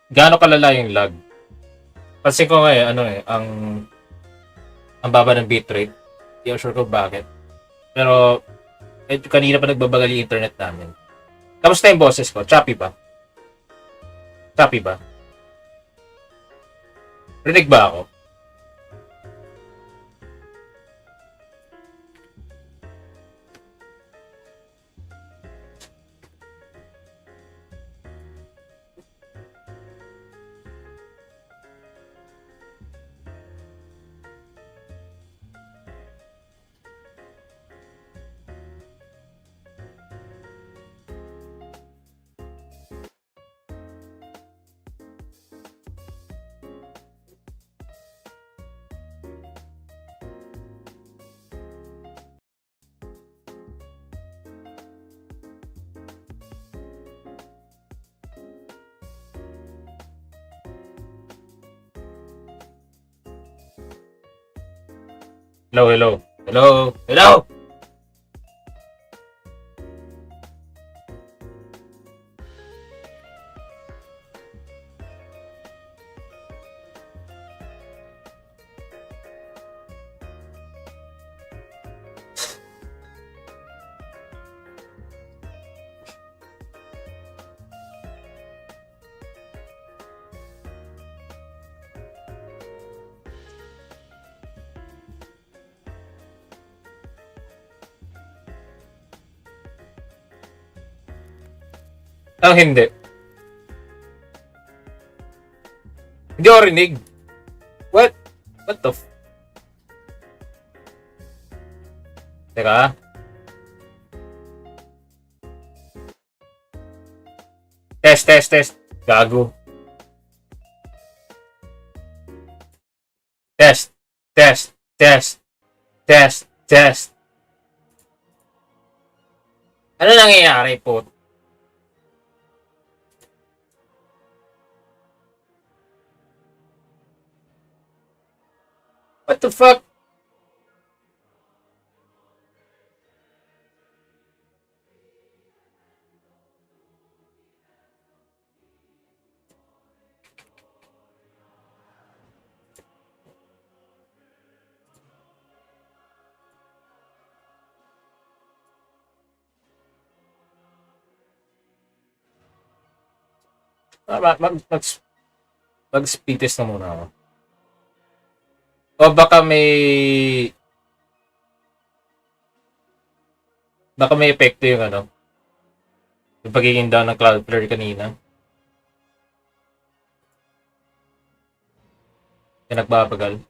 gaano kalala yung lag. Kasi ko ngayon, ano eh, ang baba ng bitrate. Hindi ako sure kung bakit. Pero, kanina pa nagbabagal yung internet namin. Kamusta yung boses ko? Choppy ba? Choppy ba? Rinig ba ako? Hello, hello. Hello, hello! Hindi. Hindi ako rinig. What? What the Teka. Test, test, test. Gago. Test, test, test, test, test. Ano nangyayari po? What the fuck? Mag-speed test na muna ako. O baka may epekto yung ano, yung pagiging down ng Cloudflare kanina. Yung nagbabagal.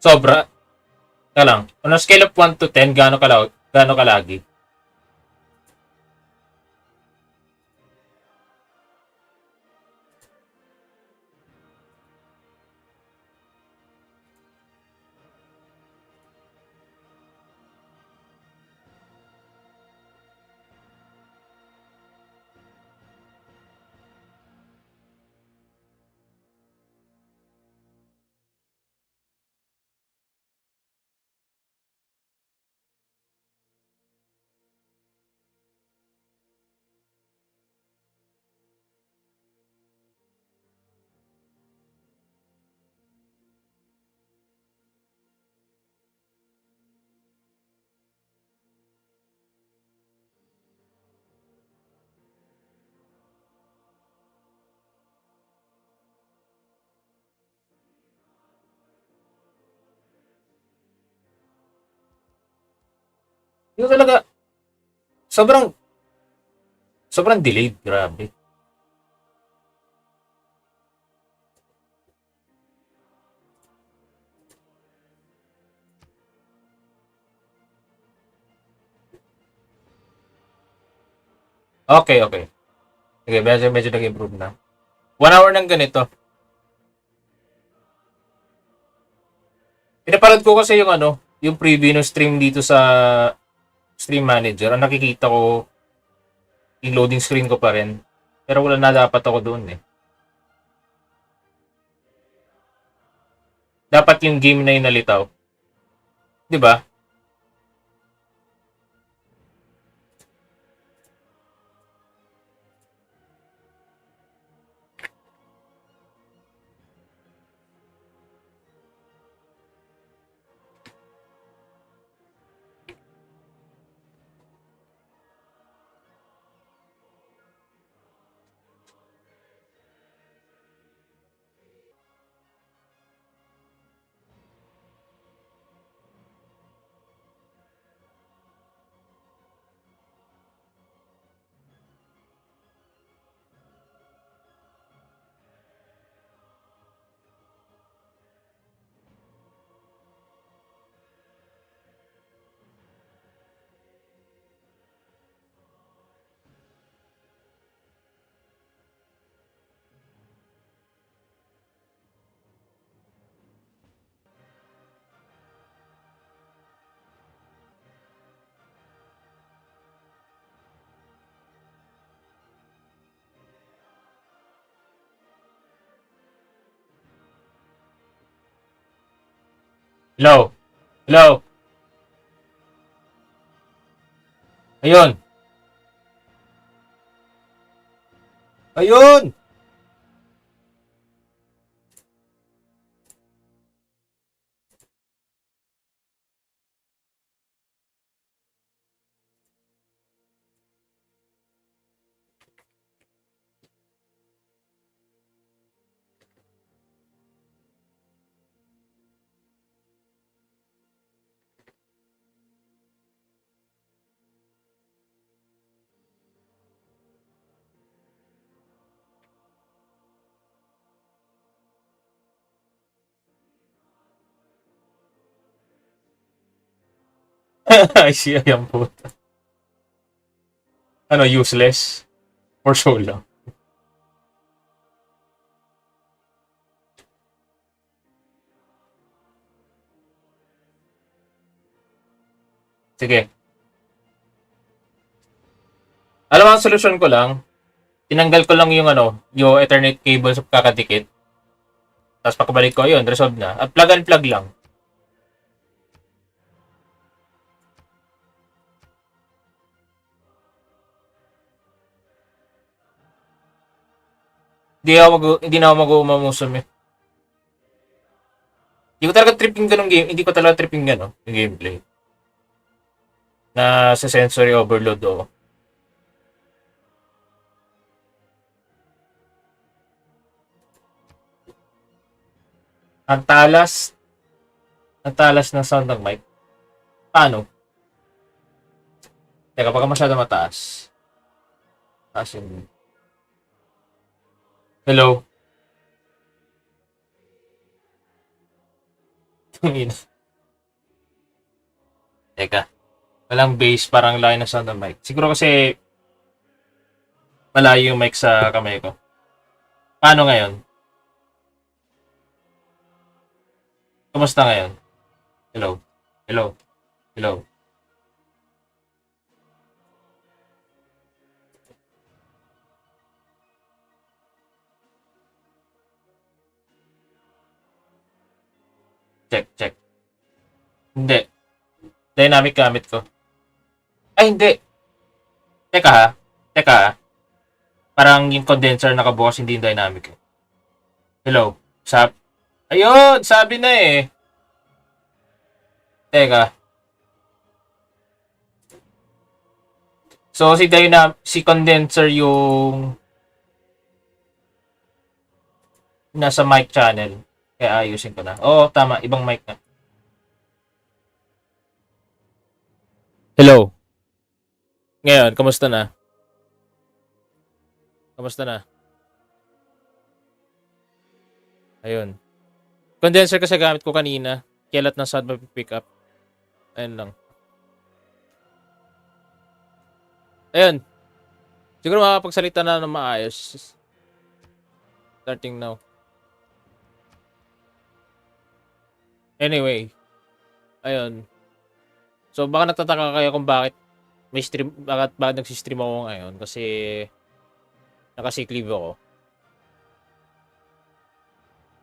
Sobra. Teka lang. On a scale of 1 to 10, gaano kalagi? Yung talaga, sobrang, sobrang delayed. Grabe. Okay, okay. Okay, medyo nag-improve na. 1 hour ng ganito. Pinapanood ko kasi yung yung preview ng stream dito sa Stream Manager. Ang nakikita ko, yung loading screen ko pa rin. Pero wala na dapat ako doon eh. Dapat yung game na yung nalitaw. 'Di ba? Hello. Hello. Ayun. Ayun. I see, ayan po. Useless? For so long. Sige. Alam mo, ang solusyon ko lang, tinanggal ko lang yung yung Ethernet cable sa kakadikit. Tapos pagkabalik ko, yun, resolve na. At plug and plug lang. Hindi na ako mag-umamusum eh. Hindi ko talaga tripping ganong game. Hindi ko talaga tripping yung gameplay. Na sa sensory overload o. Ang talas. Ang talas ng sound ng mic. Paano? Teka, baka masyado mataas. Taas yung... Hello? Tungin. Teka. Walang bass, parang layo na sound ng mic. Siguro kasi malayo yung mic sa kamay ko. Paano ngayon? Kumusta ngayon? Hello? Hello? Hello? Check, check. Hindi. Dynamic gamit ko. Ay, hindi. Teka ha. Teka ha. Parang yung condenser nakabukas, hindi yung dynamic eh. Hello? Ayun! Sabi na eh. Teka. So, si condenser yung nasa mic channel. Kaya ayusin ko na. Oo, tama. Ibang mic na. Hello? Ngayon, kamusta na? Kamusta na? Ayun. Condenser kasi gamit ko kanina. Kailat ng sound mapipick up. Ayun lang. Ayun. Siguro makakapagsalita na ng maayos. Starting now. Anyway. Ayun. So, baka nagtataka kayo kung bakit bakit nagsistream ako ngayon. Kasi, naka-sick leave ako.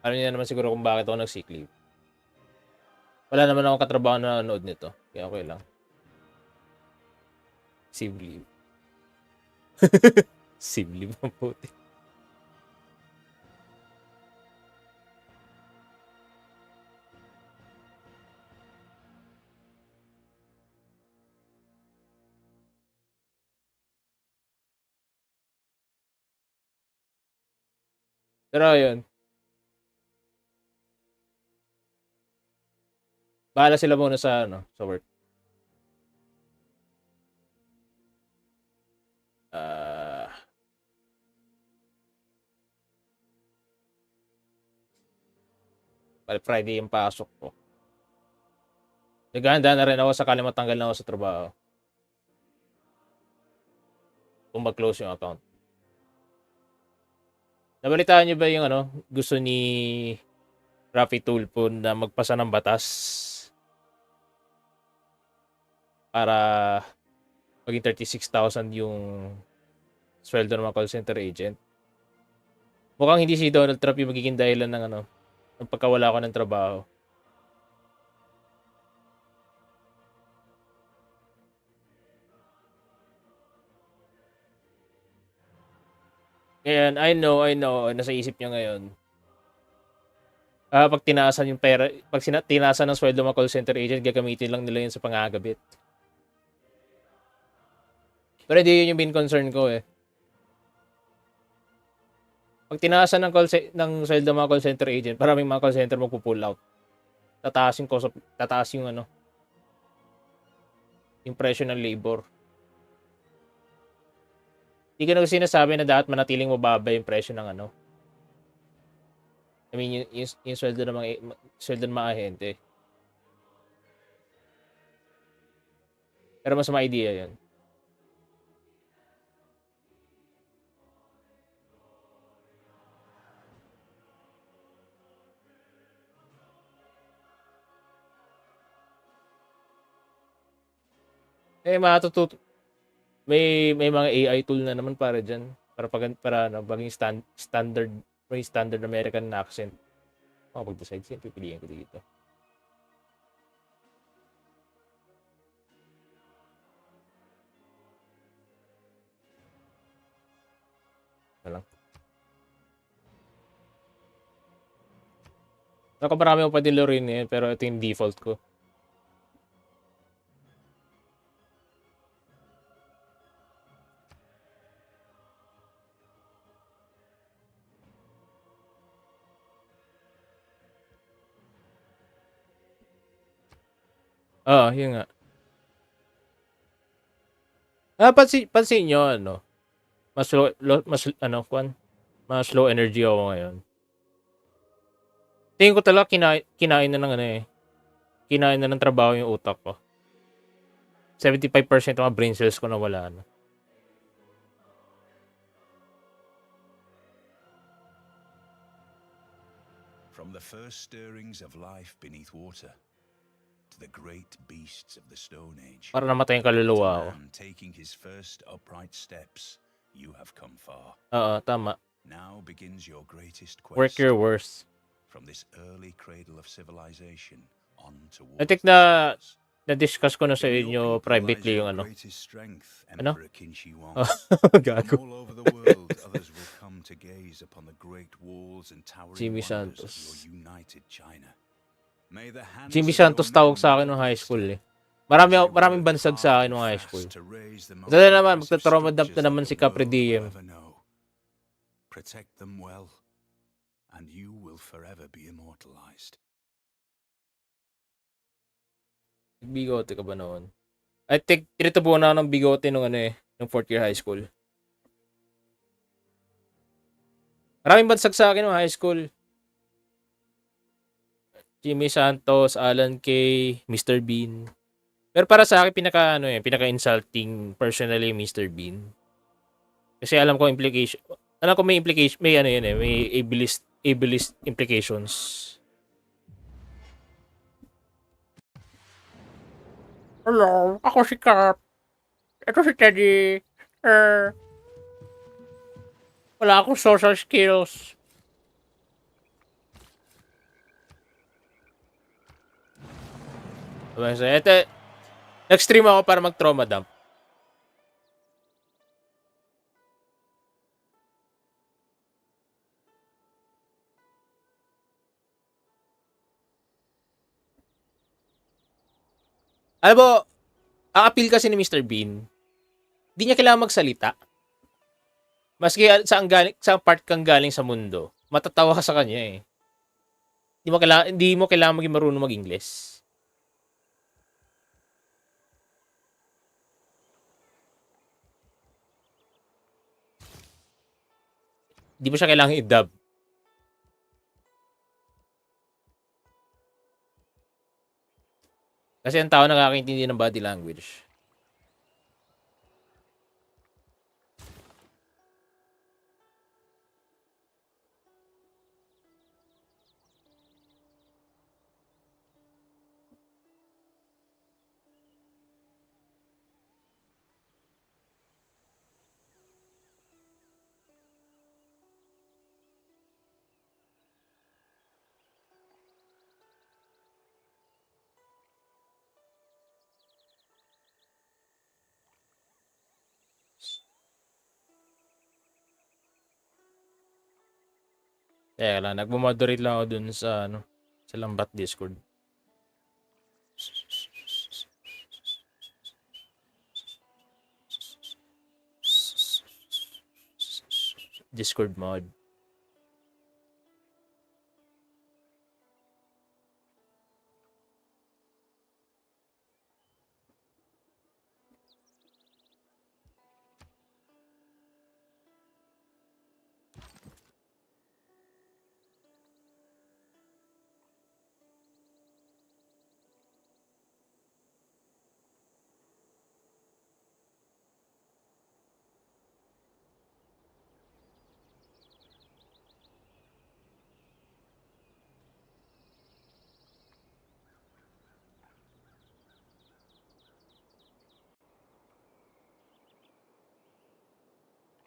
Alam niyo naman siguro kung bakit ako nag-sick leave. Wala naman akong katrabaho na nanonood nito. Kaya okay lang. Sick leave. Sick leave ang puti. Pero ayun. Bahala sila muna sa sa work. Friday yung pasok ko. Naghahanda na rin ako sakali matanggal na ako sa trabaho. Kung mag-close yung account. Nabalitaan niyo ba yung gusto ni Rafi Tulfo na magpasa ng batas para maging 36,000 yung sweldo ng mga call center agent? Mukhang hindi si Donald Trump yung magiging dahilan ng ng pagkawala ko ng trabaho. Ngayon, I know, nasa isip niya ngayon. Pag tinaasan yung pera, pag tinaasan ng sweldo ng call center agent, gagamitin lang nila yun sa pangagabit. Pero hindi yun yung main concern ko eh. Pag tinaasan ng sweldo mga call center agent, maraming mga call center magpo-pull out. Tataas yung yung presyo ng labor. Hindi ko na sinasabi na dapat manatiling mababa yung presyo ng I mean, yung sweldo ng mga ahente. Pero mas ma-idea yun. May mga AI tool na naman para diyan para maging standard American accent. Pag-decide siya, pipiliin ko dito. Lang. Marami ko pa din laruin eh, pero ito yung default ko. Yun nga. Pansin nyo, mas low energy ako ngayon. Tingin ko talaga kinain na ng kinain na ng trabaho yung utak ko. 75% ng mga brain cells ko na wala na. From the first stirrings of life beneath water to the great beasts of the Stone Age. Para namatay yung kaluluwa ko. Taking his first upright steps, you have come far. Tama. Now begins your greatest quest. Work your worst. From this early cradle of civilization on towards. I think na-discuss ko na sa inyo privately yung Ano? Gago. All over the world, others will come to gaze upon the great walls and towering Jimmy wonders Santos. of your united China. Jimmy Santos tawag sa akin nung high school eh. Maraming bansag sa akin nung high school. Ito na naman, magta-trauma dump na naman si Kaprediem. Protect them well, and you will forever be immortalized. Nagbigote ka ba noon? I think tinitubuan na ako ng bigote nung ano eh, nung fourth year high school. Maraming bansag sa akin nung high school. Jimmy Santos, Alan Kay, Mr. Bean. Pero para sa akin pinaka-insulting personally Mr. Bean. Kasi alam ko implication. Alam ko may implication, may ano yun eh, may ableist implications. Hello, ako si Cap. Ito si Teddy. Wala akong social skills. So, ito, nag-stream ako para mag-trauma dump. Alam mo, ang appeal kasi ni Mr. Bean, di niya kailangan magsalita. Maski sa part kang galing sa mundo, matatawa ka sa kanya eh. Hindi mo kailangan maging marunong mag-Ingles. Hindi mo siya kailangan i-dub. Kasi ang tao nakakaintindi ng body language. Teka lang, nagmo-moderate lang ako dun sa Lambat Discord. Discord mod.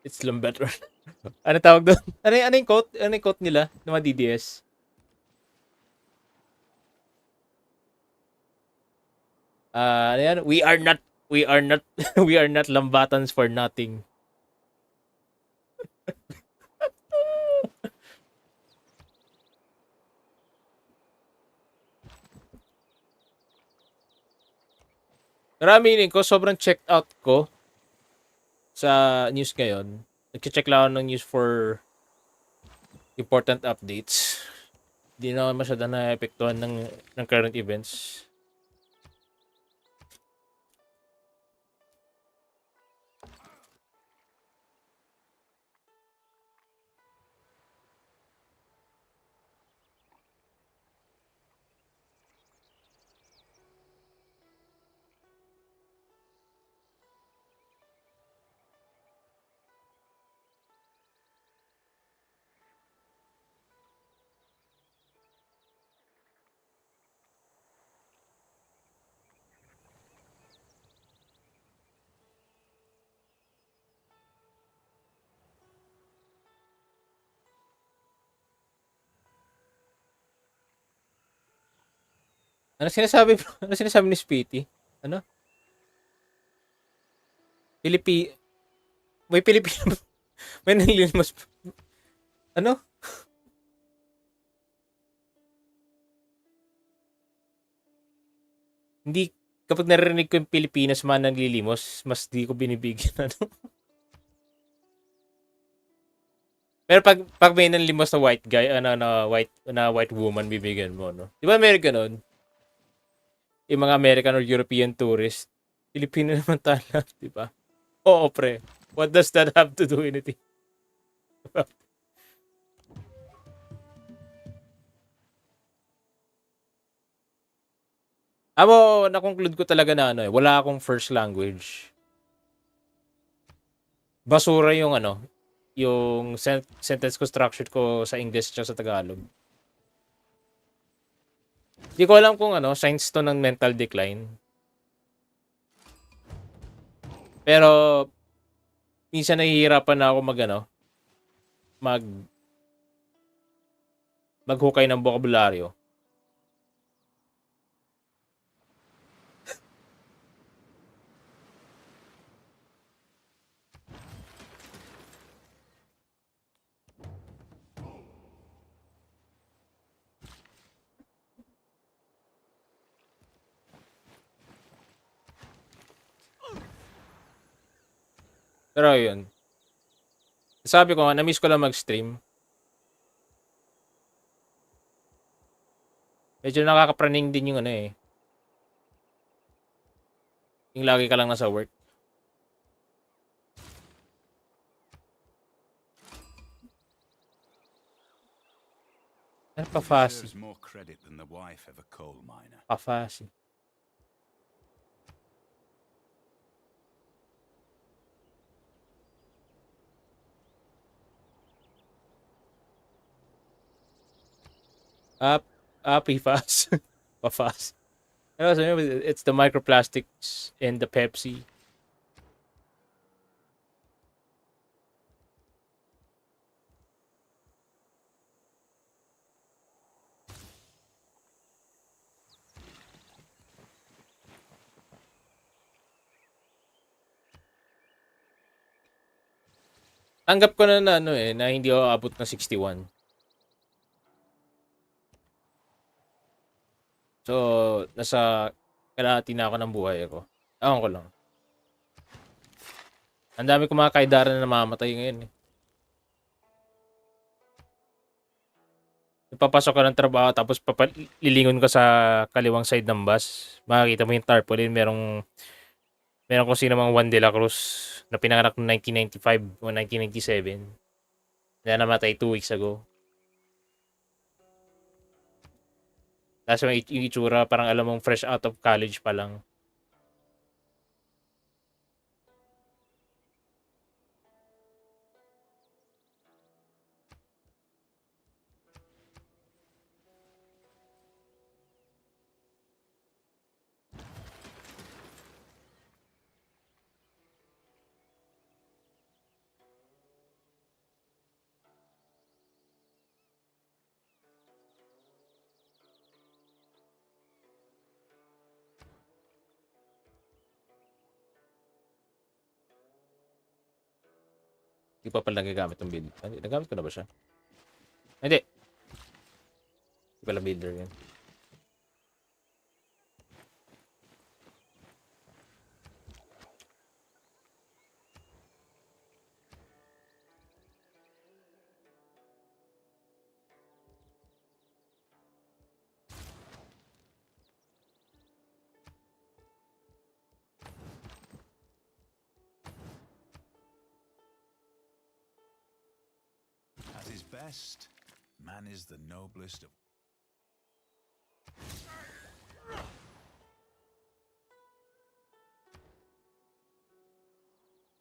It's Lambat. Ano tawag doon? Ano yung quote? Ano yung quote nila ng mga DDS? Ano yan? We are not, we are not lambatans for nothing. Maraming ko, sobrang checked out ko sa news ngayon. Nag-check lang ako ng news for important updates. Hindi na ako masyadong na-epektuhan ng current events. Ano sinasabi? Ano sinasabi ni Speedy? Ano? May Pilipino. May nililimos. Ano? Hindi, kapag narinig ko yung Pilipinas man nanlilimos, mas di ko binibigyan. Ano? Pero pag may nanlimos na white guy, white woman bibigyan mo, no? Di ba American nun? Yung mga American or European tourist, Pilipino naman tayo, di ba? Oo, pre. What does that have to do anything? Ako, na-conclude ko talaga na ano wala akong first language. Basura yung yung sentence construction ko sa English at sa Tagalog. Hindi ko alam kung signs to ng mental decline. Pero, minsan nahihirapan na ako mag maghukay ng bokabularyo. Pero yun. Sabi ko nga, na-miss ko lang mag-stream. Medyo nakakapraning din yung yung lagi ka lang nasa work. Ano pa fast? Deserves more credit than the wife of a coal miner. Pa-fast. PFAS. Pa-fast. It's the microplastics in the Pepsi. Tanggap ko na na hindi ako abot ng 61. So, nasa kalahati na ako ng buhay ko. Ewan ko lang. Ang dami ko mga kaidaran na namamatay ngayon. Papasok ka ng trabaho tapos lilingon ka sa kaliwang side ng bus. Makikita mo yung tarpaulin. Meron kung sino mga Juan de la Cruz na pinanganak noong 1995 o 1997. Na namatay 2 weeks ago. Tapos yung itsura, parang alam mong fresh out of college pa lang. Hindi pa pala nagagamit ng builder. Nagamit ko na ba siya? Hindi. Hindi pala builder yan. At his best, man is the noblest of...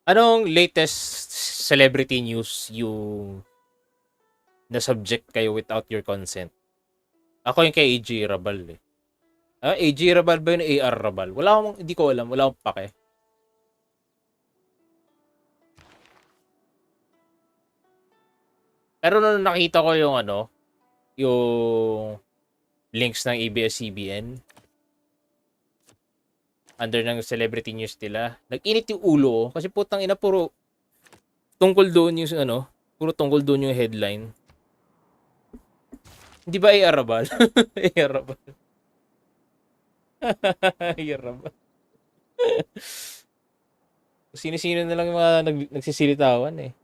Anong latest celebrity news yung na-subject kayo without your consent? Ako yung kay AJ Rabal eh. AJ Rabal ba yun? AR Rabal? Hindi ko alam. Wala akong pake. Pero nung nakita ko yung yung links ng ABS-CBN under ng celebrity news nila, nag-init yung ulo ko kasi putang ina puro tungkol doon yung puro tungkol doon yung headline. Hindi ba AR Rabal? AR Rabal. AR Rabal. Sino-sino na lang yung mga nagsisilitawan eh.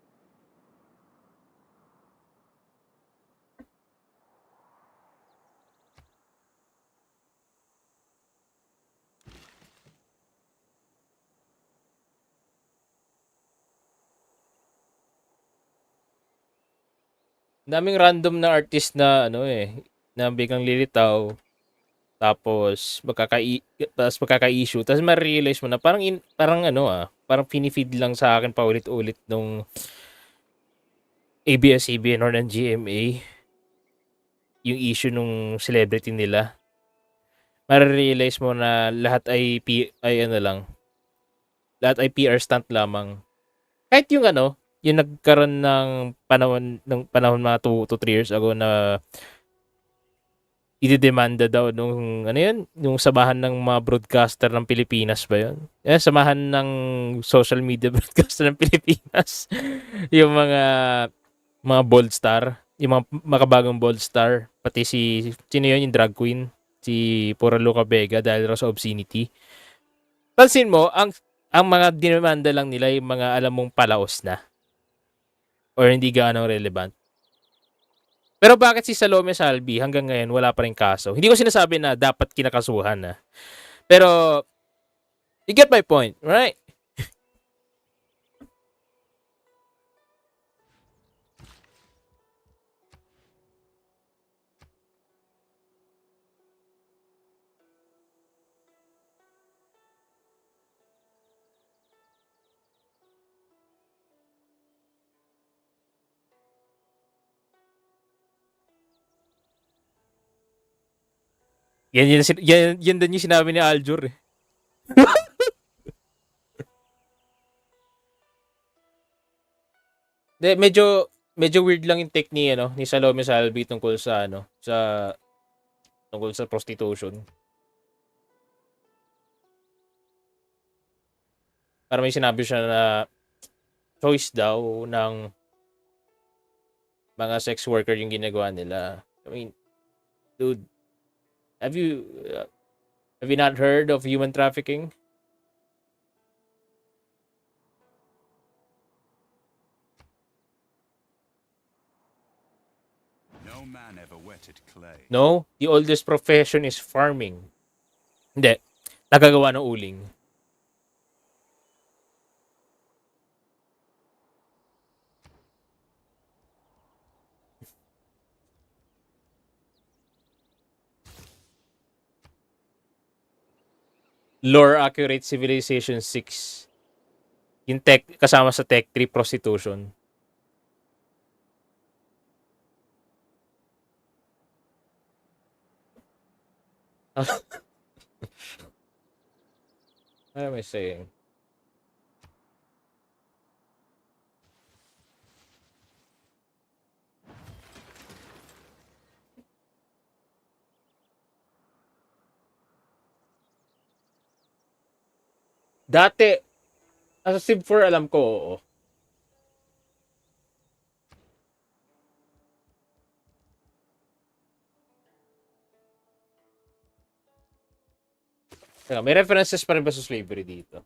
Daming random na artist na ano na biglang lilitaw tapos magkaka-issue tapos ma-realize mo na parang parang pinifeed lang sa akin paulit-ulit nung ABS-CBN or ng GMA yung issue nung celebrity nila. Ma-realize mo na lahat ay ano lang, lahat ay PR stunt lamang. Kahit yung nagkaroon ng panahon mga 2 to 3 years ago na idedemanda daw nung ano yun, yung samahan ng mga broadcaster ng Pilipinas ba yun? Samahan ng social media broadcaster ng Pilipinas. Yung mga bold star, yung mga makabagong bold star, pati sino yun, yung drag queen, si Pura Luca Vega dahil raw sa obscenity. Pansin mo, ang mga dinemanda lang nila yung mga alam mong palaos na or hindi gaano relevant. Pero bakit si Salome Salvi hanggang ngayon wala pa ring kaso? Hindi ko sinasabi na dapat kinakasuhan na. Pero you get my point, right? Yan din yung sinabi ni Aljur eh. De, medyo weird lang yung take ni Salome Salvi tungkol sa prostitution. Para may sinabi siya na choice daw ng mga sex worker yung ginagawa nila. I mean, dude, have you have you not heard of human trafficking? No man ever wetted clay. No, the oldest profession is farming. Hindi, nagagawa ng uling. Lore Accurate Civilization 6. Yung tech, kasama sa Tech 3 prostitution. What am I saying? Dati, as a Civ 4, alam ko, oo. Teka, may references pa rin ba sa slavery dito?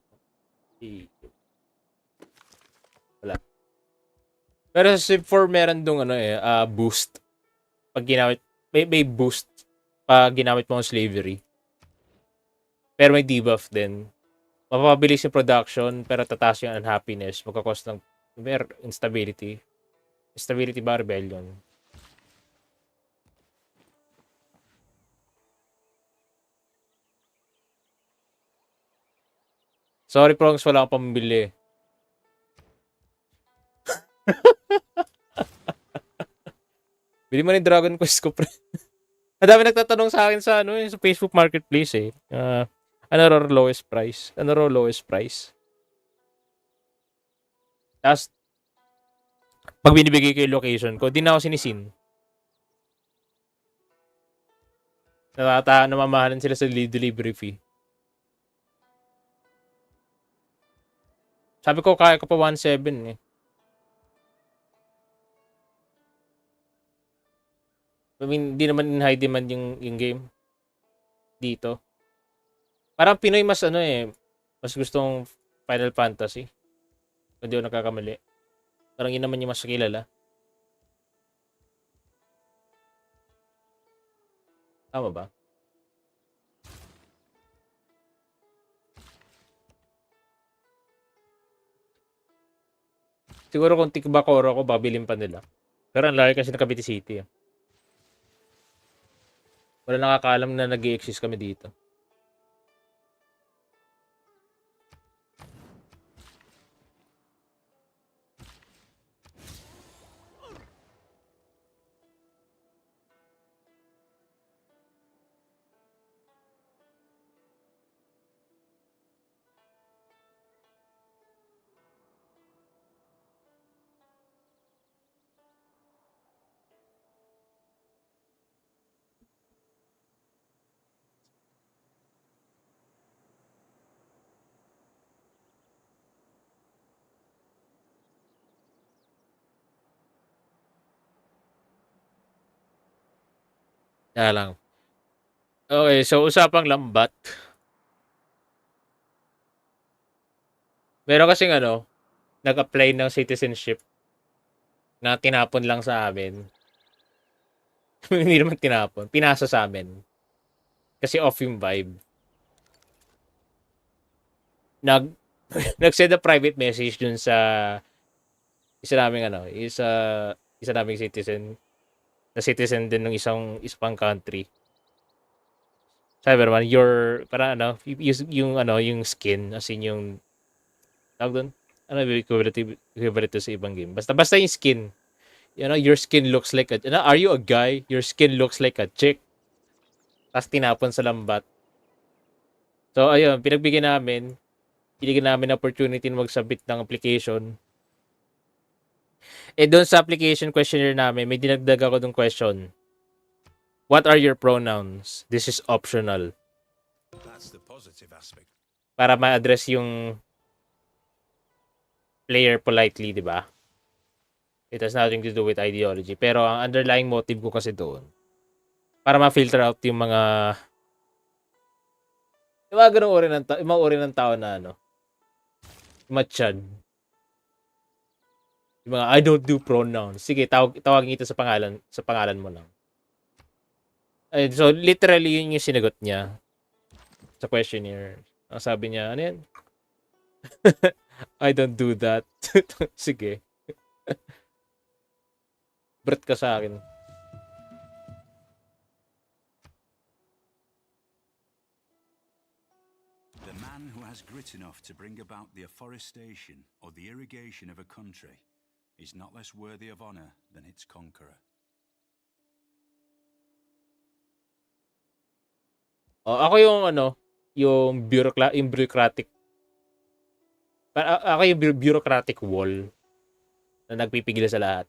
Wala. Pero sa Civ 4, meron dong boost. Pag ginamit, may boost pag ginamit mo ang slavery. Pero may debuff din. Mapapabilis yung production, pero tataas yung unhappiness. Magkakos ng instability. Instability ba? Rebellion. Sorry, Prongs, wala akong pambili. Bili mo ni Dragon Quest ko, pre. Ang dami nagtatanong sa akin sa Facebook Marketplace eh. Ano raw lowest price? Ano raw lowest price? Tapos, pag binibigay ko yung location ko, di na ako sinisin. Namamahalan sila sa delivery fee. Sabi ko, kaya ko pa 1.7 eh. I mean, di naman in high demand yung game. Dito. Parang Pinoy mas mas gustong Final Fantasy. Kung di ako nakakamali. Parang yun naman yung mas kilala. Tama ba? Siguro kung tikbakoro ako, babilin pa nila. Pero ang laki kasi ng Cavite City. Wala nakakaalam na nag-i-exist kami dito. Kaya lang. Okay, so usapang lambat. Meron kasing nag-apply ng citizenship na tinapon lang sa amin. Hindi naman tinapon. Pinasa sa amin. Kasi off yung vibe. Nag Nag-send a private message dun sa isa naming isa naming citizen na citizen din ng isang country. Sabi naman, para yung skin, as in yung, tawag doon, ano yung equivalent to sa ibang game. Basta yung skin. Your skin looks like are you a guy? Your skin looks like a chick. Tapos tinapon sa lambat. So, ayun, binigyan namin opportunity na mag-submit ng application. Doon sa application questionnaire namin, may dinagdag ako ng question. What are your pronouns? This is optional. That's the positive aspect. Para ma-address yung player politely, di ba? It has nothing to do with ideology. Pero ang underlying motive ko kasi doon, para ma-filter out yung mga ganung uri ng tao na matchan. Yung mga I don't do pronouns. Sige, tawagin kita sa pangalan mo lang. So literally yun yung sinagot niya sa questionnaire. Ang sabi niya, ano yan? I don't do that. Sige. Bret ka sa akin. The man who has grit enough to bring about the afforestation or the irrigation of a country is not less worthy of honor than its conqueror. Ako yung bureaucratic. Ako yung bureaucratic wall na nagpipigil sa lahat.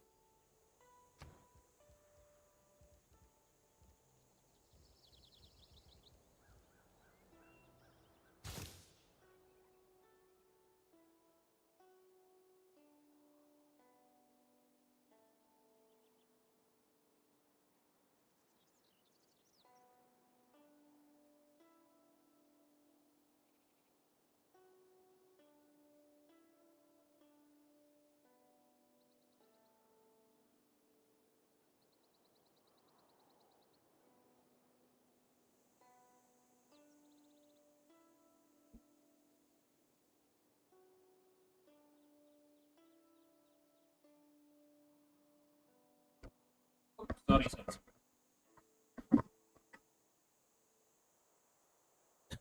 Sorry.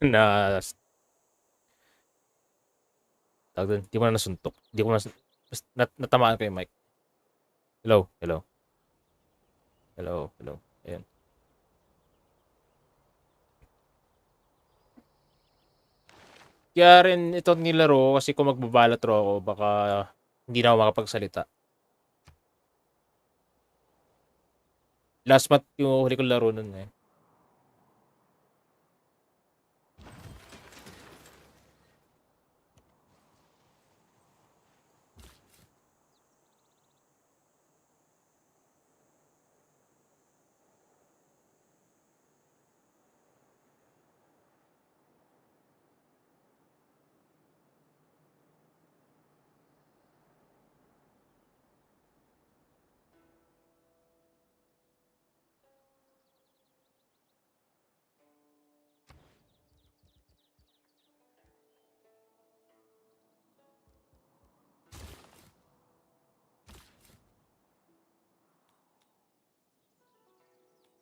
na tawag doon, di ko na nasuntok. Di ko na natamaan ko yung mic. Hello. Ayun. Kaya rin ito nilaro kasi kung magbabalatro ako, baka hindi na ako makapagsalita. Last month yung huli kong laro nun eh.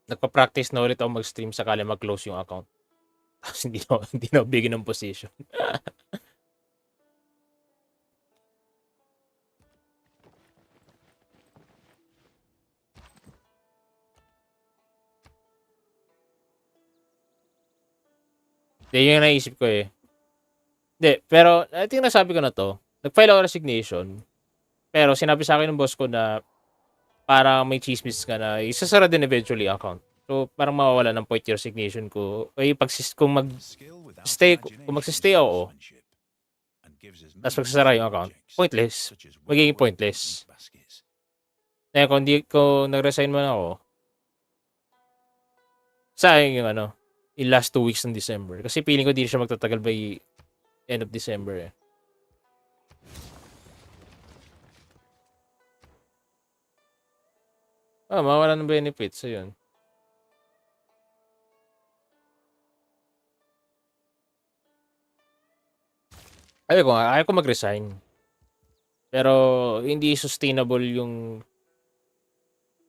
nagpa-practice na ulit ako mag-stream sakali mag-close yung account. Tapos hindi na ako bigyan ng position. Hindi, yun yung naisip ko eh. Hindi, pero I think nasabi ko na to. Nag-file ako resignation. Pero sinabi sa akin ng boss ko na parang may chismis ka na isasara din eventually yung account. So, parang mawawala ng point yung resignation ko. Ay, kung magsistay ako, tapos magsasara yung account, pointless. Magiging pointless. Kaya kung nag-resign man ako, sayang yung yung last 2 weeks ng December. Kasi feeling ko di siya magtatagal by end of December eh. Mawala ng benefits. So, yun. Ayaw ko mag-resign. Pero, hindi sustainable yung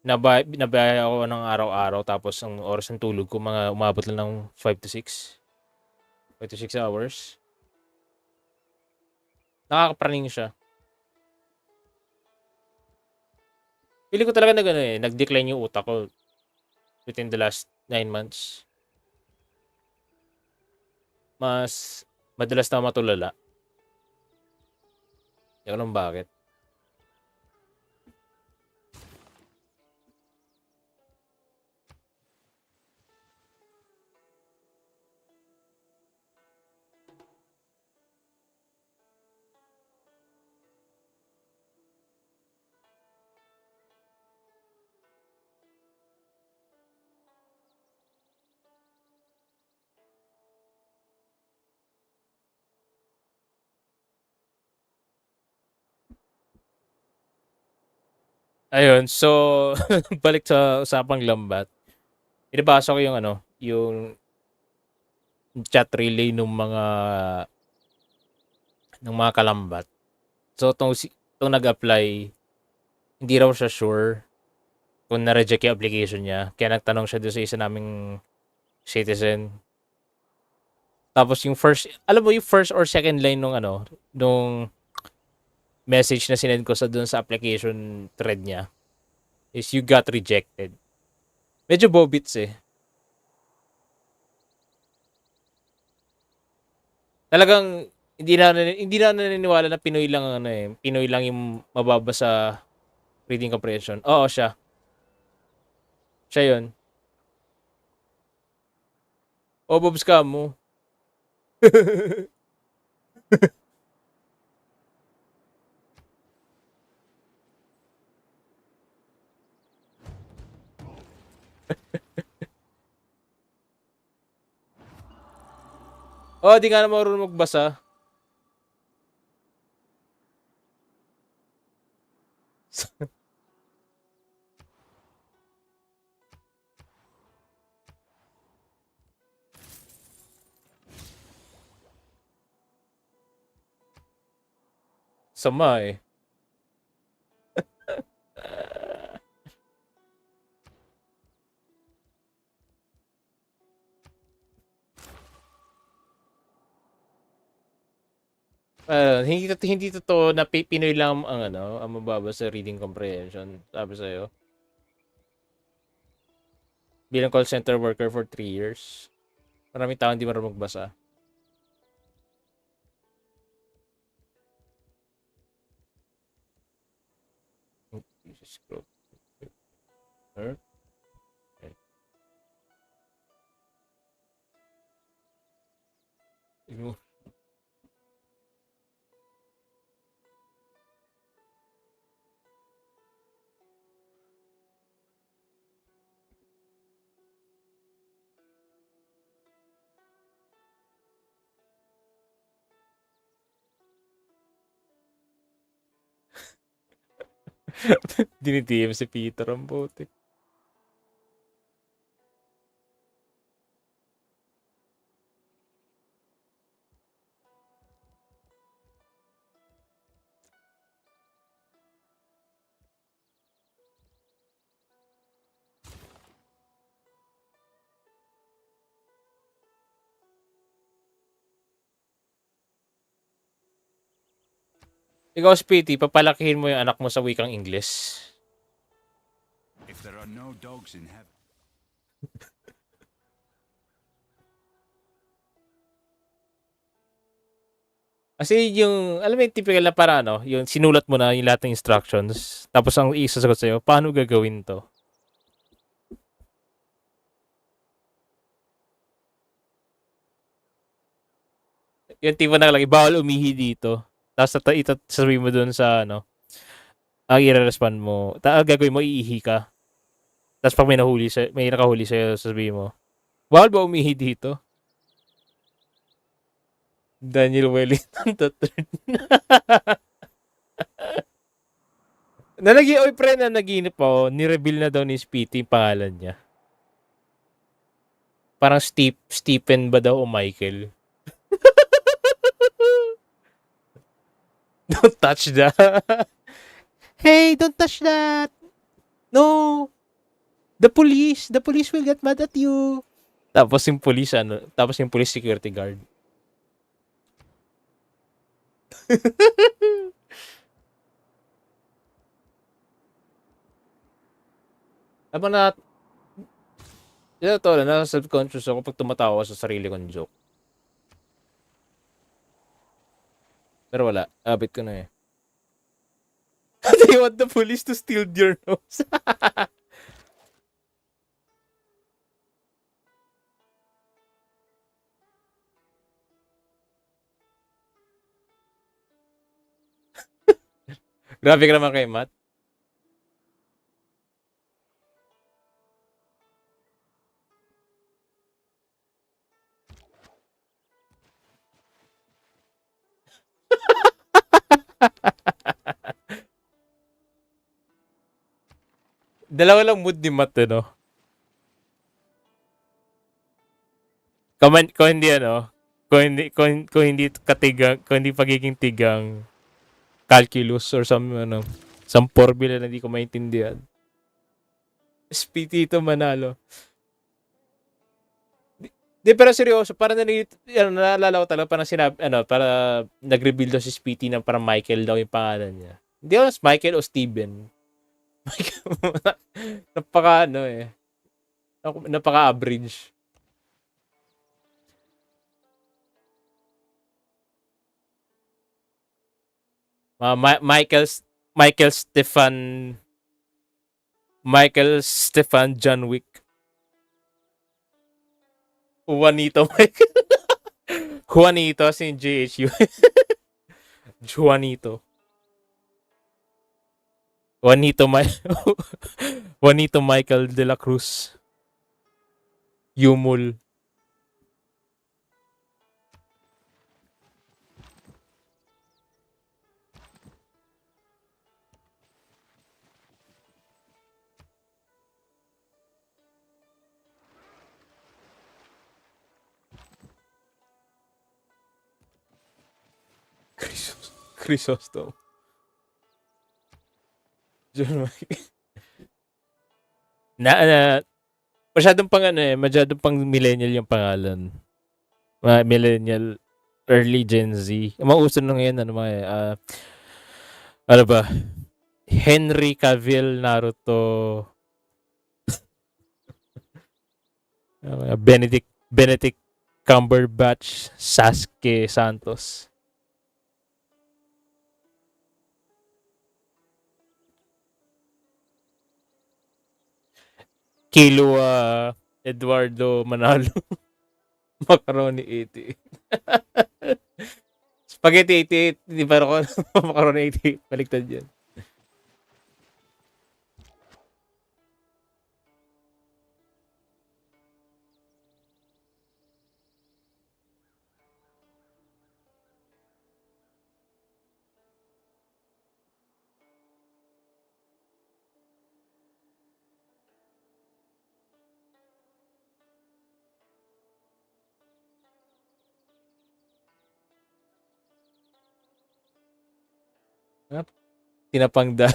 nabaya ako ng araw-araw tapos ang oras ng tulog ko mga umabot lang ng 5 to 6. 5 to 6 hours. Nakakapraning siya. Feeling ko talaga nag-decline yung utak ko within the last 9 months. Mas madalas na matulala. Hindi ko alam bakit. Ayun, so balik sa usapang lambat. Binabasa ko yung yung chat relay ng mga kalambat. So tong nag-apply, hindi raw siya sure kung na-reject yung application niya. Kaya nagtanong siya doon sa isa naming citizen. Tapos alam mo yung first or second line nung message na sinend ko doon sa application thread niya is you got rejected. Medyo bobits eh. Talagang hindi na naniniwala na Pinoy lang Pinoy lang yung mababa sa reading comprehension. Oo, siya. Siya 'yun. O bobs ka mo. Di nga na marunong magbasa. Sama eh. Hindi totoo na Pinoy lang ang mababa sa reading comprehension. Sabi sa'yo. Bilang call center worker for 3 years. Maraming tao hindi marunong magbasa. Jesus Christ. Dinitiem si Peter ang puti. Ikaw, Spiti, papalakihin mo yung anak mo sa wikang Ingles. If there are no dogs in heaven. Kasi yung, alam mo yung typical na para ano, yung sinulat mo na yung lahat ng instructions, tapos ang isasagot sa'yo, paano gagawin to? Yung tipo na lang, bawal umihi dito. Tapos sasabihin mo dun sa ano, ang i-respond mo, gagawin mo, iihi ka. Tapos pag may nakahuli sa'yo, sasabihin mo, bawal ba umihi dito? Daniel Wellington III. Oy pre, na naginip ako, ni-reveal na daw ni Spiti yung pangalan niya. Parang Stephen ba daw o Michael? Don't touch that. Hey, don't touch that. No. The police will get mad at you. Tapos yung police security guard. Habang na, ito na, nasa subconscious ako pag tumatawa ako sa sarili kong joke. Pero wala, abit ko na eh. They want the police to steal your nose. Grabe ka naman kay Matt. Dalawa lang mood ni Matt, no? Kung hindi ano, kung hindi katigang, kung hindi pagiging tigang calculus or some formula na hindi ko maintindihan. SPT ito manalo. Di, pero seryoso, parang naalala ko talaga, parang para nag-reveal daw si SPT ng parang Michael daw yung pangalan niya. Hindi ako Michael o Steven. Napaka napaka-average. Michael Stefan John Wick. Juanito Michael. Juanito as in JHU. Juanito. Juanito Michael de la Cruz. Yumul. Chrysostom. John Michael. Masyadong pang millennial yung pangalan. Millennial, early Gen Z. Mauso na ngayon, ano ba? Henry Cavill, Naruto, Benedict Cumberbatch, Sasuke Santos. Killua Eduardo Manalo. Macaroni 88. Spaghetti 88. Hindi pa ako Macaroni 88. Baliktad yan. Tinapangda.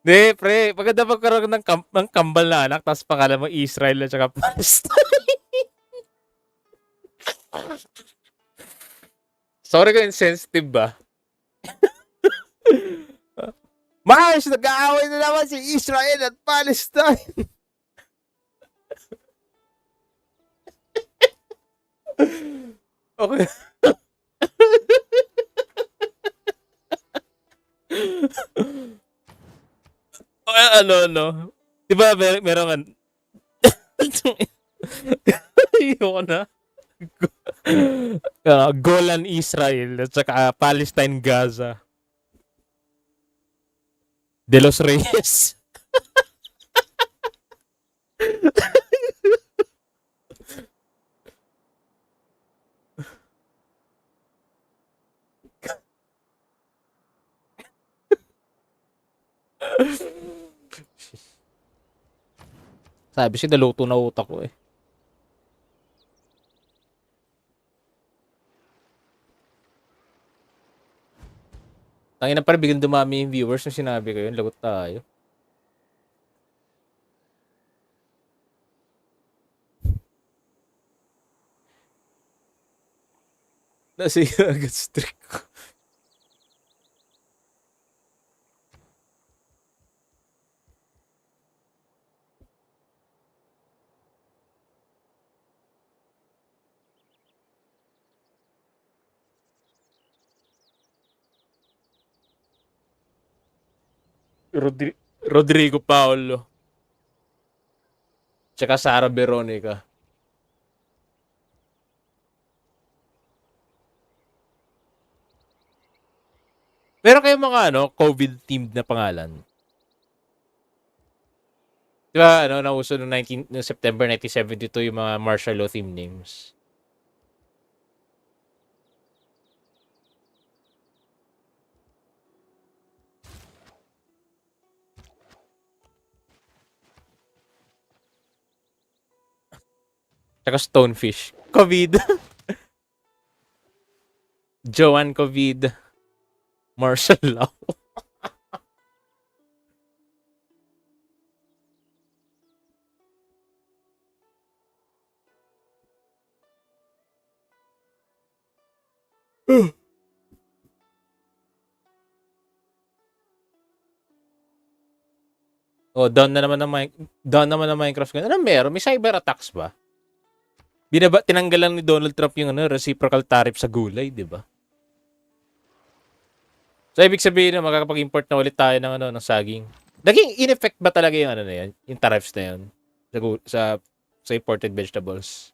Hindi, pre. Maganda magkaroon ng kambal na anak, tapos pangalan mo Israel at saka Palestine. Sorry kung insensitive ba? Mars, nag-aaway na naman si Israel at Palestine. Okay. Ano. Di ba meron nga. Ayoko na. Golan Israel at saka Palestine Gaza. De los Reyes. Sabi siya, naluto na utak ko eh. Tangina pa rin, biglang dumami yung viewers nung sinabi ko yun. Lagot tayo. Nasa agad streak ko. Rodrigo Paulo. Tsaka Sara Veronica. Meron kayong mga COVID-themed na pangalan? Di ba, nauso noong September 1972 yung mga martial law themed names? Tsaka Stonefish. COVID. Joanne COVID. Martial law. Oh, down naman ng Minecraft. Ano meron? May cyber attacks ba? Tinanggal lang ni Donald Trump yung reciprocal tariff sa gulay, di ba? So, ibig sabihin na makakapag-import na ulit tayo ng saging. Naging in effect ba talaga yung na yan? Yung tariffs na yan? Sa imported vegetables?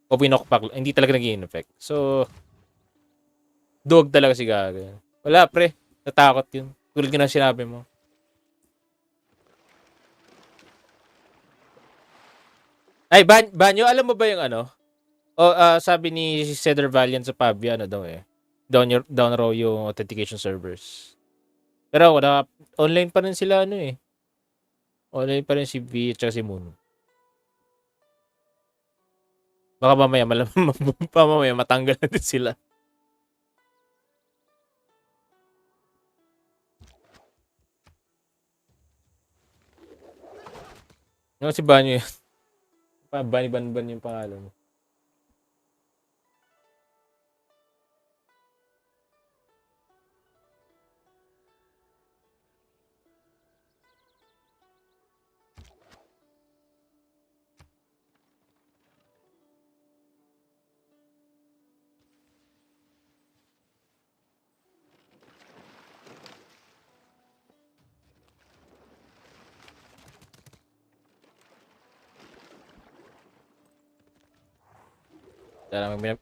O pinokpak? Hindi talaga naging in effect. So, duwag talaga si Gaga. Wala, pre. Natakot yun. Tulad ka na sinabi mo. Ay, Banyo, alam mo ba yung sabi ni Cedar Valiant sa Pavia, daw eh. Down raw yung authentication servers. Pero wala, online pa rin sila Online pa rin si V at si Moon. Baka mamaya matanggal na din sila. Ano si Banyo yan? Bani-ban yung pangalan mo.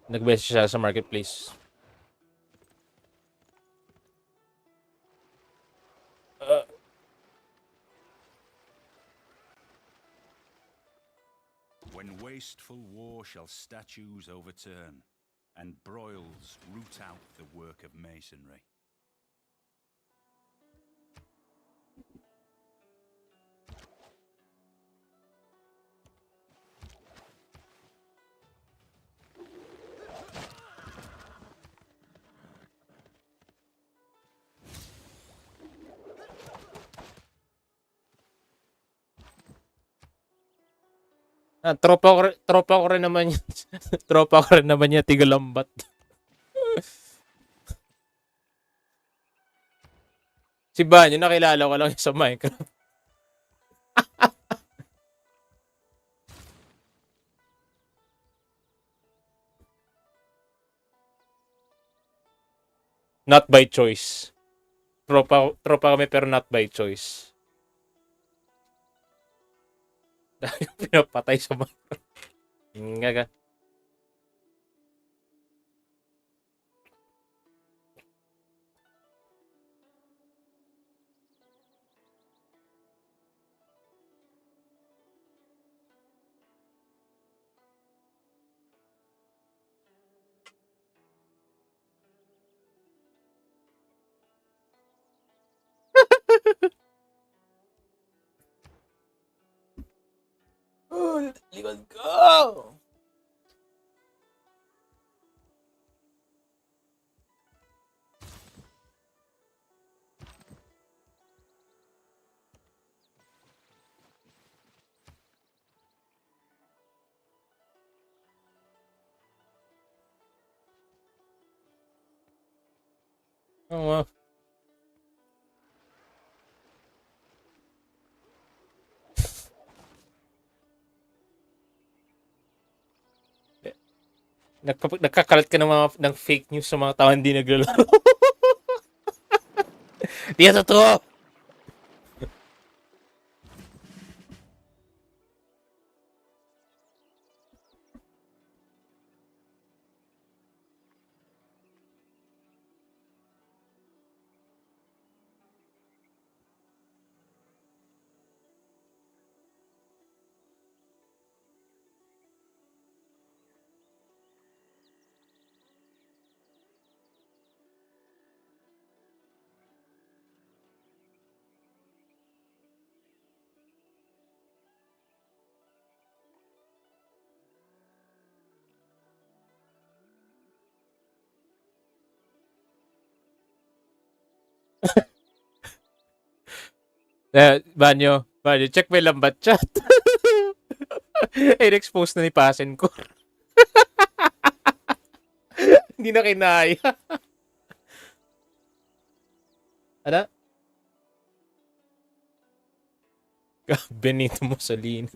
Nag-message siya sa marketplace. When wasteful war shall statues overturn, and broils root out the work of masonry. Tropa ko rin naman yun. Tropa ko rin naman yan, tigalambat. Si Banyo, nakilala ko lang sa Minecraft. Not by choice. Tropa kami pero not by choice. Dahil pinapatay sa Minecraft. Nga. Oh, likod ko! Oo. Nagkakalat ka ng fake news sa mga tao hindi naglalaro. Di yan totoo! Banyo, check mo yung lambat chat. In-expose na ni Pasen ko. Hindi na kinaya. Ano? Benito Mussolini.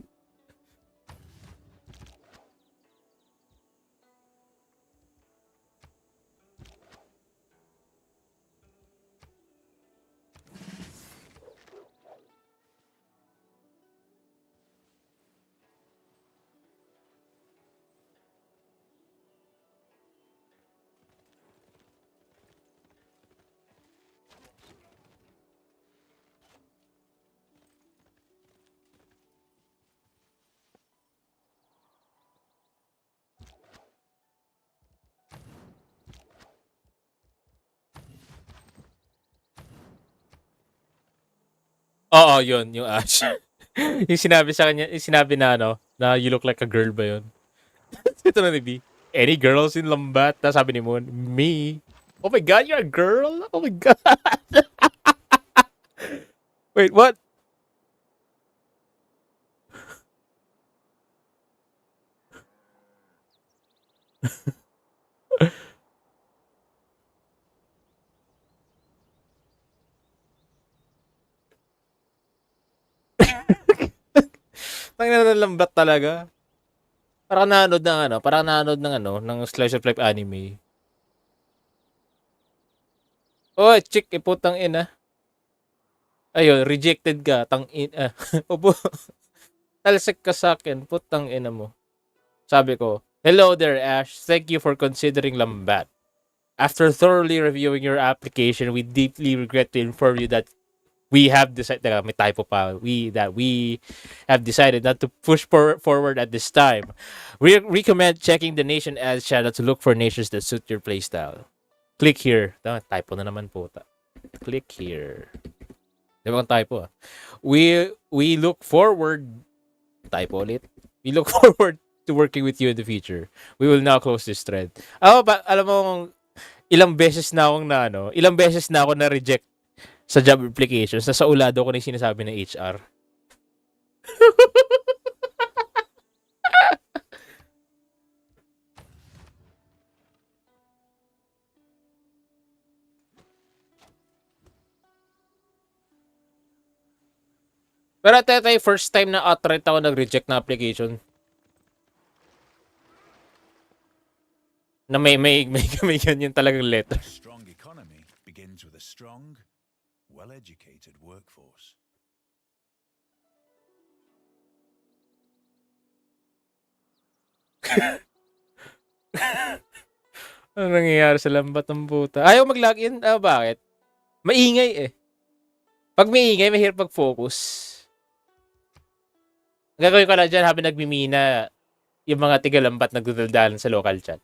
Oo, yun, yung Ash. Yung sinabi sa kanya, yung sinabi na na you look like a girl ba yun? Ito na ni B. Any girls in Lambat? Tapos sabi ni Moon, me. Oh my God, you're a girl? Oh my God. Wait, what? Tangina na Lambat talaga. Parang nanood ng slice of life anime. Oh, chick, iputang ina. Ayun, rejected ka, Opo, talsik ka sa akin, putang ina mo. Sabi ko, hello there, Ash. Thank you for considering Lambat. After thoroughly reviewing your application, we deeply regret to inform you that we have decided, may typo pa, we have decided not to push forward at this time. We recommend checking the Nation Ads channel to look for nations that suit your playstyle. Click here. Typo na naman po. Click here. Di ba kung typo ah? We look forward, typo ulit. We look forward to working with you in the future. We will now close this thread. Alam mo, ilang beses na ako na-reject sa job applications. Sa ulado ko na yung sinasabi ng HR. Pero ito yung first time na outright ako nag-reject na application. Na may ganyan talagang letter. A strong economy begins with a strong, well-educated workforce. Ano nangyayari sa lambat ng puta? Ayaw mag-login? Ah, bakit? Maingay eh. Pag maingay, mahirap mag-focus. Ang gagawin ko lang dyan habang nagmimina, yung mga tigalambat nagdudaldalan sa local chat.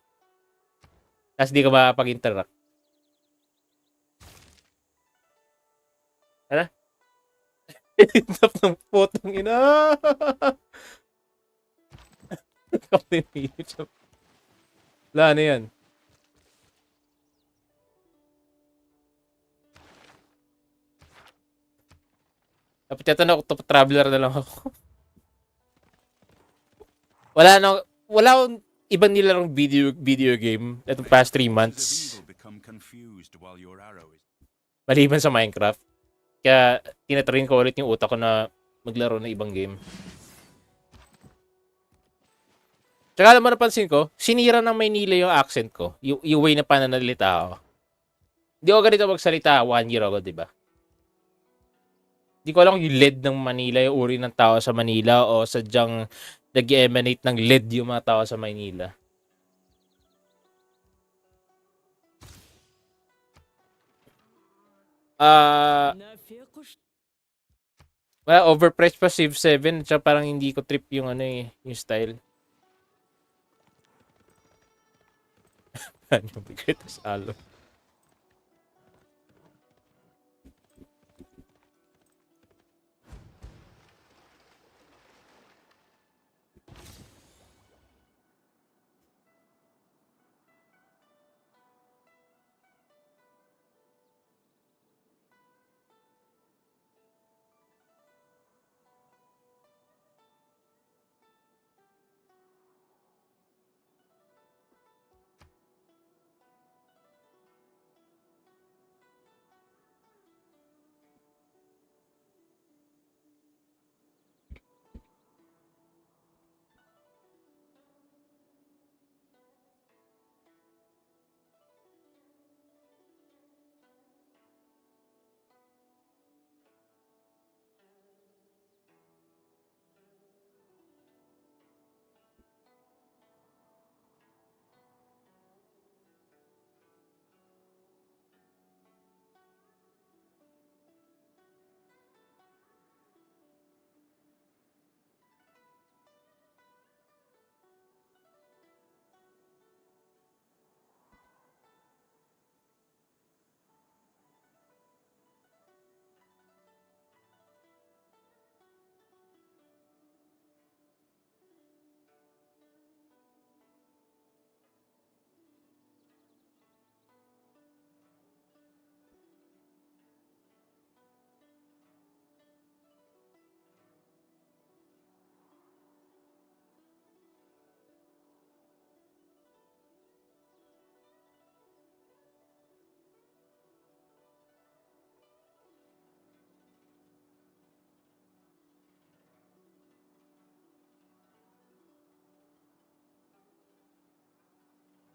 Tapos di ka makapag-interact. Ano? Tap ng putang ina. Wala na yan. Dapat yata na Octopath Traveler na lang ako. Wala akong ibang nilarong video game itong past 3 months. Maliban sa Minecraft. Kaya tinatrain ko ulit yung utak ko na maglaro ng ibang game. Tsaka alam mo napansin ko, sinira ng Maynila yung accent ko. Yung way na pananalita ako. Hindi ako ganito magsalita 1 year ago, di ba? Hindi ko alam kung yung lead ng Manila, yung uri ng tao sa Manila o sadyang nag-emanate ng lead yung mga tao sa Manila. Well, overpriced pa Civ 7 at parang hindi ko trip yung ano eh, yung style. Ano bigay tas alo.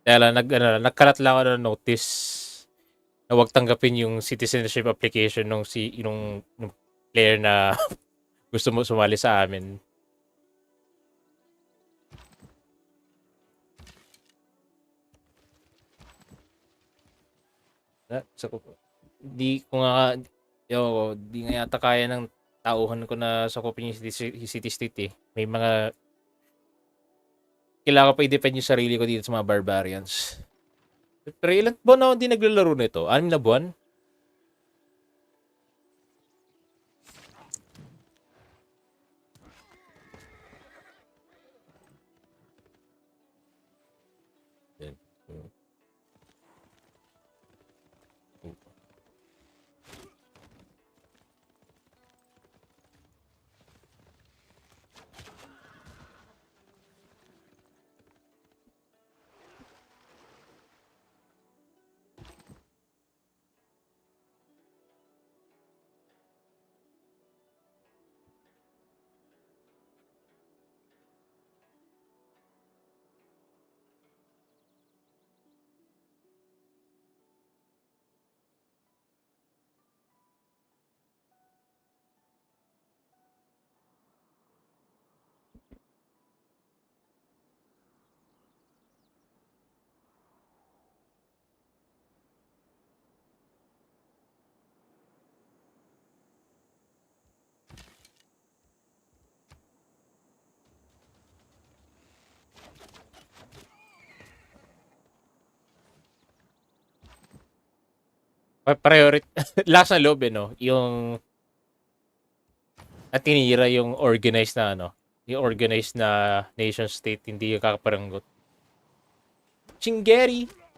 Kaya lang, nagkalat lang ako ng notice na huwag tanggapin yung citizenship application nung player na gusto mo sumali sa amin. Di ko nga, di nga yata kaya ng tauhan ko na sakupin yung city state eh. May mga kailangan pa i-defend yung sarili ko dito sa mga barbarians. Pero ilan buwan na ako hindi naglalaro nito? 6 na buwan? Priority, lakas ng loob no? Yung, at tinira yung organized na yung organized na nation state, hindi yung kakaparanggot. Chingeri!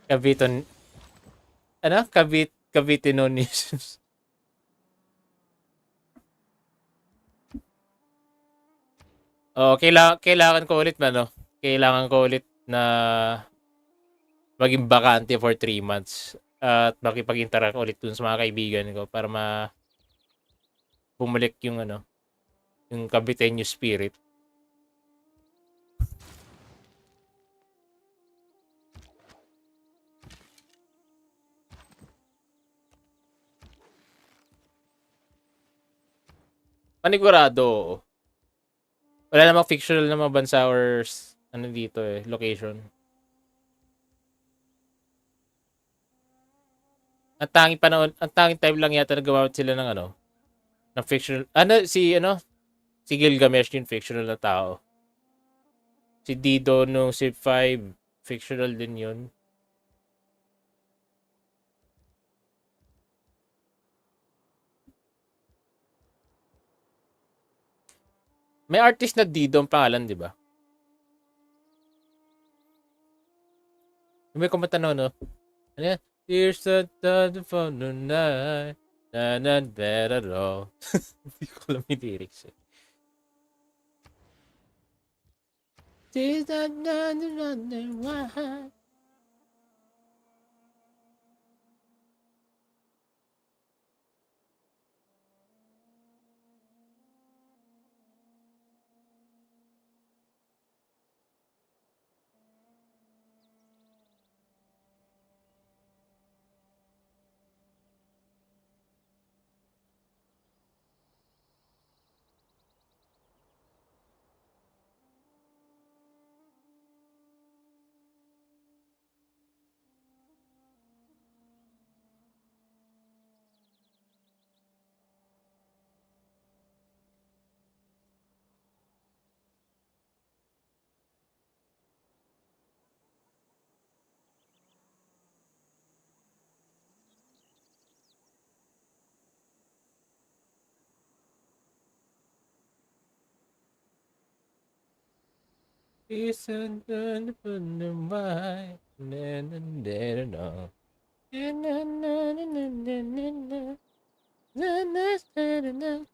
Kaviton, Cavitinonis. Oh, kailangan ko ulit kailangan ko ulit na maging bakante for 3 months at makipag-interact ulit dun sa mga kaibigan ko para bumalik yung yung Caviteño spirit. Panigurado, oo. Wala namang fictional na mga bansa or dito location. Ang tanging time lang yata na gumamit sila ng ng fictional. Si Gilgamesh yung fictional na tao. Si Dido nung Civ 5, fictional din yun. May artist na Dido ang pangalan, di ba? May kumanta no? Ano yan? Here's the phone tonight. Na na better all. Hindi ko alam yung lyrics eh. Isn't the fun of my na na na na na na na na na na na na.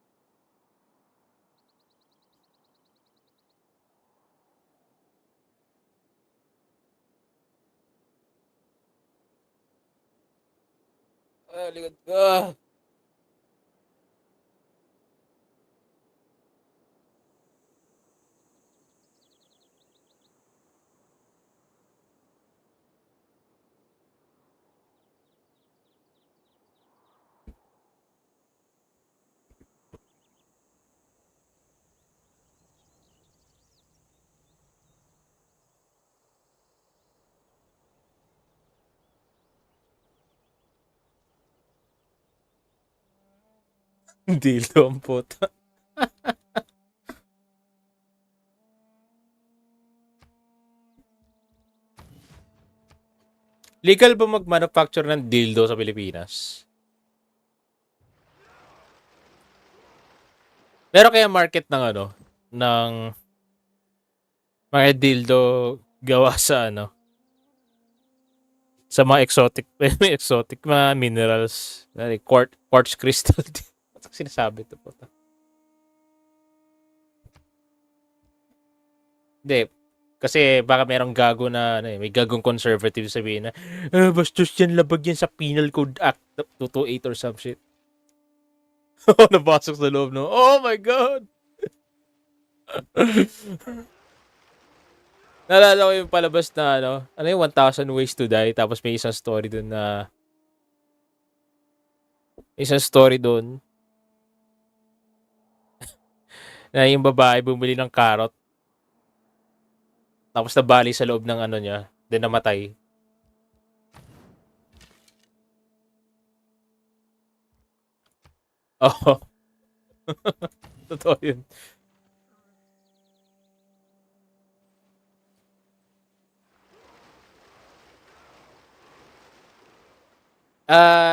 Likod ko. Dildo ang puta. Legal ba mag-manufacture ng dildo sa Pilipinas? Pero kaya market ng ng mga dildo gawa sa sa mga exotic, may exotic mga minerals, like quartz crystal. Ano sinasabi to po? Hindi. Kasi baka merong gago na, may gagong conservative sabihin na, bastos yan, labag yan sa Penal Code Act 228 or some shit. Nabasok sa loob, no? Oh my God! Naalala ko yung palabas na ano yung 1,000 Ways to Die, tapos may isang story dun na yung babae bumili ng carrot, tapos nabali sa loob ng ano niya, then namatay. Oo, totoo yun.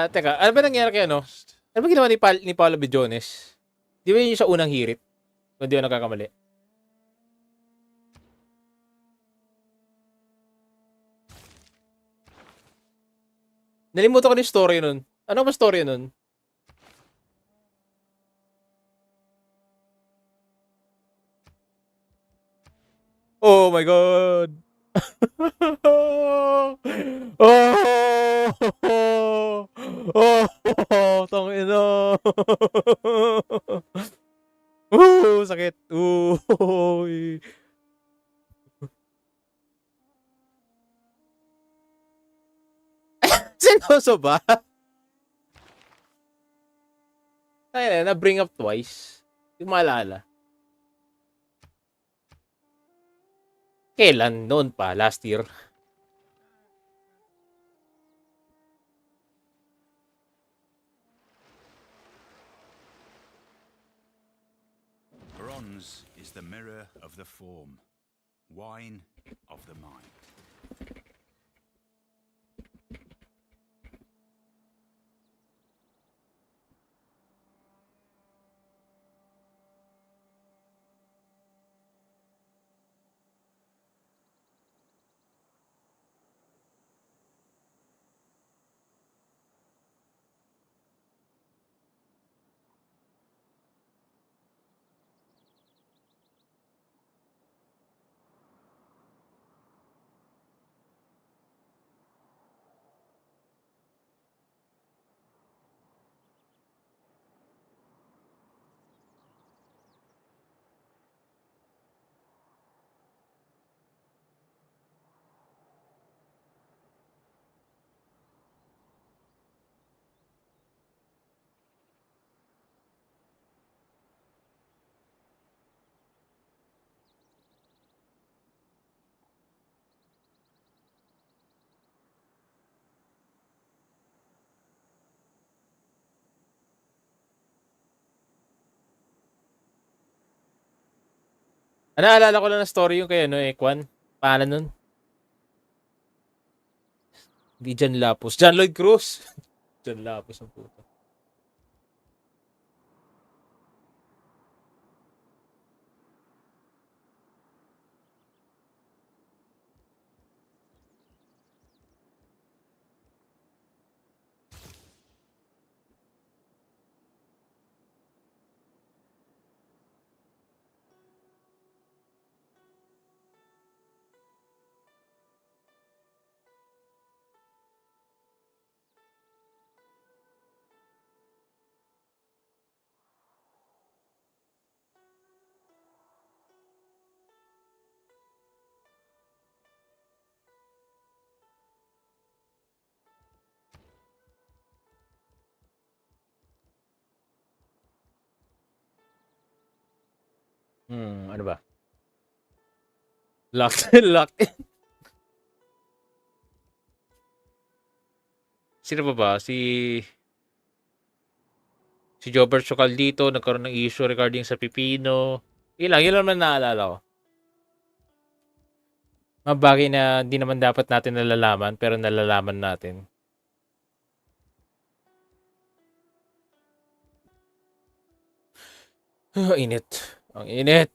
Teka, ano ba nangyari kay ano? Ano ba ginawa ni Paolo Billones? Di ba yun yung sa unang hirit? Kung di ako nagkakamali. Nalimutan ko na yung story nun. Ano ba story nun? Oh my God! Oh! Oh! Tangina! Sakit. Uy! Seryoso ba? Ay, na-bring up twice. Yung maalala. Kailan? Noon pa, last year. Bronze is the mirror of the form, wine of the mind. Naalala ko lang na story yung kay Kwan. Paano nun? Di John Lapus. John Lloyd Cruz. John Lapus ang puto. Ano ba? Locked, locked. Sino pa ba? Si Jobert Chocal dito, nagkaroon ng issue regarding sa Pipino. Yun lang naman naalala ko. Mga bagay na hindi naman dapat natin nalalaman, pero nalalaman natin. Init. Ang init.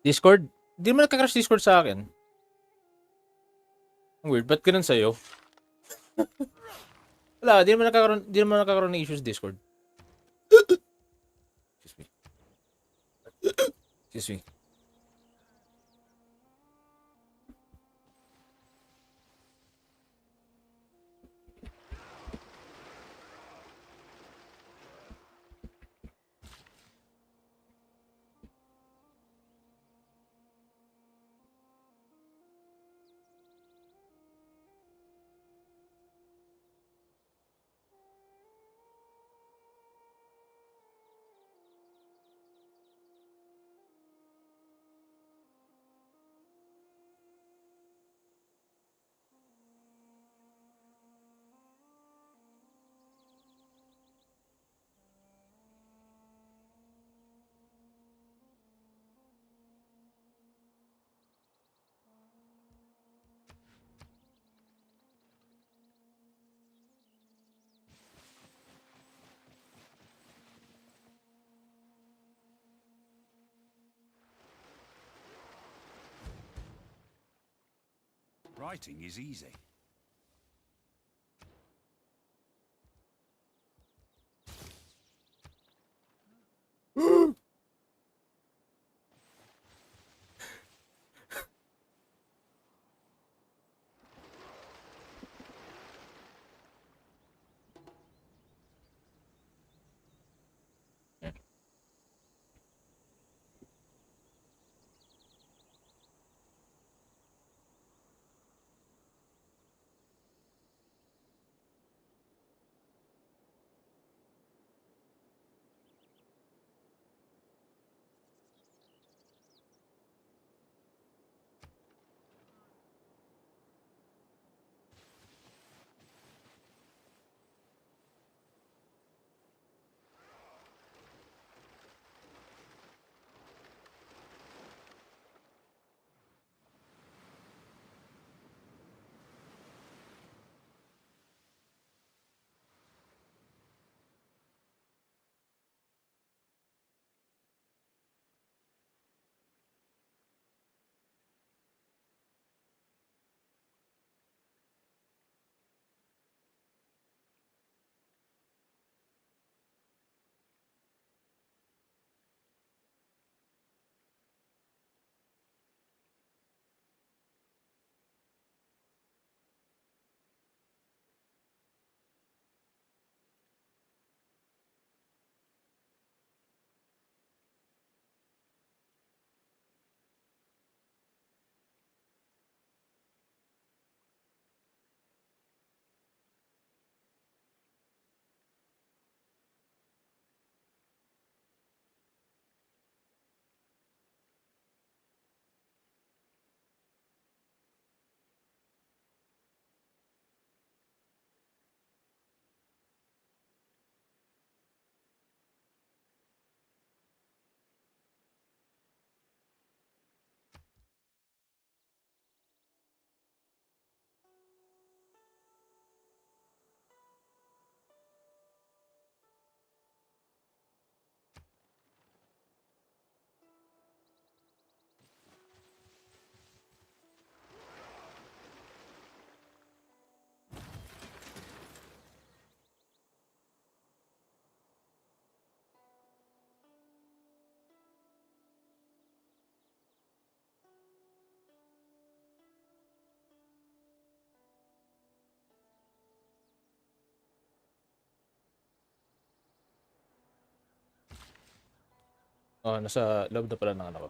Discord? Di mo nagka-crash Discord sa akin. Ang weird. Ba't ganun sa'yo? Wala, di naman nagkakaroon ng issues Discord. Excuse me. Excuse me. Writing is easy. Oh, nasa loob na pala ng ano ko.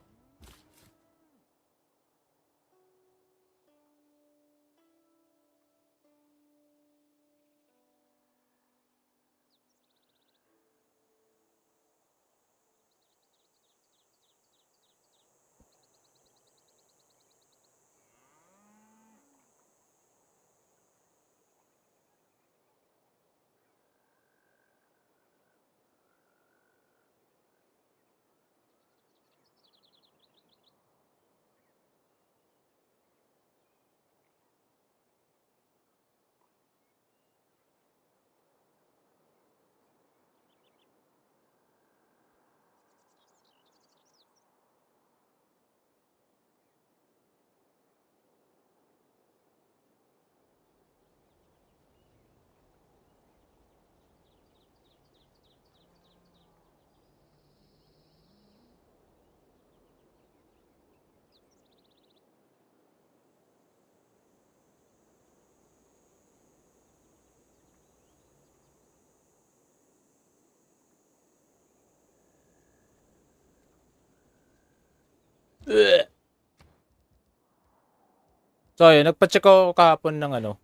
So, ayun, nagpa-check ako kahapon ng ano.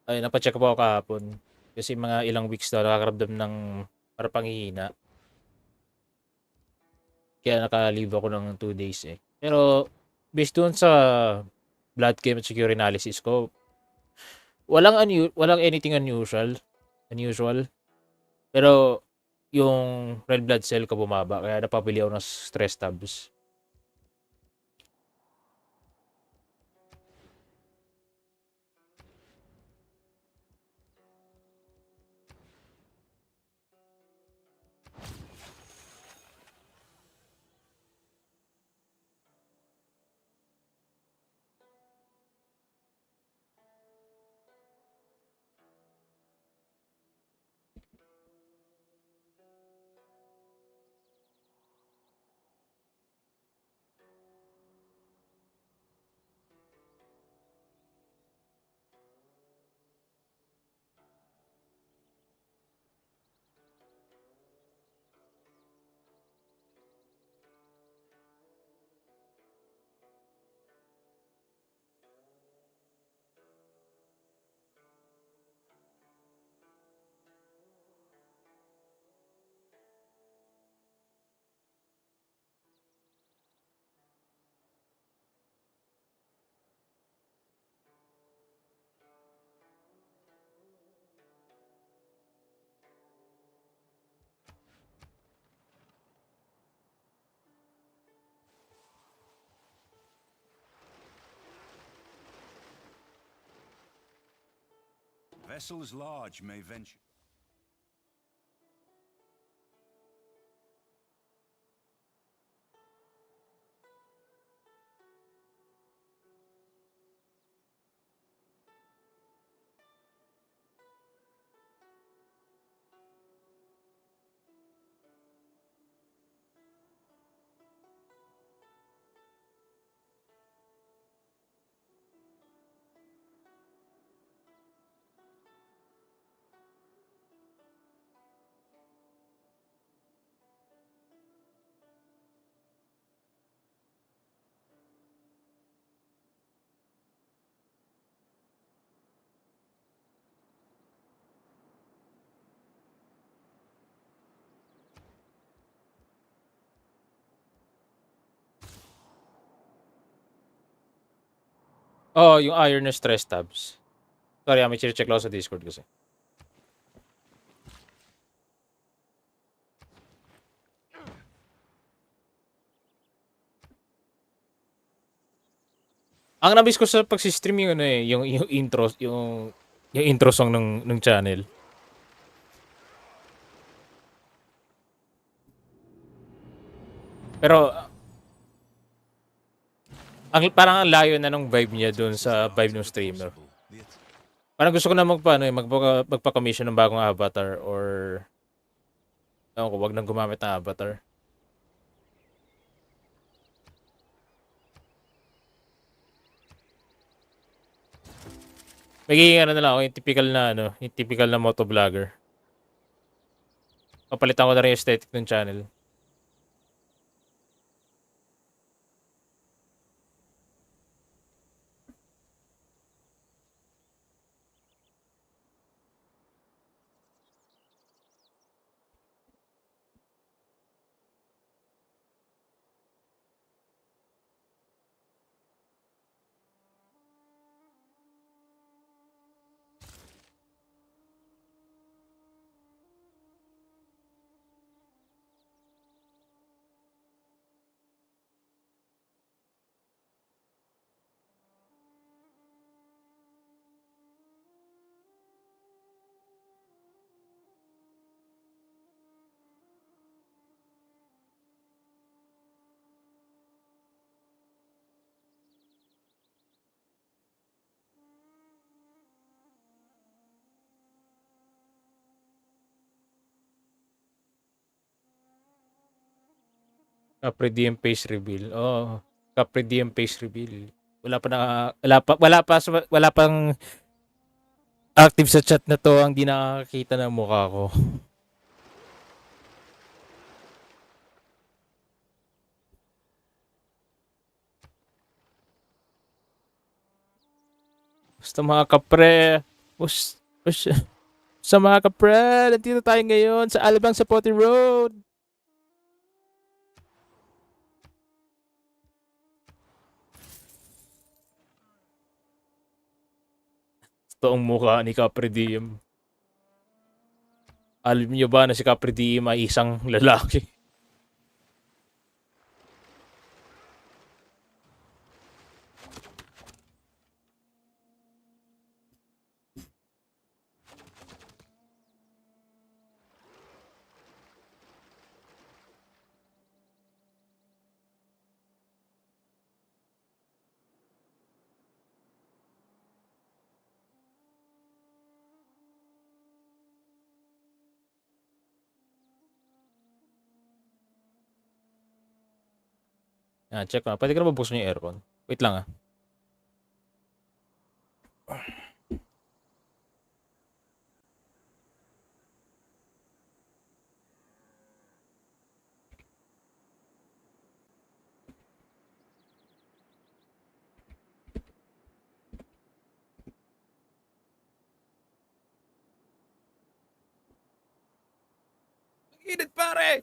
Ay, nagpa-check ako kahapon. Kasi mga ilang weeks daw nakakaramdam ng para panghihina. Kaya naka-leave ako ng 2 days eh. Pero, based doon sa blood chem at secure analysis ko, walang anything unusual. Pero, yung red blood cell ko bumaba. Kaya napabili ako ng stress tabs. Vessels large may venture. Oo, yung iron na stress tabs. Sorry, may check lang ako sa Discord kasi. Ang nabis ko sa pag-stream yung ano eh, yung intro, yung intro song ng channel. Pero parang ang layo na nung vibe niya doon sa vibe ng streamer. Parang gusto ko na magpa-commission ng bagong avatar or ewan ko, wag nang gumamit ng avatar. Magiging ano na lang ako, yung typical na motovlogger. Papalitan ko na rin yung aesthetic ng channel. Kaprediem face reveal. Oo. Kaprediem face reveal. Wala pang active sa chat na to ang di nakakita ng mukha ko. Basta mga kapre. Sa mga kapre, nandito tayo ngayon sa Alabang Sapote Road. Ito ang mukha ni Kaprediem. Alam niyo ba na si Kaprediem ay isang lalaki? Check ko. Pwede ka na ba buksan yung aircon? Wait lang ah. Init pare!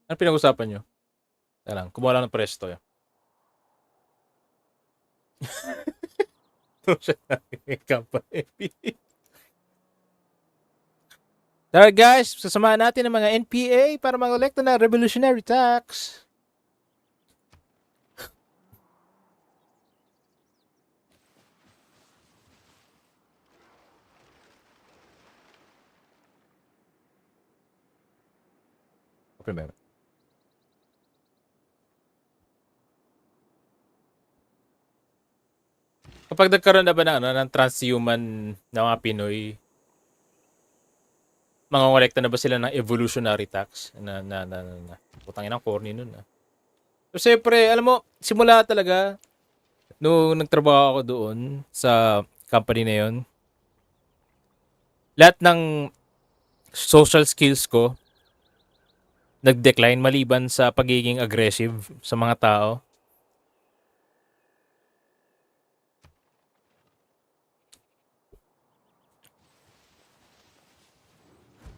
Ano pinag-usapan nyo? Teka lang, kumuha lang ng presto yun. Tara guys, sasamahan natin ang mga NPA para mag-olekta na revolutionary tax. Primero. Kapag nagkaroon na ba ng transhuman na mga Pinoy, mangongolekta na ba sila ng evolutionary tax? Putangin ang corny nun ah. So, siyempre, alam mo, simula talaga, nung nagtrabaho ako doon sa company na yon, lahat ng social skills ko nag-decline maliban sa pagiging aggressive sa mga tao.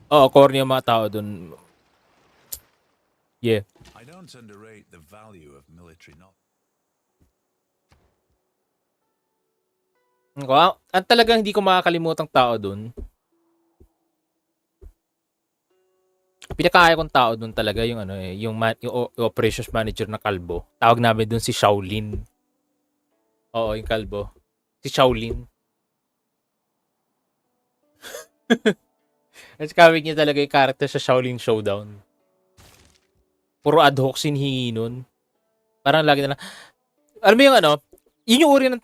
Oo, corny ang mga tao doon. Yeah. I don't underrate the value of military knowledge. Ang talagang hindi ko makakalimutang tao dun, pinakaaya kong tao dun talaga yung ano eh, yung operations manager na kalbo. Tawag namin dun si Shaolin. Oo, yung kalbo. Si Shaolin. At kawig niya talaga yung character sa Shaolin Showdown. Puro ad hoc sinhingi nun. Parang lagi na lang, alam mo yung ano, yun yung uri ng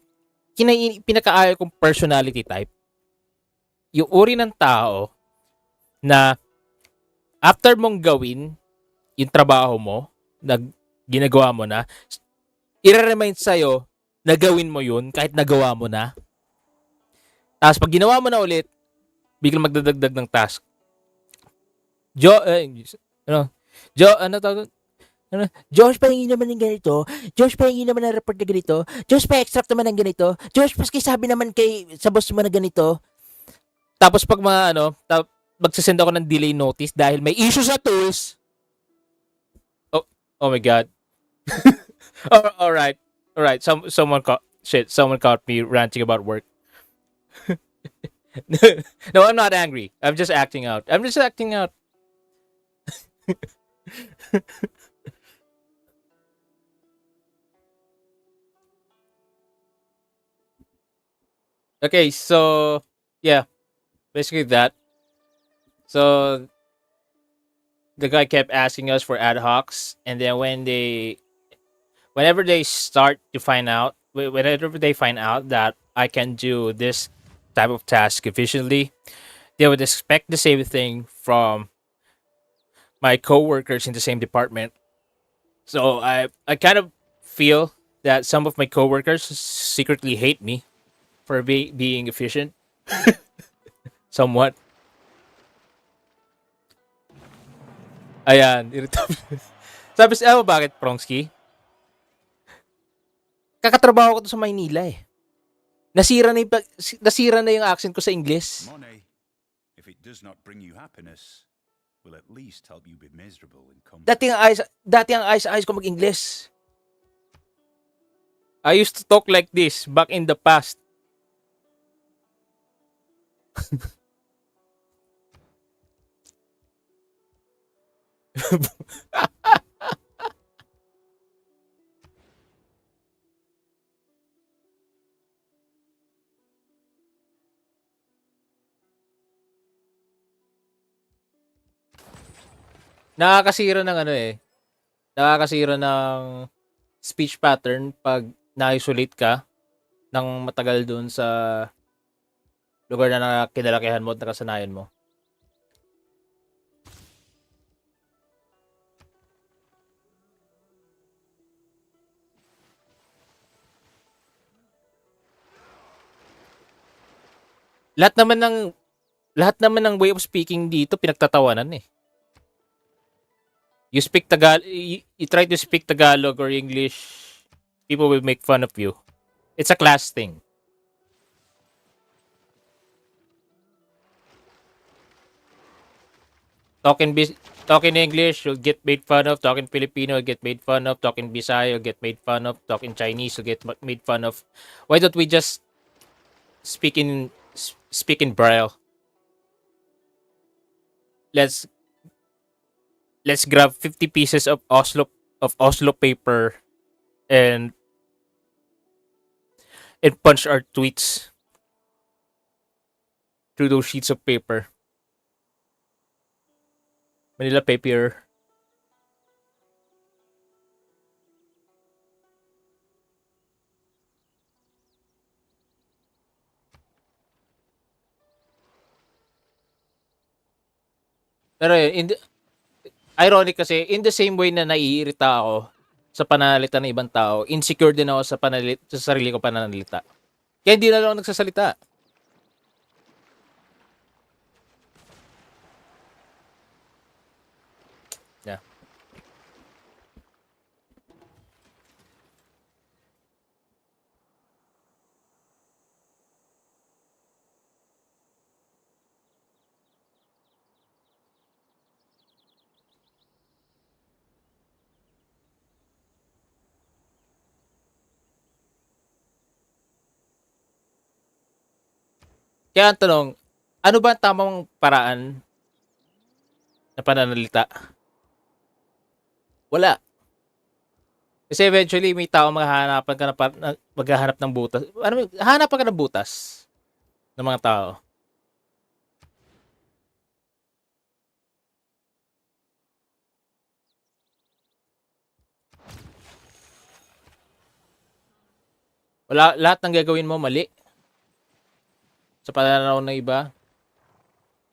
pinakaaya kong personality type. Yung uri ng tao na after mong gawin yung trabaho mo, na ginagawa mo na, i-remind sa'yo na gawin mo yun kahit nagawa mo na. Tapos pag ginawa mo na ulit, biglang magdadagdag ng task. Ano, ano tawag? Ano, Josh, pahingi naman ng ganito. Josh, pahingi naman ng report na ganito. Josh, pa-extract naman ng ganito. Josh, paski sabi naman sa boss mo na ganito. Tapos pag mga ano, magsasend ako ng delay notice dahil may issue sa tools. Oh my God. All right. All right. Someone caught me ranting about work. No, I'm not angry. I'm just acting out. Okay, so yeah, basically that. So the guy kept asking us for ad hocs, and then whenever they start to find out, whenever they find out that I can do this type of task efficiently, they would expect the same thing from my coworkers in the same department. So I kind of feel that some of my coworkers secretly hate me for being efficient, somewhat. Ayan, irritable. Sabi sa bakit, Prongski? Kakatrabaho ko to sa Maynila eh. Nasira na yung accent ko sa English. Money, if it does not bring you happiness, will at least help you be miserable in comfort. Dati ang ayos ko mag-English. I used to talk like this back in the past. Nakakasira ng ano eh. Nakakasira ng speech pattern pag na-isolate ka ng matagal dun sa lugar na kinalakihan mo at nakasanayan mo. Lahat naman ng way of speaking dito pinagtatawanan eh. You try to speak Tagalog or English, people will make fun of you. It's a class thing. Talking English, you'll get made fun of. Talking Filipino, you'll get made fun of. Talking Bisaya, you'll get made fun of. Talking Chinese, you'll get made fun of. Why don't we just speak in Braille? Let's grab 50 pieces of Oslo paper and punch our tweets through those sheets of paper. Manila paper. Pero ironic kasi, in the same way na naiirita ako sa pananalita ng ibang tao, insecure din ako sa sarili ko pananalita. Kaya hindi na lang ako nagsasalita. Yeah. Kaya ang tanong, ano ba ang tamang paraan na pananalita? Wala. Kasi eventually, may tao maghahanapan ka maghahanap ng butas. Ano, hahanapan ka ng butas ng mga tao. Wala, lahat ng gagawin mo mali sa pananaw ng iba.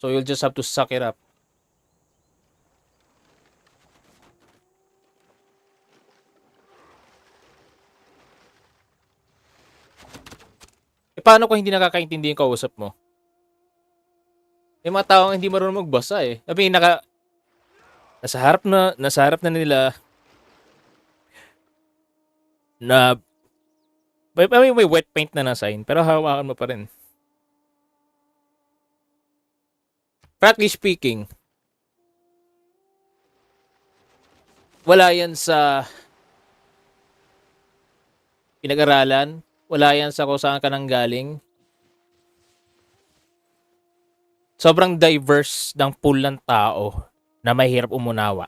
So you'll just have to suck it up. Paano kung hindi nakakaintindi yung kausap mo? May mga taong hindi marunong magbasa eh. Sabi, nasa harap na nila na may wet paint na sign, pero hawakan mo pa rin. Practically speaking, wala yan sa pinag-aralan, wala yan sa kung saan ka nang galing. Sobrang diverse ng pool ng tao na mahirap umunawa.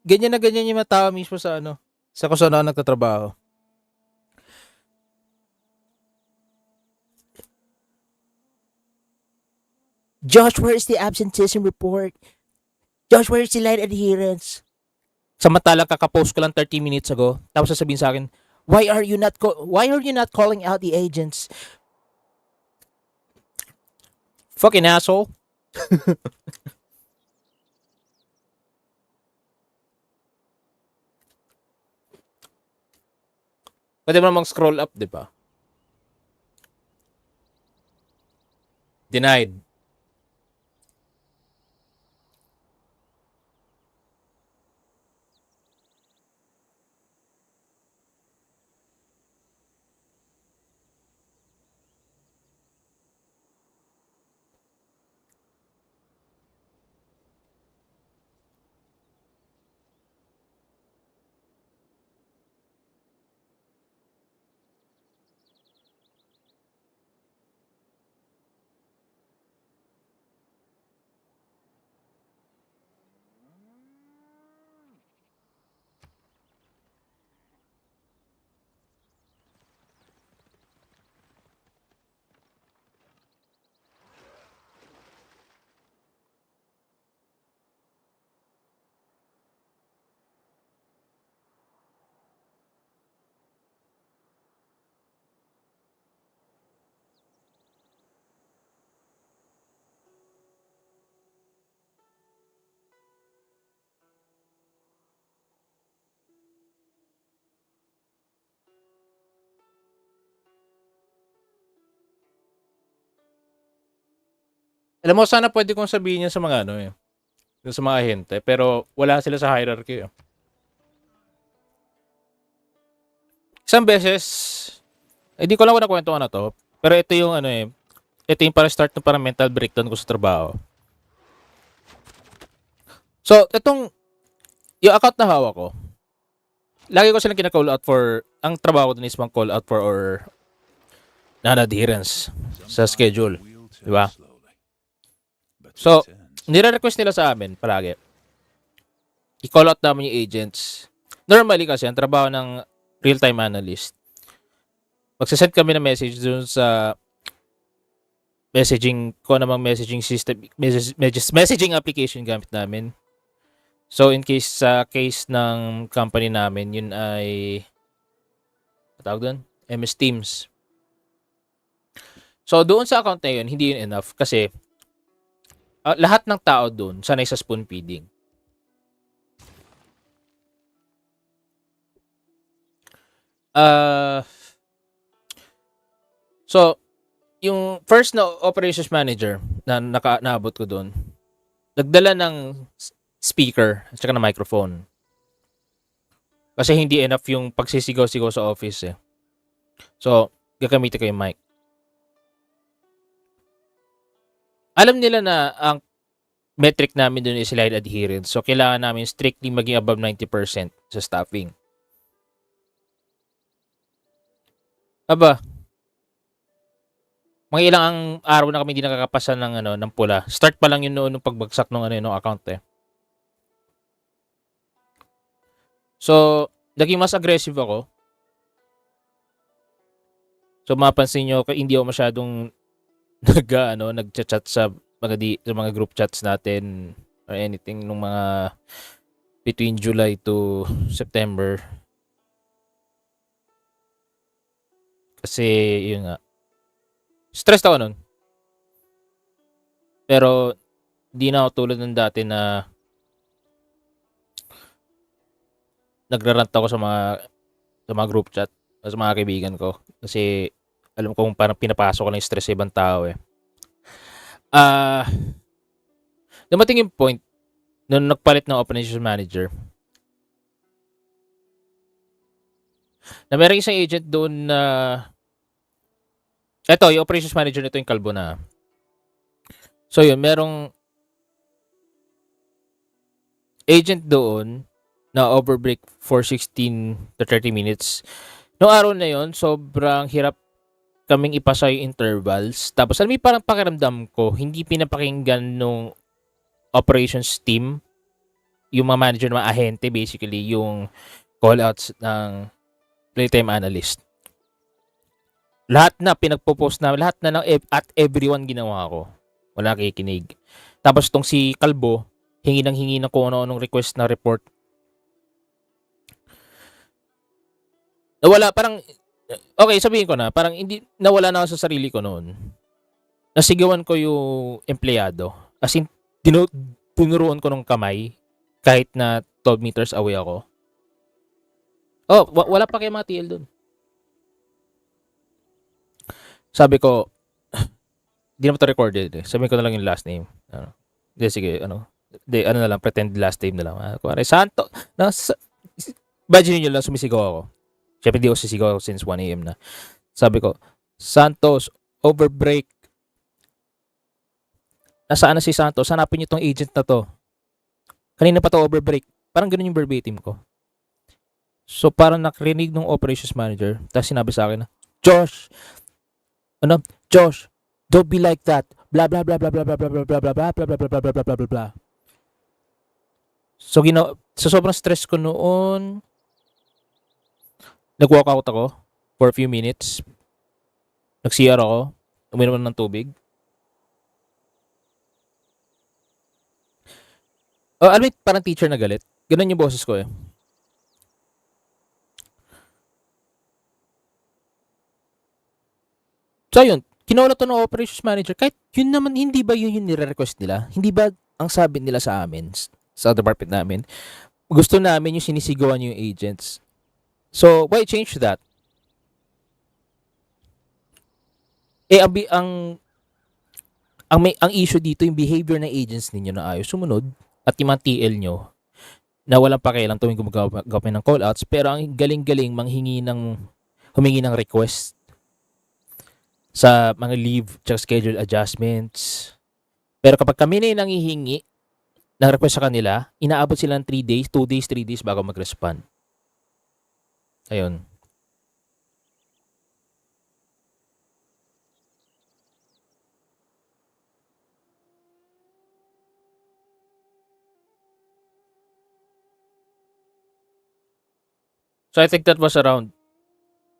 Ganyan na ganyan yung mga tao mismo sa sa kung saan ako nagtatrabaho. Josh, where's the absenteeism report? Josh, where's the line adherence? Samantalang kakapost ko lang 30 minutes ago, tapos sasabihin sa akin, why are you not calling out the agents? Fucking asshole. Pwede mo namang scroll up, di ba? Denied. Alam mo, sana pwede kong sabihin yan sa mga sa mga ahente, pero wala sila sa hierarchy. Isang beses, hindi ko lang kung nakwento na to, pero ito yung ito yung para start ng parang mental breakdown ko sa trabaho. So, yung account na hawak ko, lagi ko silang kina-call out for, ang trabaho ko dun is call out for or non-adherence sa schedule. Di ba? So, nire-request nila sa amin palagi. I-call out namin yung agents. Normally kasi, ang trabaho ng real-time analyst, magsasend kami ng message dun sa messaging ko namang messaging system, messaging application gamit namin. So, in case sa case ng company namin, yun ay tawag doon? MS Teams. So, doon sa account na yun, hindi yun enough kasi lahat ng tao doon sanay sa spoon feeding. So, yung first na operations manager na naabot ko doon, nagdala ng speaker at saka ng microphone. Kasi hindi enough yung pagsisigaw-sigaw sa office eh. So, gagamitin ko yung mic. Alam nila na ang metric namin doon is slide adherence. So, kailangan namin strictly maging above 90% sa staffing. Aba, mga ilang araw na kami hindi nakakapasa ng pula. Start pa lang yun noon ng pagbagsak ng account eh. So, naging mas aggressive ako. So, mapansin nyo, hindi ako masyadong nagchat sa mga group chats natin or anything nung mga between July to September. Kasi, yun nga. Stressed ako nun. Pero, di na ako tulad ng dati na nagrarant ako sa mga group chat sa mga kaibigan ko. Kasi, alam kong parang pinapasok ko na yung stress sa ibang tao eh. Dumating yung point nung nagpalit ng operations manager na meron isang agent doon na eto, yung operations manager nito yung kalbo na. So yun, merong agent doon na overbreak for 16 to 30 minutes. Noong araw na yun, sobrang hirap kaming ipasa yung intervals. Tapos alam mo parang pakiramdam ko, hindi pinapakinggan nung operations team, yung mga manager ng mga ahente, basically, yung call-outs ng playtime analyst. Lahat na pinagpo-post na, lahat na at everyone ginawa ko. Wala kikinig. Tapos tong si Kalbo, hingi ng kung ano-anong request na report. Nawala, parang, okay, sabihin ko na, parang hindi, nawala na ako sa sarili ko noon. Nasigawan ko yung empleyado. As in, tinuruan ko ng kamay kahit na 12 meters away ako. Oh, wala pa kayo mga TL doon. Sabi ko, di naman ito recorded eh. Sabihin ko na lang yung last name. Hindi, sige, ano na lang, pretend last name na lang. Kuwari, Santo, imagine nyo lang, sumisigaw ako. Siyempre, di ako sisigaw since 1 a.m. na. Sabi ko, Santos, overbreak. Nasaan na si Santos? Hanapin niyo tong agent na to. Kanina pa to overbreak. Parang ganun yung verbatim ko. So, parang nakrinig ng operations manager. Tapos sinabi sa akin na, Josh, don't be like that. Blah, blah, blah, blah, blah, blah, blah, blah, blah, blah, blah, blah, blah, blah, blah, blah, blah, blah. So, sa sobrang stress ko noon, nag-walk out ako for a few minutes. Nag-CR ako. Uminom ng tubig. Alam mo, parang teacher na galit. Ganun yung boses ko eh. So, yun. Kinulot to ng operations manager. Kahit yun naman, hindi ba yun yung nire-request nila? Hindi ba ang sabi nila sa amin, sa department namin, gusto namin yung sinisigawan yung agents. So, why change that? Ang issue dito, yung behavior ng agents ninyo na ayaw sumunod at yung mga TL nyo na walang pakialam tuwing gumagawa ng call-outs, pero ang galing-galing humingi ng request sa mga leave at schedule adjustments. Pero kapag kami na yung nangihingi ng request sa kanila, inaabot sila ng 3 days, 2 days, 3 days bago mag-respond. Ayun. So I think that was around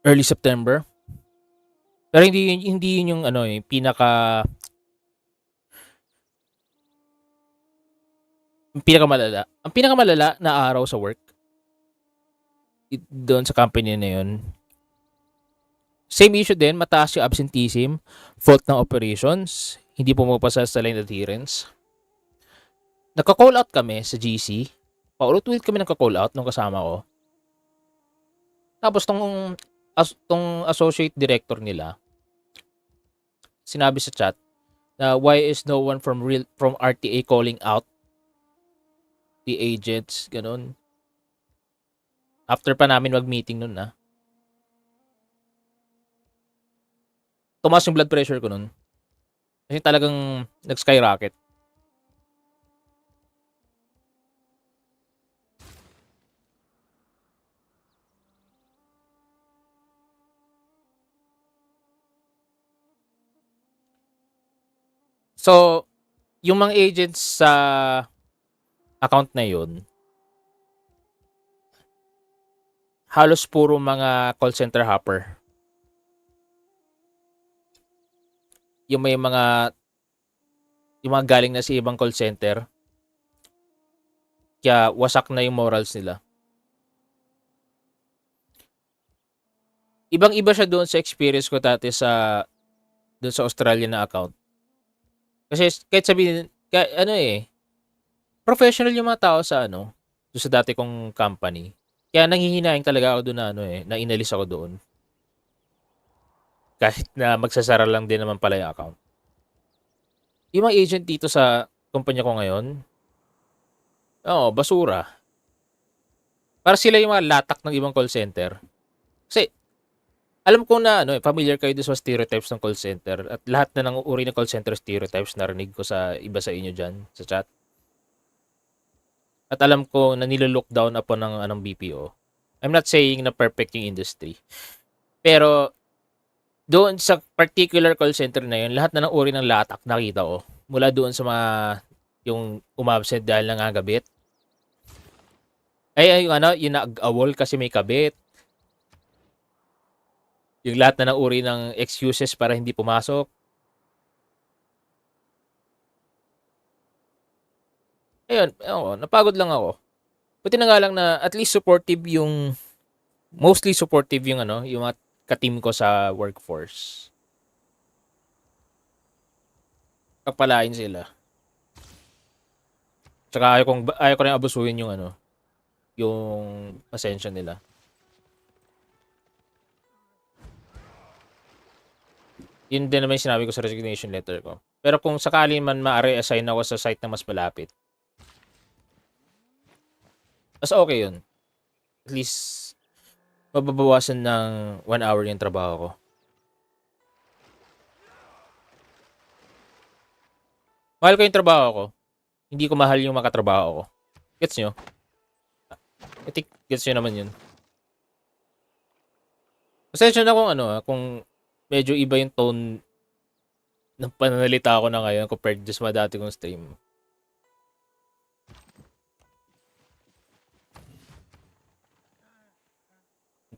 early September. Pero hindi yun yung pinakamalala. Ang pinakamalala na araw sa work doon sa company na yun, Same issue din, mataas yung absenteeism, fault ng operations, hindi pumapasa sa line adherence. Nagka-call out kami sa GC. Paulit-ulit kami nagka-call out nung kasama ko. Tapos tong associate director nila, sinabi sa chat na why is no one from RTA calling out the agents, ganun. After pa namin mag-meeting nun na. Tumaas yung blood pressure ko nun. Kasi talagang nag-skyrocket. So, yung mga agents sa account na yun, halos puro mga call center hopper. Yung yung mga galing na sa ibang call center, kaya wasak na yung morals nila. Ibang-iba siya doon sa experience ko dati doon sa Australian na account. Kasi kahit sabihin, professional yung mga tao sa doon sa dati kong company. Kaya nanghihinaing talaga ako doon na inalis ako doon. Kahit na magsasara lang din naman pala yung account. Yung mga agent dito sa kumpanya ko ngayon, basura. Para sila yung mga latak ng ibang call center. Kasi, alam ko na familiar kayo doon sa stereotypes ng call center at lahat na ng uri ng call center stereotypes narinig ko sa iba sa inyo dyan sa chat. At alam ko na nilo-look down upon ng BPO. I'm not saying na perfect yung industry. Pero doon sa particular call center na yun, lahat na ng uri ng latak nakita ko. Mula doon sa mga yung umabsent dahil nangagabit. Yung nag-awol kasi may kabit. Yung lahat na ng uri ng excuses para hindi pumasok. Ayun, napagod lang ako. Buti na nga lang na at least mostly supportive yung yung mga ka-team ko sa workforce. Pagpalain sila. Tsaka ayaw ko rin abusuhin yung yung pasensya nila. Yun din naman yung sinabi ko sa resignation letter ko. Pero kung sakali man ma-reassign ako sa site na mas malapit, mas okay yun. At least, mababawasan ng 1 hour yung trabaho ko. Mahal ko yung trabaho ko. Hindi ko mahal yung makatrabaho ko. Gets nyo? I think gets nyo naman yun. Pasensya na kung medyo iba yung tone ng pananalita ko na ngayon compared to sa dati kong stream.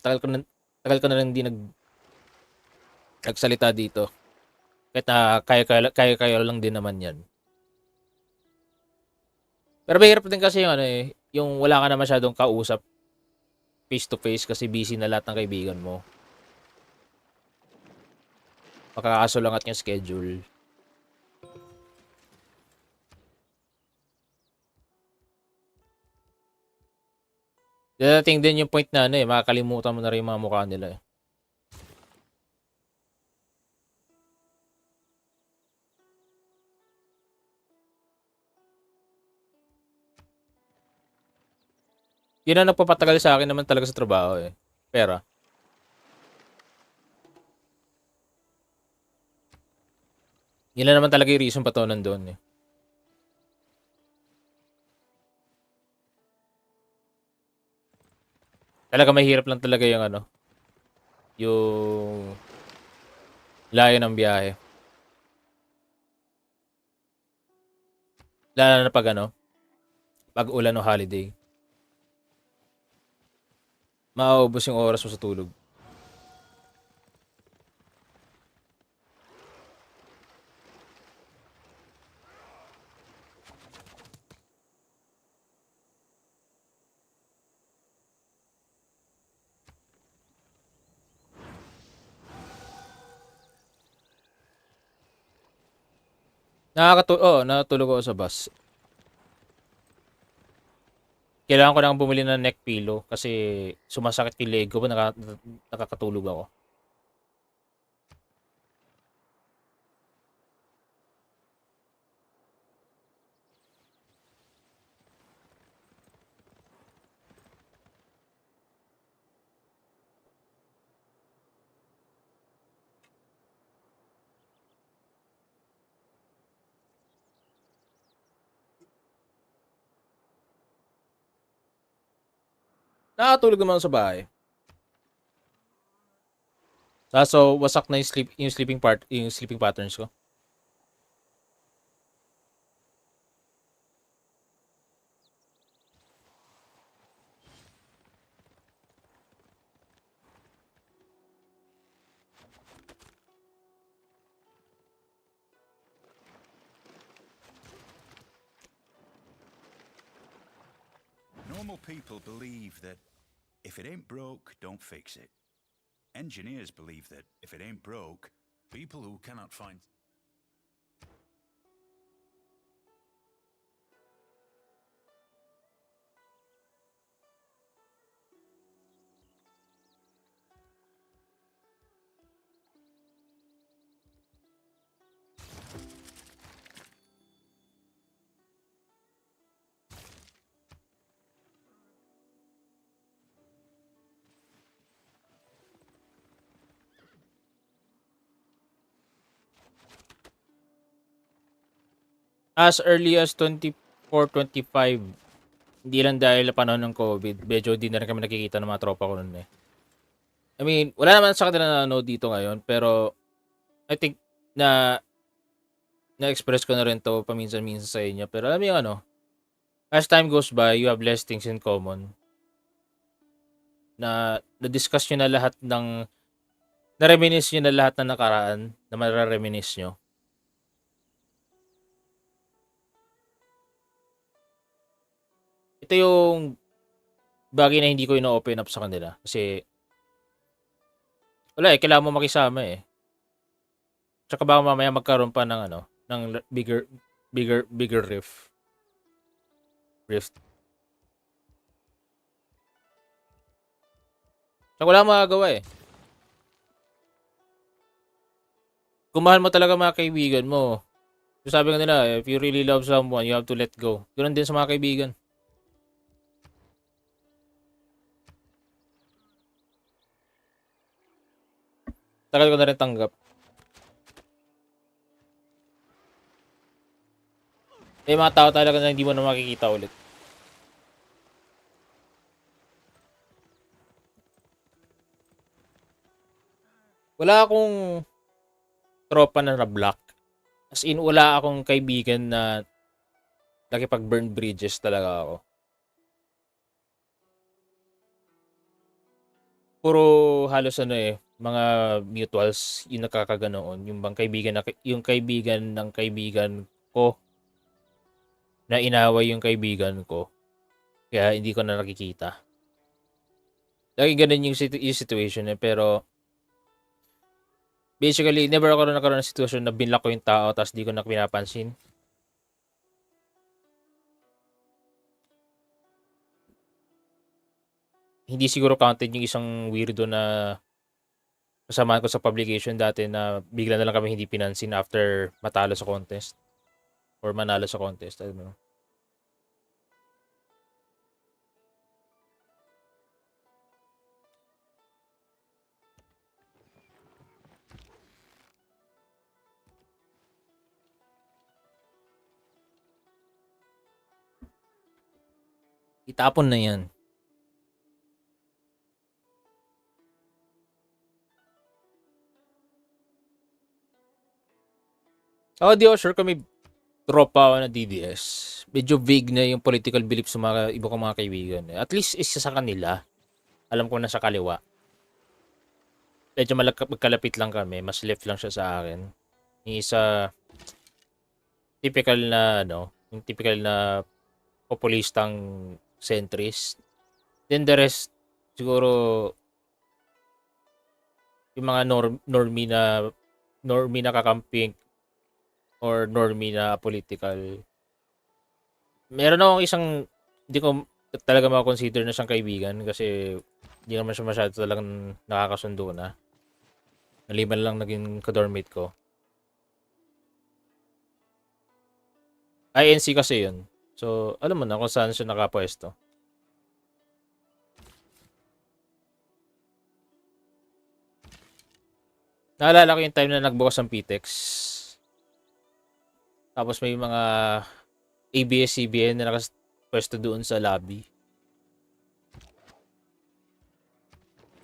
Tagal ko na lang hindi nagsalita dito. Kahit na kaya lang din naman yan. Pero mahirap din kasi yung wala ka na masyadong kausap face to face kasi busy na lahat ng kaibigan mo. Makakasulangat yung schedule. Dadating din yung point na makakalimutan mo na rin yung mga mukha nila eh. Yun ang nagpapatagal sa akin naman talaga sa trabaho eh. Pera. Yun lang naman talaga yung reason pa to nandun eh. Talaga mahirap lang talaga yung yung layo ng biyahe. Lalo na pag ulan o holiday. Mauubos yung oras mo sa tulog. Nakatulog ako sa bus. Kailangan ko lang bumili ng neck pillow kasi sumasakit yung leg ko, nakakatulog ako. Nakakatulog naman ako sa bahay. Kaso wasak na yung sleeping patterns ko. Normal people believe that if it ain't broke, don't fix it. Engineers believe that if it ain't broke, people who cannot find... As early as 24, 25, hindi lang dahil na panahon ng COVID, medyo di na rin kami nakikita ng mga tropa ko noon eh. I mean, wala naman sa kanila na nanonood dito ngayon, pero I think na na-express ko na rin to paminsan-minsan sa inyo. Pero alam mo yung ano, as time goes by, you have less things in common. Na-discuss nyo na lahat ng, na-reminisce nyo na lahat ng nakaraan na marareminisce nyo. Ito yung bagay na hindi ko ino-open up sa kanila. Kasi, wala eh, kailangan mo makisama eh. Tsaka baka mamaya magkaroon pa ng ano, ng bigger rift. Tsaka wala magagawa eh. Kung mahal mo talaga mga kaibigan mo, sabi nga nila, if you really love someone, you have to let go. Ganoon din sa mga kaibigan. Tagal ko na rin tanggap. May mga tao talaga na hindi mo na makikita ulit. Wala akong tropa na na-block. As in, wala akong kaibigan na nakipag-burn bridges talaga ako. Puro halos ano eh, mga mutuals yung nakakaganoon. Yung kaibigan ng kaibigan ko na inaway yung kaibigan ko. Kaya hindi ko na nakikita. Lagi ganun yung situation eh. Pero basically, never ako nagkaroon ng situation na binlock ko yung tao tapos di ko na pinapansin. Hindi siguro counted yung isang weirdo na kasama ko sa publication dati na bigla na lang kami hindi pinansin after matalo sa contest. Or manalo sa contest. I don't know. Itapon na yan. Ako di ako sure kung may tropa ako na DDS. Medyo vague na yung political beliefs sa mga iba kong mga kaibigan. At least isa sa kanila. Alam ko na sa kaliwa. Medyo magkalapit lang kami. Mas left lang siya sa akin. Yung isa, typical na, ano, yung typical na populistang centrist. Then the rest, siguro, yung mga normie na kakamping or normie na political. Meron akong isang, hindi ko talaga makakonsider na siyang kaibigan kasi hindi naman siya masyado talagang nakakasundo na. Maliban lang naging ka-dormmate ko. INC kasi yun. So, alam mo na kung saan siya nakapwesto. Naalala ko yung time na nagbukas ng PTEX. Tapos may mga ABS-CBN na nakapwesto doon sa lobby.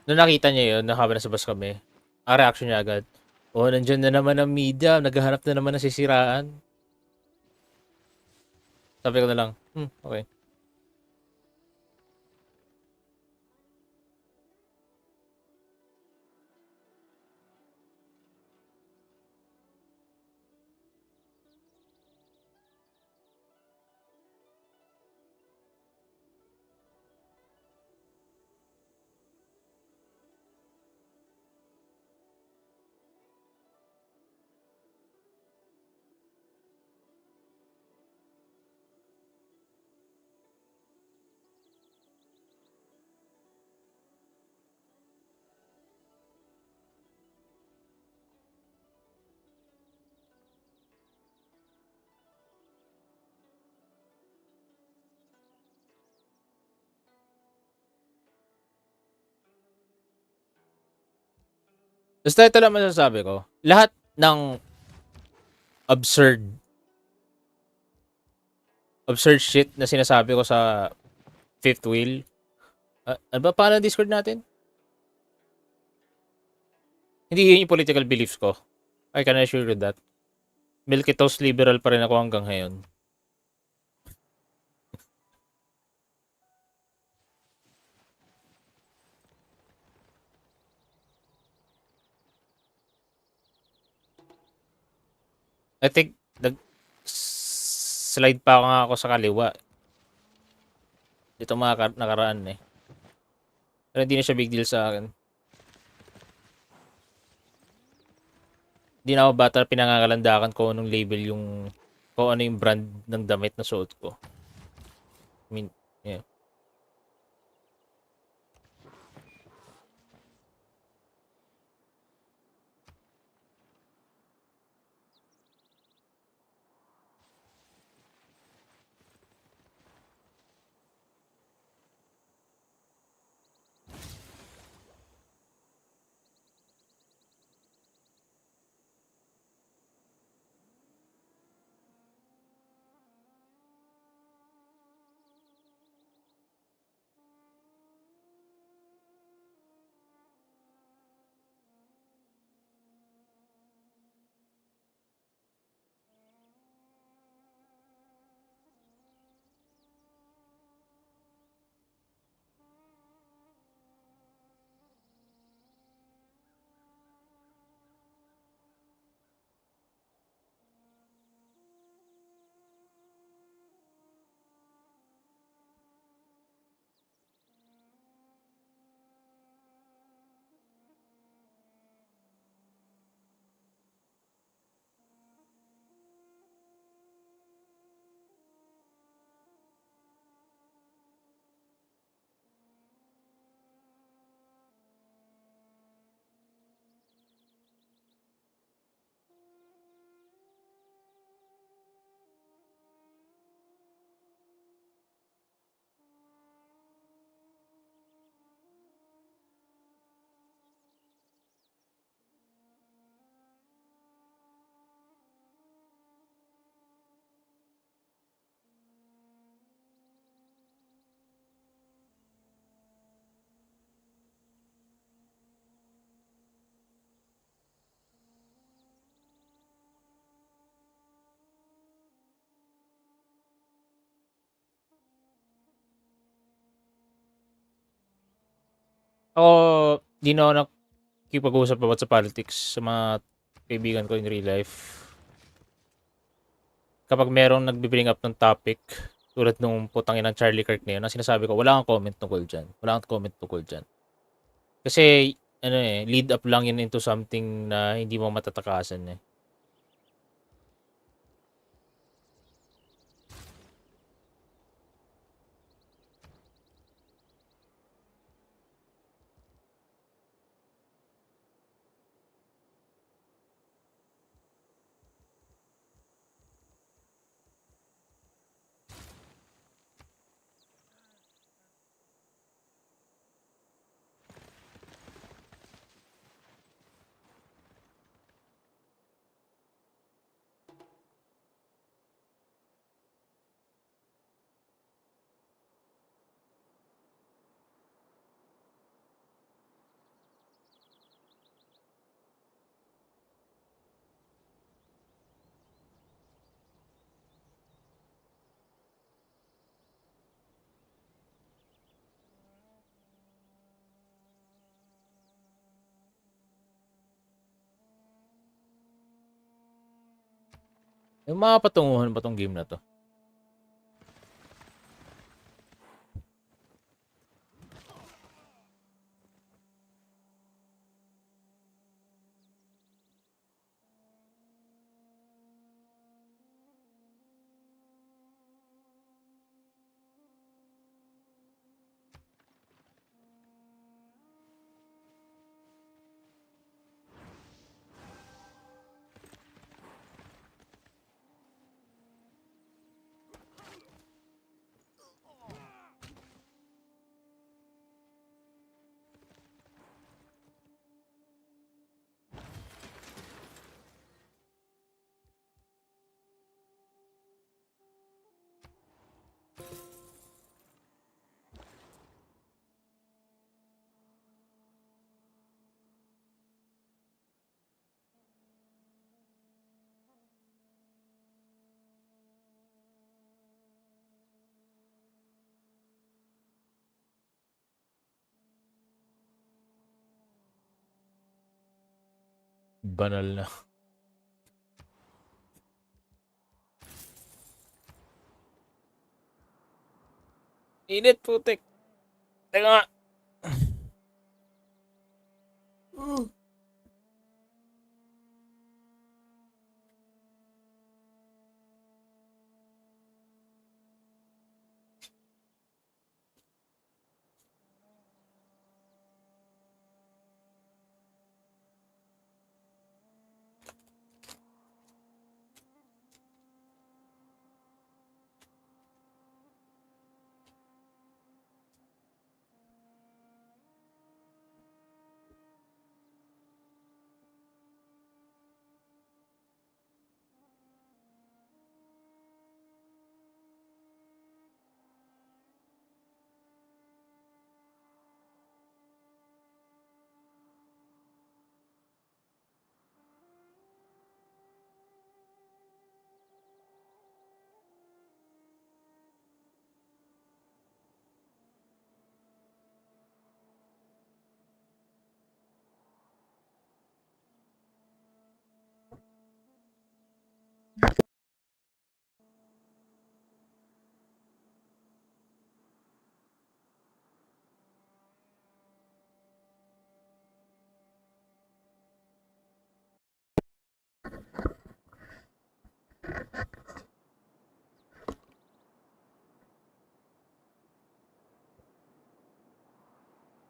Nung nakita niya yun, habang nasa bus kami, ang reaction niya agad, oh, nandyan na naman ang media, naghahanap na naman ng sisiraan. Sabi ko na lang, okay. Basta ito lang masasabi ko. Lahat ng absurd shit na sinasabi ko sa Fifth Wheel. Ano ba paano Discord natin? Hindi yun yung political beliefs ko. I can assure you that. Milky Toast liberal pa rin ako hanggang ngayon. I think slide pa nga ako sa kaliwa. Dito mga nakaraan eh. Pero hindi na siya big deal sa akin. Hindi na ako bata pinangangalandakan ko anong label yung kung ano yung brand ng damit na suot ko. I mean, yeah. Ako, di na ako nakikipag-usap about sa politics sa mga kaibigan ko in real life. Kapag merong nagbi-bring up ng topic, tulad nung putangin ng Charlie Kirk na yun, ang sinasabi ko, wala kang comment tungkol dyan. Wala kang comment tungkol dyan. Kasi, lead up lang yun into something na hindi mo matatakasan eh. Yung mga patunguhan ba tong game na to? Banal na. Init, putik. Teka nga.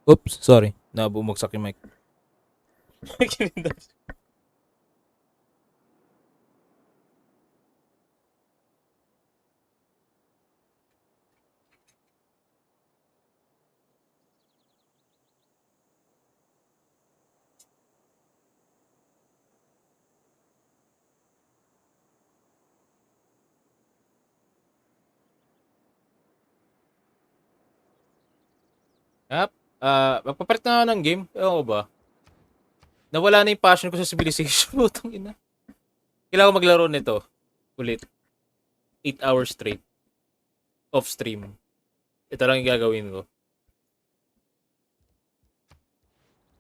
Oops, sorry. Nabumagsak yung mic. Yep. Magpapalit na ako ng game. Ewan ko ba? Nawala na yung passion ko sa civilization. Putang ina. Kailangan ko maglaro nito. Ulit. 8 hours straight. Off stream. Ito lang yung gagawin ko.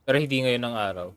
Pero hindi ngayon ng araw.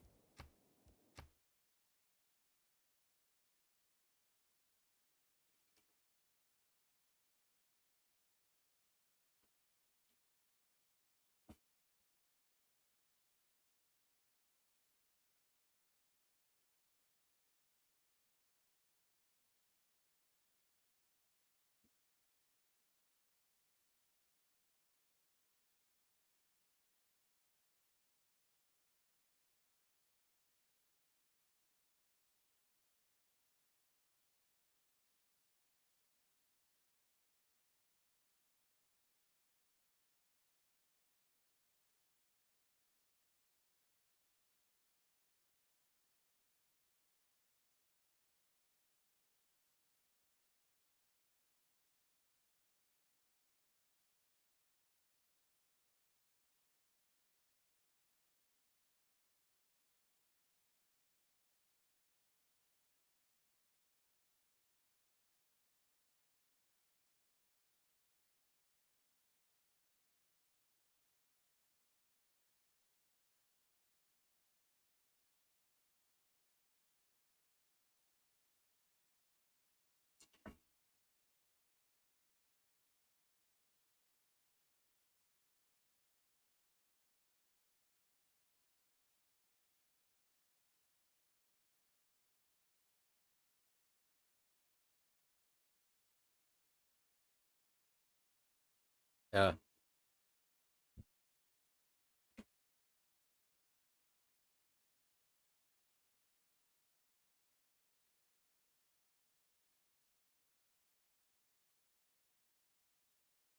Yeah.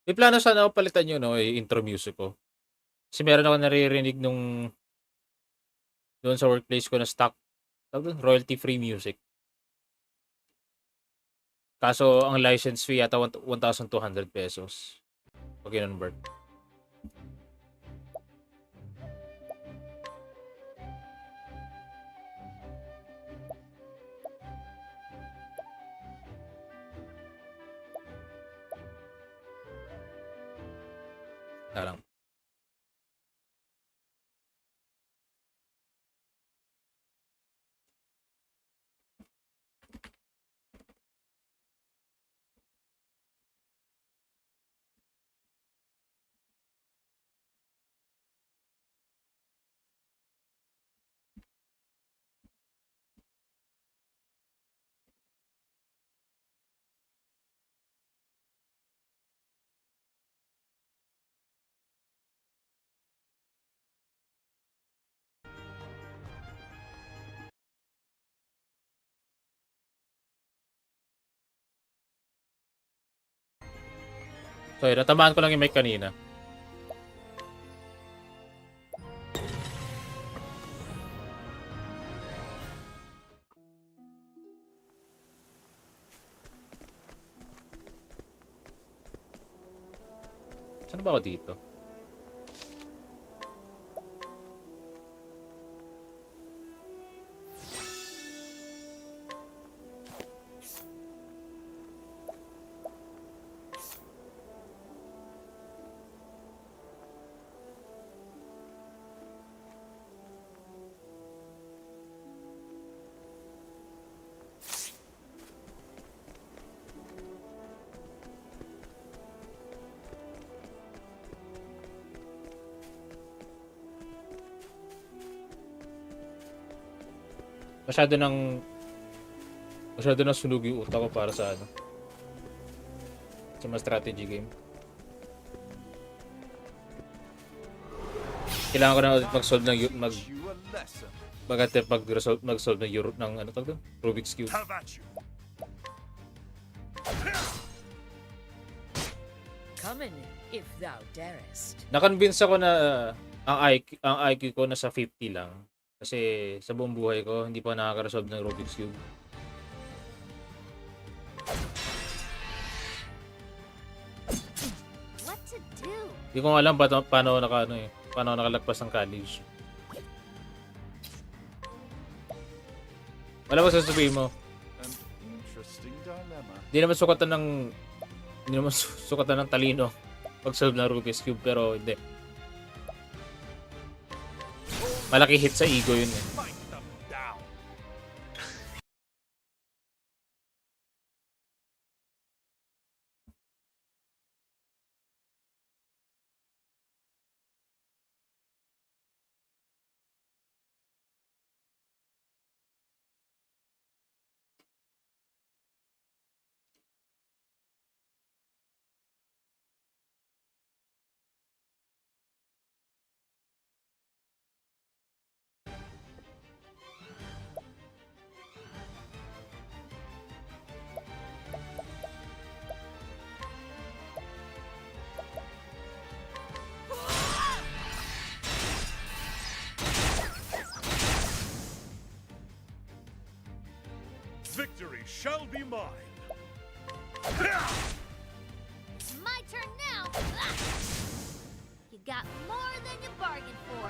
May plano sana ako palitan yung intro music ko. Kasi meron ako naririnig doon sa workplace ko na stock, tawag doon, royalty free music. Kaso ang license fee yata 1,200 pesos. Pag in-convert. Lang. So, natamaan ko lang yung mic kanina. Saan ba ako dito? Masyado nang sunog yung utak ko para sa sa mga strategy game. Kailangan ko na ulit mag-solve ng mag-solve ng Rubik's Cube. Come in if thou darest. Na-convince ako na ang IQ ko nasa 50 lang. Kasi sa buong buhay ko, hindi pa nakaka-resolve ng Rubik's Cube. What to do? Hindi ko alam paano nakalagpas ng college. Wala ba sasabihin mo? An interesting dilemma. Hindi naman sukatan ng talino pag-solve ng Rubik's Cube, pero hindi. Malaki hit sa ego yun eh. Fight them down. Victory shall be mine. It's my turn now. You got more than you bargained for.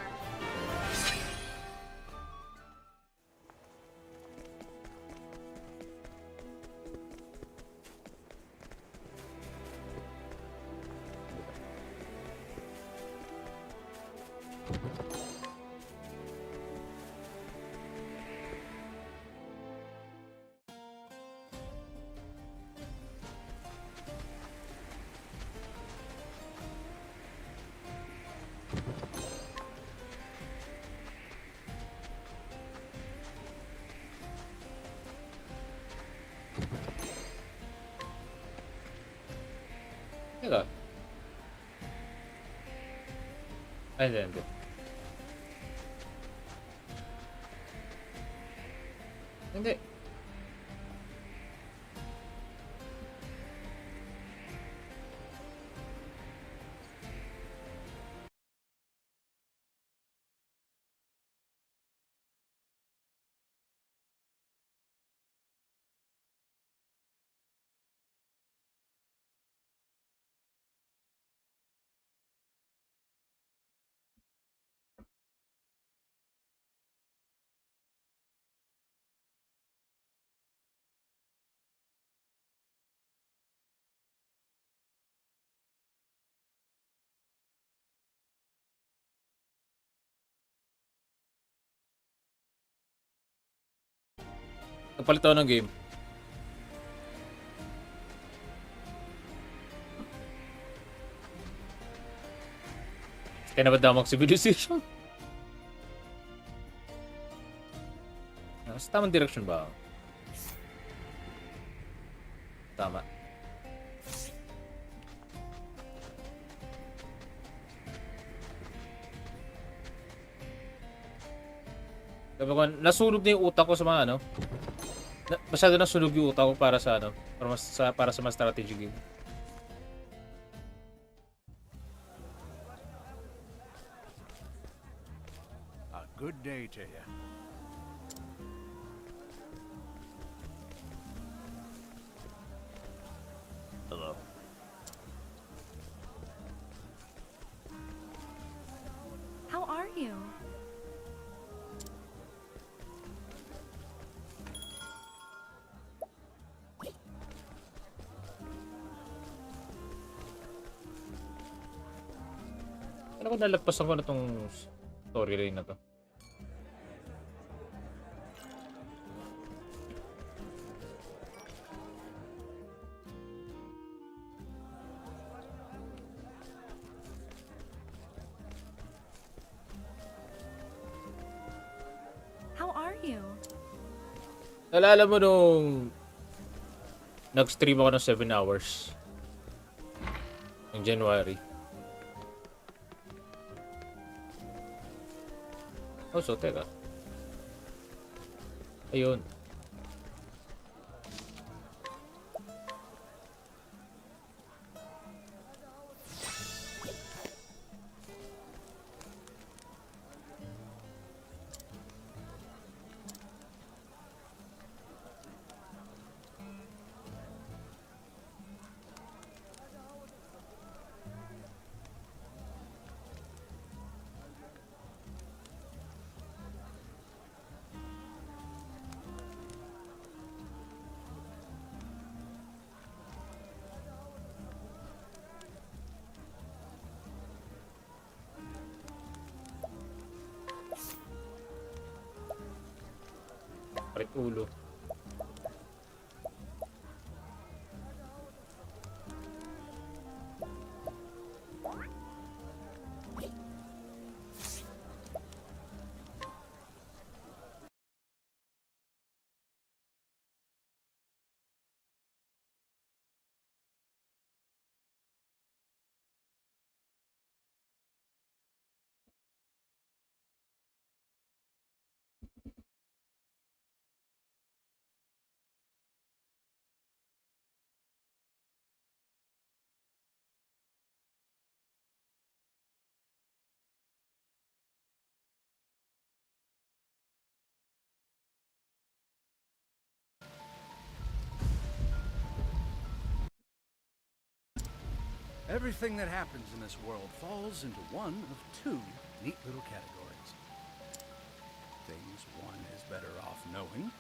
Ay, hindi, hindi. Hindi. Nagpalit ako ng game. Kaya na ba damang civilization? Sa tamang direction ba? Tama. Sabi ko, nasunog na yung utak ko sa mga ano. Masyado nasunog yung utak ko para sa ano, para sa mga strategy game. A good day to you. Hello. How are you? Ano ko nalagpasan ko na tong storyline na to? How are you? Naalala mo nung nag-stream ako ng 7 hours ng January. Oh, so teka. Ayun. Parit ulo. Everything that happens in this world falls into one of two neat little categories. Things one is better off knowing,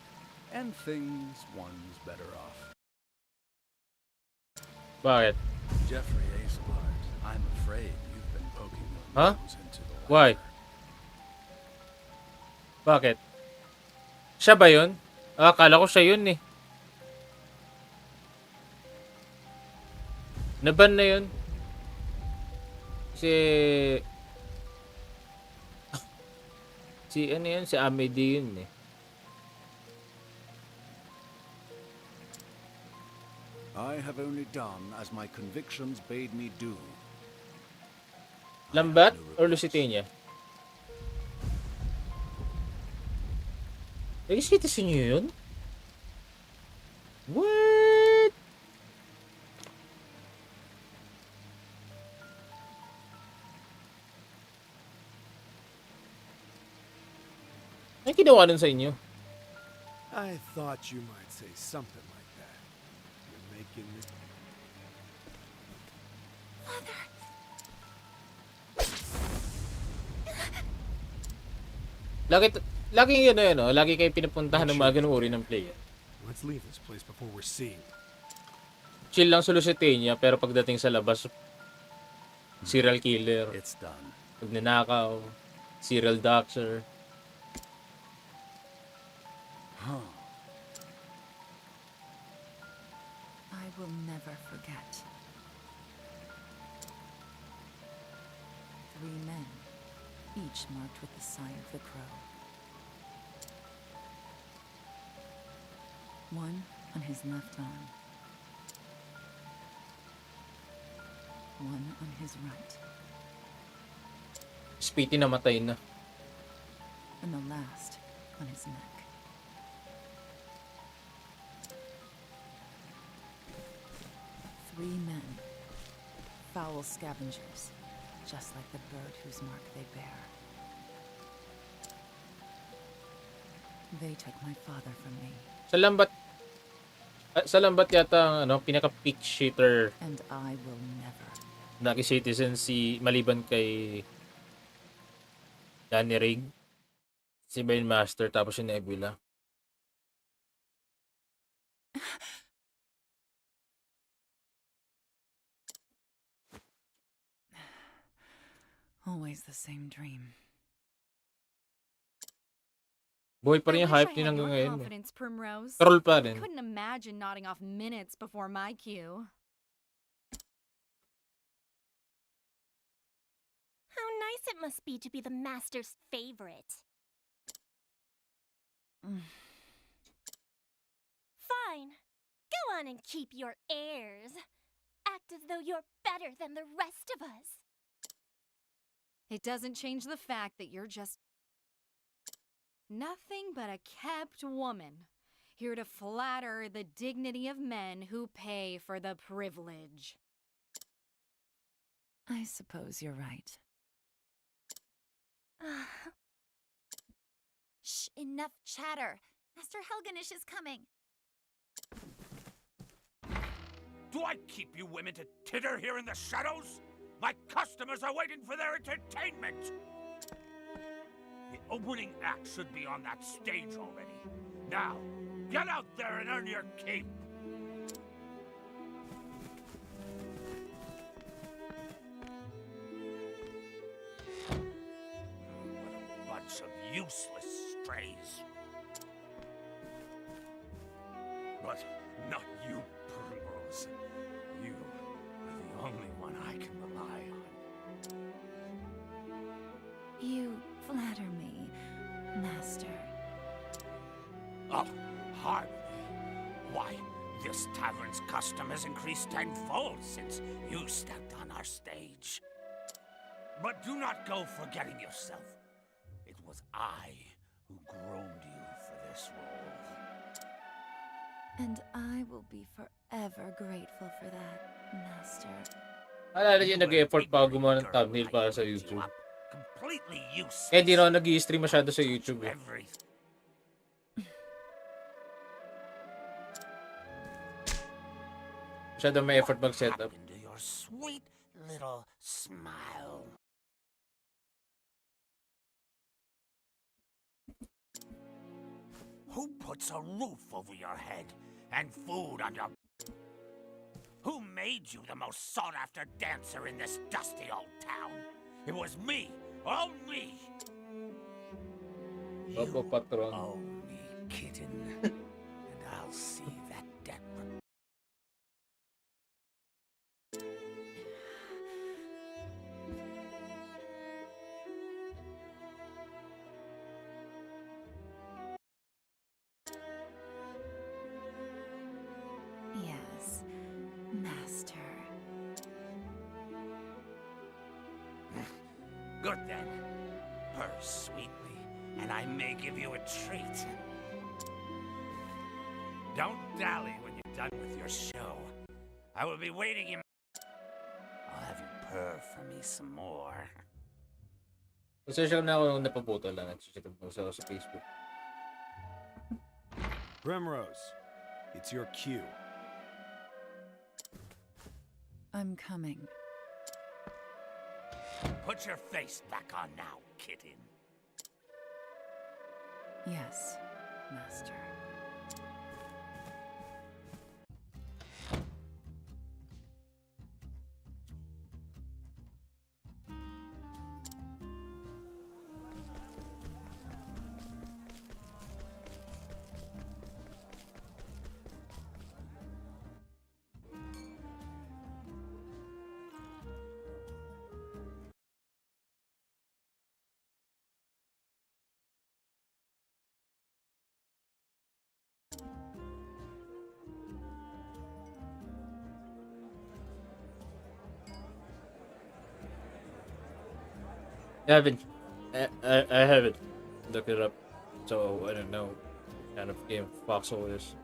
and things one's better off. Bakit? Jeffrey Acelard, I'm afraid you've been poking your Huh? nose into the Why? water. Bakit? Siya ba yun? Akala ko siya yun eh. Naban na yun. Si... ano yun? Si Amedy yun eh. I have only done as my convictions bade me do. Lambat or Lusitania? Naging citizen nyo yun? What? Ano ginawa nun sa inyo? I thought you might say something like that. You're making me... Lagi yun na yun, no? Lagi kayo pinupuntahan ng mga ganung uri ng player. Let's leave this place before we're seen. Chill lang sa Lusitania, pero pagdating sa labas, serial killer, It's done. pagnanakaw, serial doxer. Huh. I will never forget. 3 men, each marked with the sign of the crow. One on his left arm. One on his right. Spiti namatay na. And the last on his neck. Three men. Foul scavengers. Just like the bird whose mark they bear. They took my father from me. Sa lambat yata ang pinaka-peak shooter And I will never. na citizen si maliban kay Danny Rig, si Bane Master, tapos yung Nebula. Always the same dream. Buhay pa rin I yung wish hype I din had hanggang your ngayon. confidence, Primrose. Troll pa I rin. couldn't imagine nodding off minutes before my cue. How nice it must be to be the master's favorite. Fine. Go on and keep your airs. Act as though you're better than the rest of us. It doesn't change the fact that you're just nothing but a kept woman, here to flatter the dignity of men who pay for the privilege. I suppose you're right. Shh, enough chatter. Master Helganish is coming. Do I keep you women to titter here in the shadows? My customers are waiting for their entertainment! The opening act should be on that stage already. Now, get out there and earn your keep! What a bunch of useless strays. But not you, Primrose. You are the only one I can rely on. You flatter me, Master. Oh, hardly. Why, this tavern's custom has increased tenfold since you stepped on our stage. But do not go forgetting yourself. It was I who groomed you for this role. And I will be forever grateful for that, Master. Alala niyo, nag-effort pa ako gumawa ng thumbnail para sa YouTube. Kaya hindi na ako nag-i-stream masyado sa YouTube eh. Masyado may effort mag-setup. Into your sweet little smile. Who puts a roof over your head and food on your... Who made you the most sought-after dancer in this dusty old town? It was me, all me. Opo, patron. owe me, kitten, and I'll see that debt. Yes, Master. Good then. Purr sweetly, and I may give you a treat. Don't dally when you're done with your show. I will be waiting in... I'll have you purr for me some more. Pasensya na ako nung napaputol lang. Nag-check mo sa Facebook. Primrose, it's your cue. I'm coming. Put your face back on now, kitten. Yes, Master. I haven't looked it up, so I don't know what kind of game Foxhole is.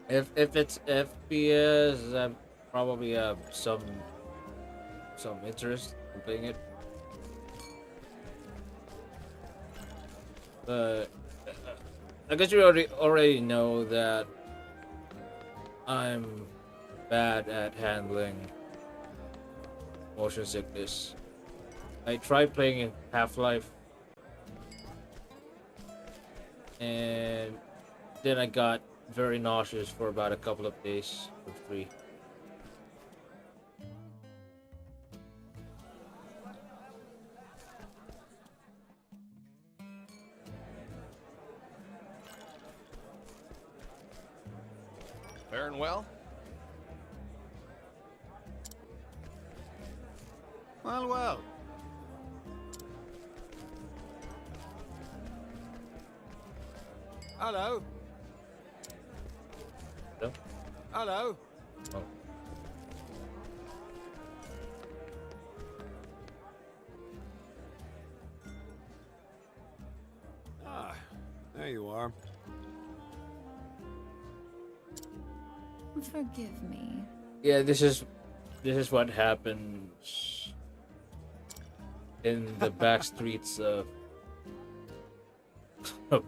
If it's FPS, I probably have some interest in playing it. But I guess you already know that I'm bad at handling motion sickness. I tried playing in Half-Life, and then I got very nauseous for about a couple of days or 3. Faring well? Well, well. Hello. Hello? Hello. Oh. Ah, there you are. Forgive me. Yeah, this is what happens in the back streets of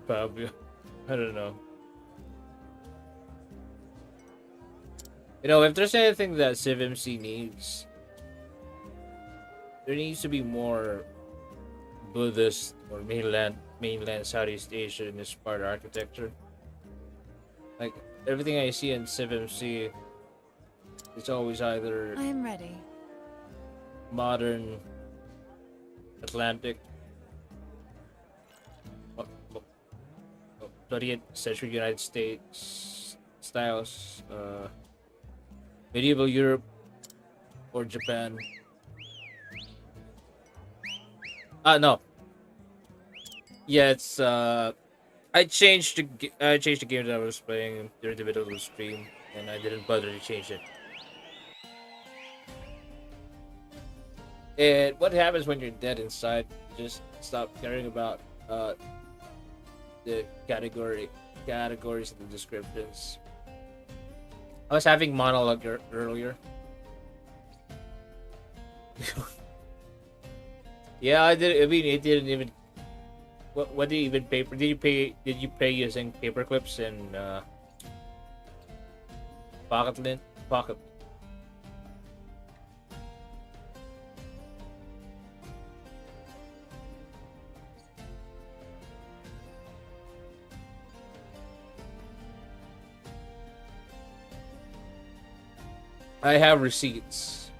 Pavia. I don't know. You know, if there's anything that CivMC needs, there needs to be more Buddhist or mainland Southeast Asian inspired architecture. Like everything I see in CivMC, it's always either I am ready. modern Atlantic 20th century United States styles, medieval Europe or Japan. No. Yeah, it's I changed the game that I was playing during the middle of the stream, and I didn't bother to change it. And what happens when you're dead inside? Just stop caring about the categories and the descriptions. I was having monologue earlier. Yeah, I did. I mean, it didn't even. What did you even pay? Did you pay? Did you pay using paper clips and pocket? I have receipts.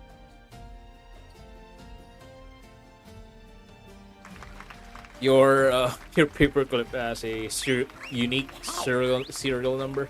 Your paperclip has a unique serial number.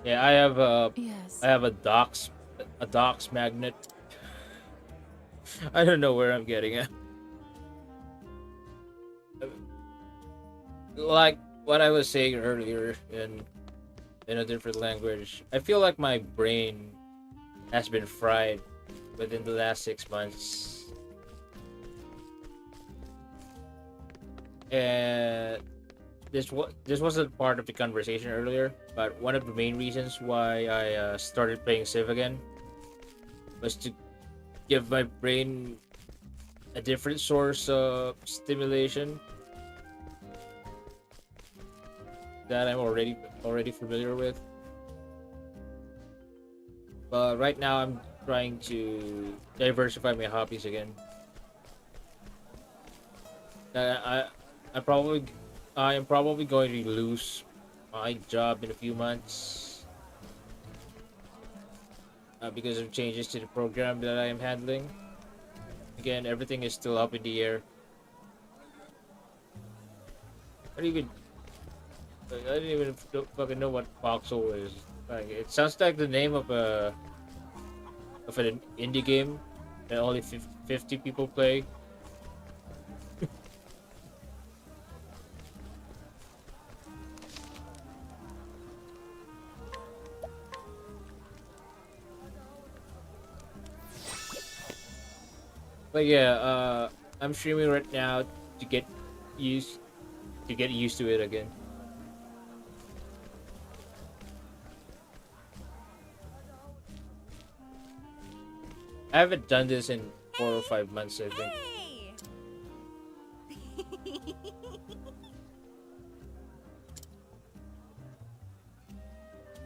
Yeah, I have Yes. a docks magnet. I don't know where I'm getting it. Like what I was saying earlier in a different language, I feel like my brain has been fried within the last 6 months, and this wasn't part of the conversation earlier, but one of the main reasons why I started playing Civ again was to give my brain a different source of stimulation that I'm already familiar with. But right now I'm trying to diversify my hobbies again. I I probably I am probably going to lose my job in a few months because of changes to the program that I am handling. Again, everything is still up in the air. I don't even I didn't even fucking know what Voxel is. Like, it sounds like the name of an indie game that only 50 people play. But yeah, I'm streaming right now to used get used to it again. I haven't done this in 4 or 5 months, I think. Hey!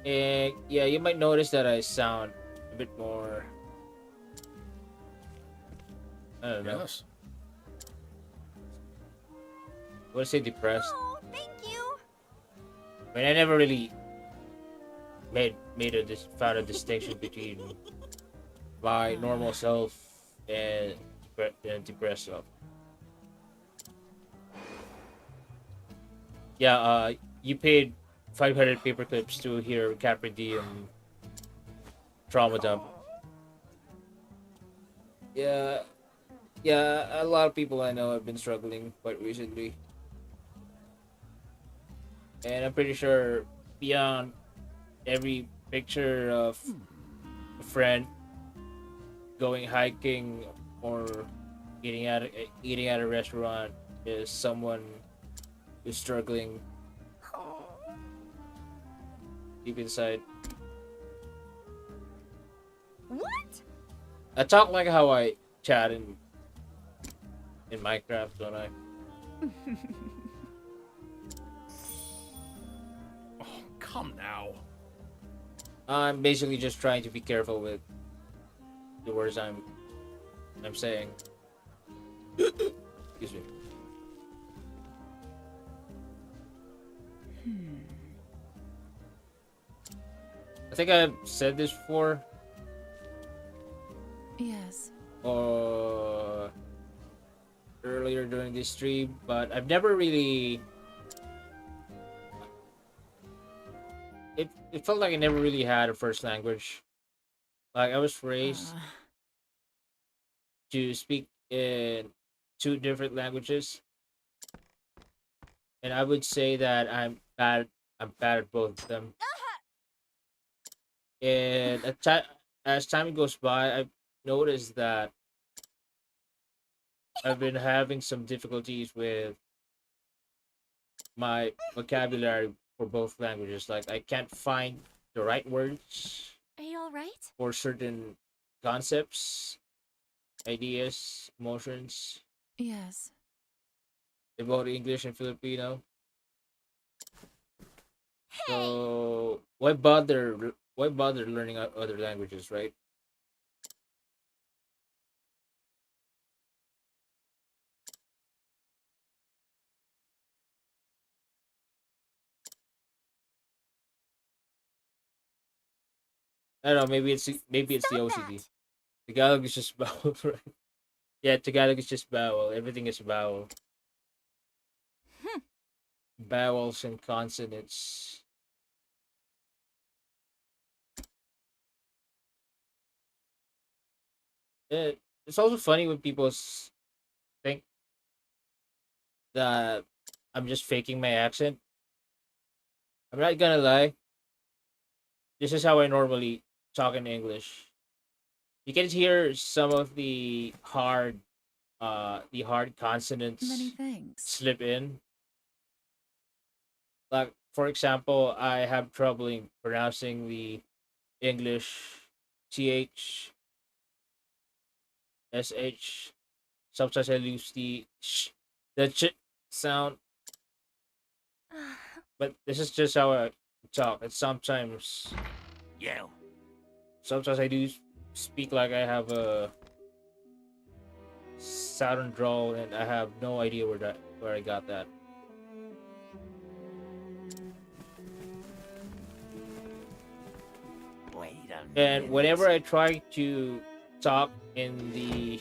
And yeah, you might notice that I sound a bit more. I don't know. Yes. I would say depressed. Oh, thank you. I mean, I never really found a distinction between my normal self and depressed self. Yeah, you paid 500 paper clips to hear Kaprediem trauma dump. Yeah, yeah, a lot of people I know have been struggling quite recently, and I'm pretty sure beyond every picture of a friend going hiking or eating at a restaurant is someone who's struggling deep inside. What? I talk like how I chat in Minecraft, don't I? Oh, come now. I'm basically just trying to be careful with the words I'm saying. Excuse me. I think I've said this before, Yes. or earlier during this stream, but I've never really. It felt like I never really had a first language. Like I was raised Uh, to speak in two different languages, and I would say that I'm bad at both of them. And as time goes by, I've noticed that I've been having some difficulties with my vocabulary for both languages. Like I can't find the right words Are you alright? for certain concepts, ideas, emotions yes. in both English and Filipino. Hey! So why bother learning other languages, right? I don't know. Maybe it's the Stop OCD. that! Tagalog is just vowel, right? Yeah, Tagalog is just vowel. Everything is vowel. Hm. Vowels and consonants. It's also funny when people think that I'm just faking my accent. I'm not gonna lie. This is how I normally talk in English. You can hear some of the hard Many consonants thanks. slip in. Like for example, I have trouble in pronouncing the English th sh. Sometimes I lose the ch sound, but this is just how I talk. And You. sometimes I do speak like I have a southern drawl, and I have no idea where I got that. Wait a And whenever minute. I try to talk in the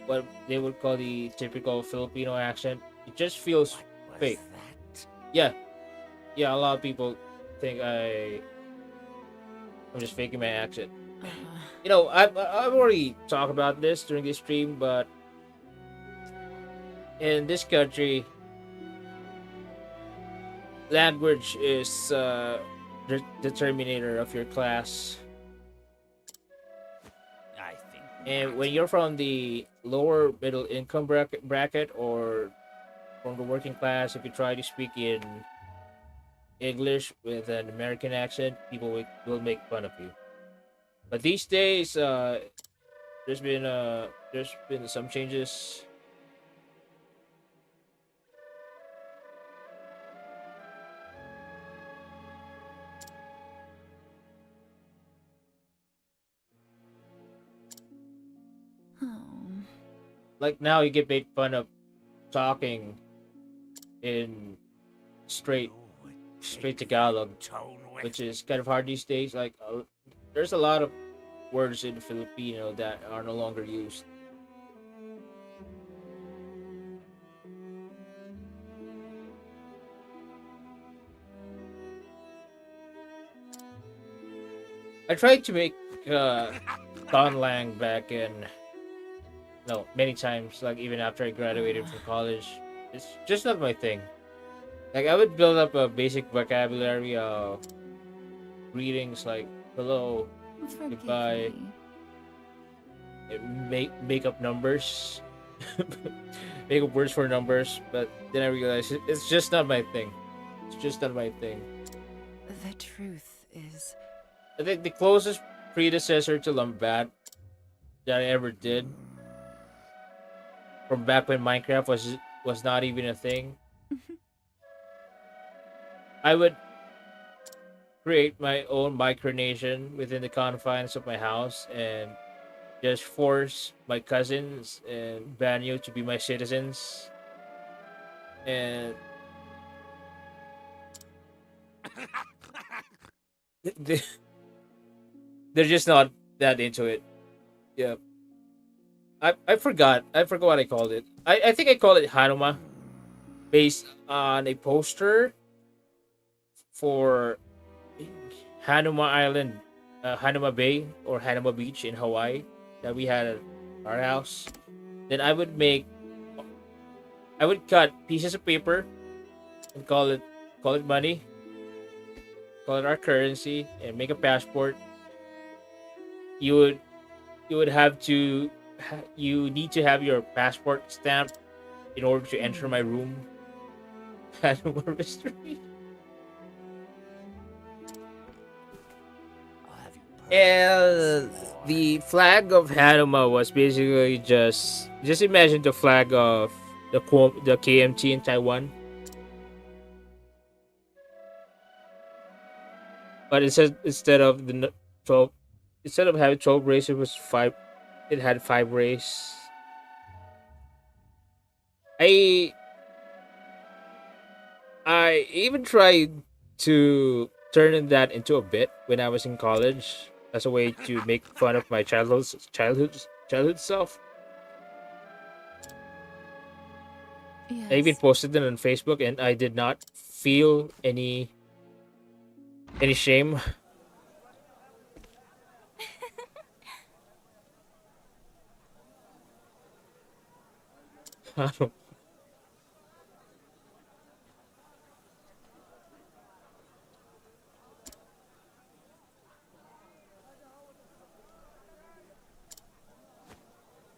what they would call the typical Filipino accent, it just feels What was fake. that? Yeah, yeah. A lot of people think I'm just faking my accent. Uh, I've already talked about this during this stream, but in this country, language is the determinator of your class. I think And not. when you're from the lower middle income bracket or from the working class, if you try to speak in English with an American accent, people will make fun of you. But these days, there's been some changes. oh. Like now, you get made fun of talking in straight You would straight take that Tagalog, tone with which is kind of hard these days. Like there's a lot of words in Filipino that are no longer used. I tried to make uh, Lang back in no many times, like even after I graduated from college. It's just not my thing. Like I would build up a basic vocabulary of greetings like hello, Forgive goodbye, me. and make up numbers, make up words for numbers. But then I realized it's just not my thing. It's just not my thing. The truth is, I think the closest predecessor to Lambat that I ever did from back when Minecraft was not even a thing. I would create my own micronation within the confines of my house and just force my cousins and Banyo to be my citizens. And they- they're just not that into it. Yeah. I forgot what I called it. I think I called it Hanuma based on a poster for Hanuma Island, Hanuma Bay or Hanuma Beach in Hawaii that we had at our house. Then I would cut pieces of paper and call it money, call it our currency, and make a passport. You would you would have to you need to have your passport stamped in order to enter my room. Hanuma mystery. I'll have you And perfectly swore. the flag of Hanuma was basically just imagine the flag of the KMT in Taiwan, but it says twelve instead of having 12 rays, it was five. It had 5 rays. I I even tried to turned that into a bit when I was in college as a way to make fun of my childhood self. I even Yes. posted it on Facebook, and I did not feel any shame. I don't-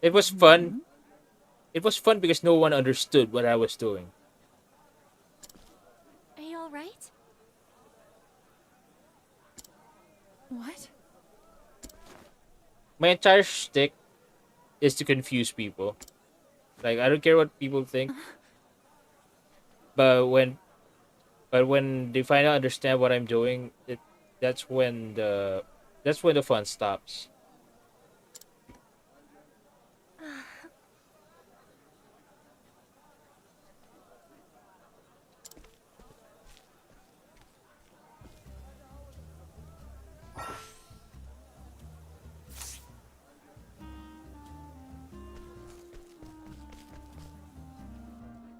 it was fun. It was fun because no one understood what I was doing. Are you alright? What? My entire shtick is to confuse people. Like I don't care what people think, but when they finally understand what I'm doing, that's when the that's when the fun stops.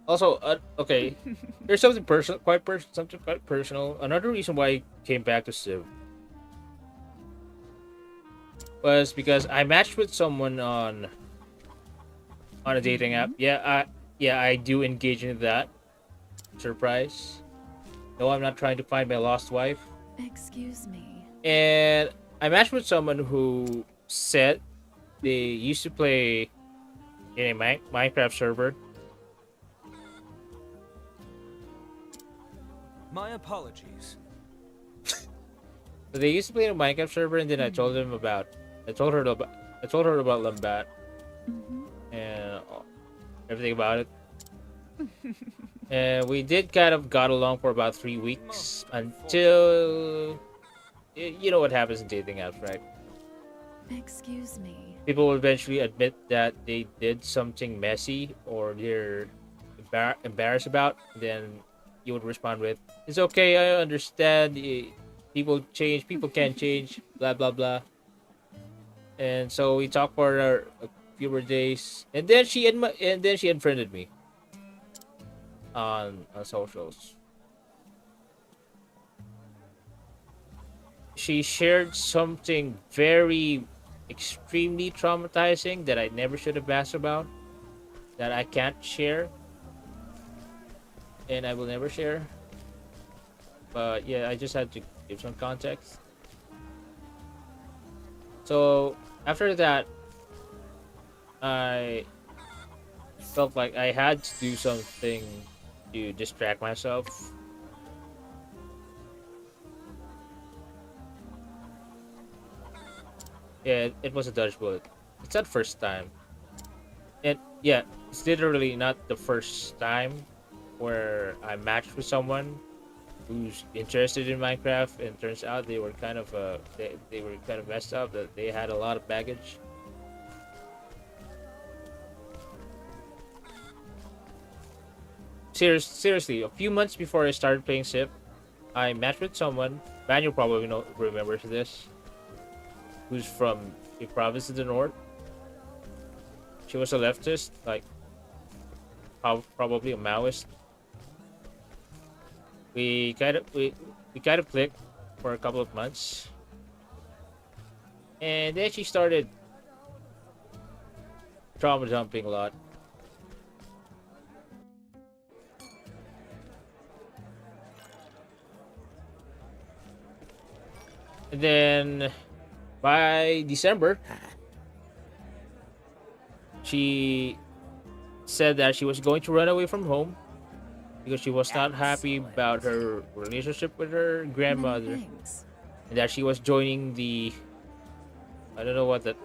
Also, okay, there's something personal, something quite personal. Another reason why I came back to Civ was because I matched with someone on a dating app. Yeah, I do engage in that. Surprise. No, I'm not trying to find my lost wife. Excuse me. And I matched with someone who said they used to play in a Minecraft server. My apologies. So they used to play in a Minecraft server, and then I told her about, I told her about Lambat and everything about it. And we did kind of got along for about 3 weeks until you know what happens in dating apps, right? Excuse me. People will eventually admit that they did something messy or they're embarrassed about. Then you would respond with, "It's okay, I understand. People change, people can change, blah blah blah." And so we talked for a few more days, and then she unfriended me on socials. She shared something very extremely traumatizing that I never should have asked about, that I can't share and I will never share. But yeah, I just had to give some context. So after that, I felt like I had to do something to distract myself. Yeah, it was a dodge bullet. It's not first time. And yeah, it's literally not the first time where I matched with someone who's interested in Minecraft, and turns out they were kind of they were kind of messed up. That they had a lot of baggage. Seriously, a few months before I started playing Civ, I matched with someone. Manuel probably remembers this. Who's from a province in the north. She was a leftist, like probably a Maoist. We kind of clicked for a couple of months, and then she started trauma dumping a lot. And then by December, she said that she was going to run away from home because she was not happy about her relationship with her grandmother, Many thanks. and that she was joining the, I don't know what that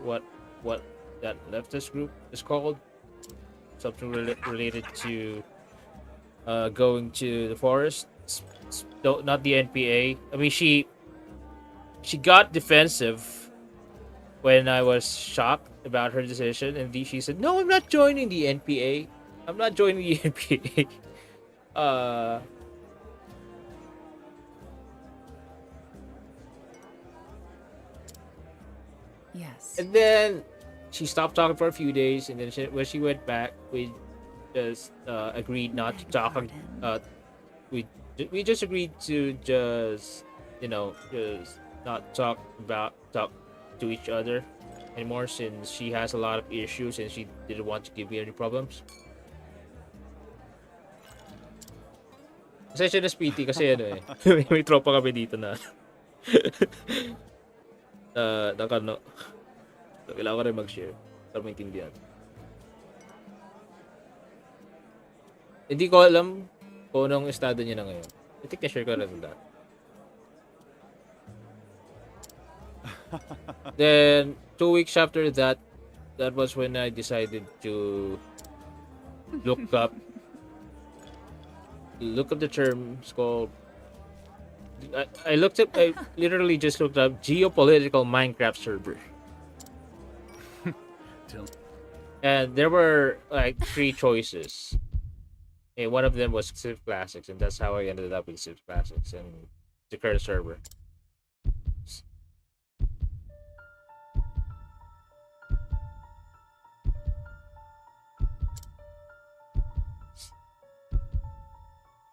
leftist group is called, something related to going to the forest. No, not the NPA. I mean, she got defensive when I was shocked about her decision, and she said, "No, I'm not joining the NPA. I'm not joining the NPA." Uh, Yes. And then she stopped talking for a few days, and then when she went back, we just agreed not to Beg talk. pardon. We we just agreed to just just not talk to each other anymore, since she has a lot of issues and she didn't want to give me any problems. Pasensya na Speedy kasi ano eh. may tropa kami dito na nakano. So, kailangan ko rin mag-share para maintindihan. Hindi ko alam kung anong estado niya na ngayon. I think na-share ko rin that. Then, 2 weeks after that, that was when I decided to look up the terms called I literally just looked up geopolitical Minecraft server. And there were like 3 choices. And one of them was Civ Classics, and that's how I ended up in Civ Classics and the current server.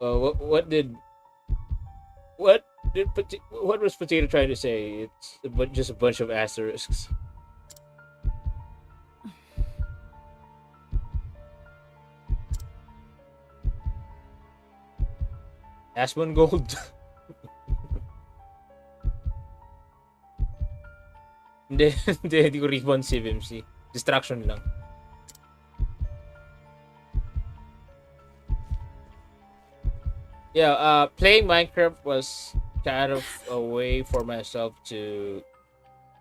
What what was Potato trying to say? It's just a bunch of asterisks. Asmon Gold. hindi ko refund Civ MC. Distraction lang. Yeah, playing Minecraft was kind of a way for myself to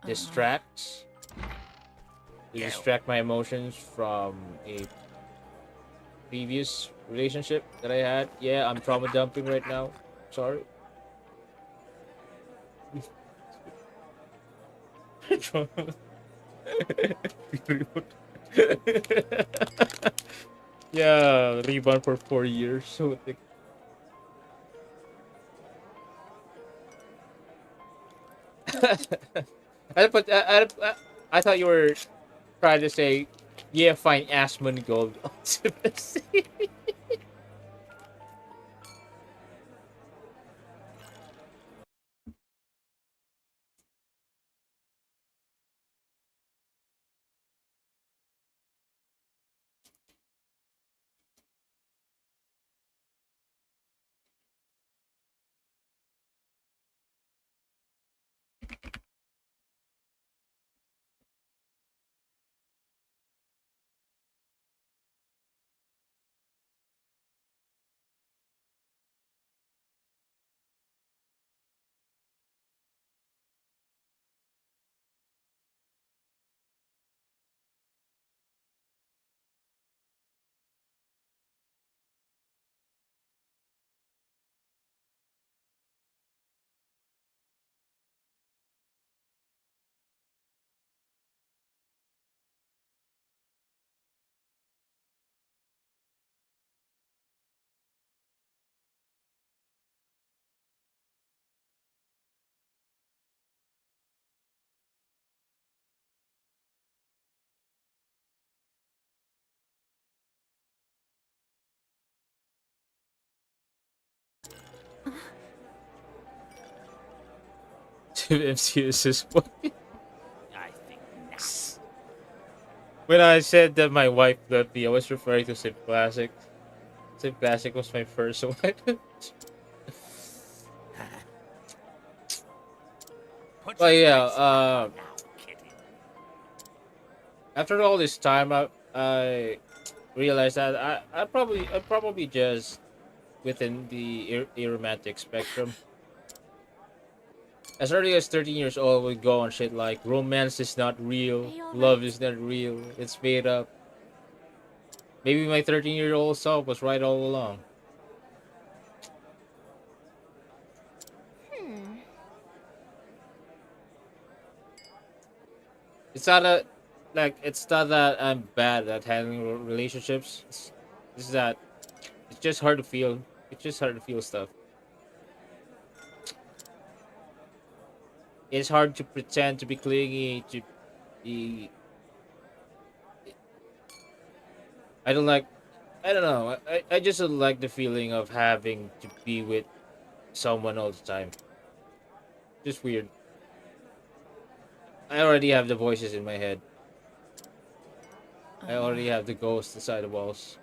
distract my emotions from a previous relationship that I had. Yeah, I'm trauma dumping right now. Sorry. Yeah, rebound for 4 years. So I thought you were trying to say, yeah, fine, Asmon Gold. MC is this one. I think not. When I said that my wife left me, I was referring to Civ Classic. Civ Classic was my first one. Put But your yeah, face down now, kitty. after all this time, I realized that I'd probably just within the aromantic spectrum. As early as 13 years old, would go on shit like romance is not real, Are you all love right? is not real, it's made up. Maybe my 13-year-old self was right all along. Hmm. It's not that I'm bad at handling relationships. It's that it's just hard to feel. It's just hard to feel stuff. It's hard to pretend to be clingy, to He, I don't like. I don't know. I just don't like the feeling of having to be with someone all the time. Just weird. I already have the voices in my head. I already have the ghosts inside the walls.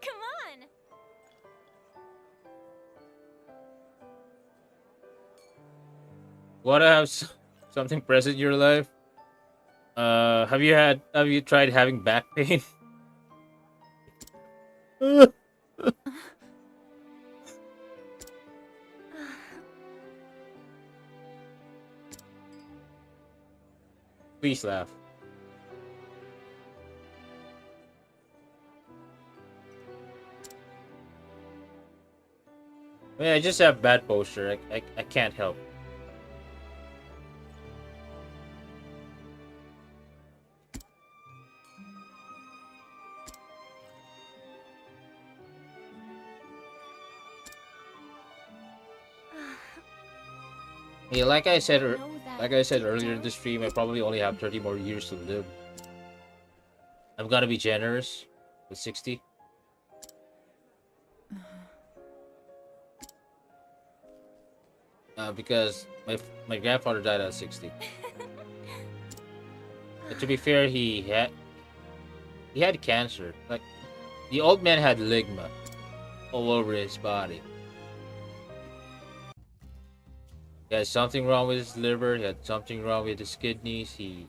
Come on! Want to have something present in your life? Have you tried having back pain? Please laugh. I mean, I just have bad posture. I can't help. Yeah, like I said earlier in the stream, I probably only have 30 more years to live. I'm gonna be generous with 60. Because my grandfather died at 60. But to be fair, he had cancer. Like the old man had ligma all over his body. He had something wrong with his liver. He had something wrong with his kidneys. He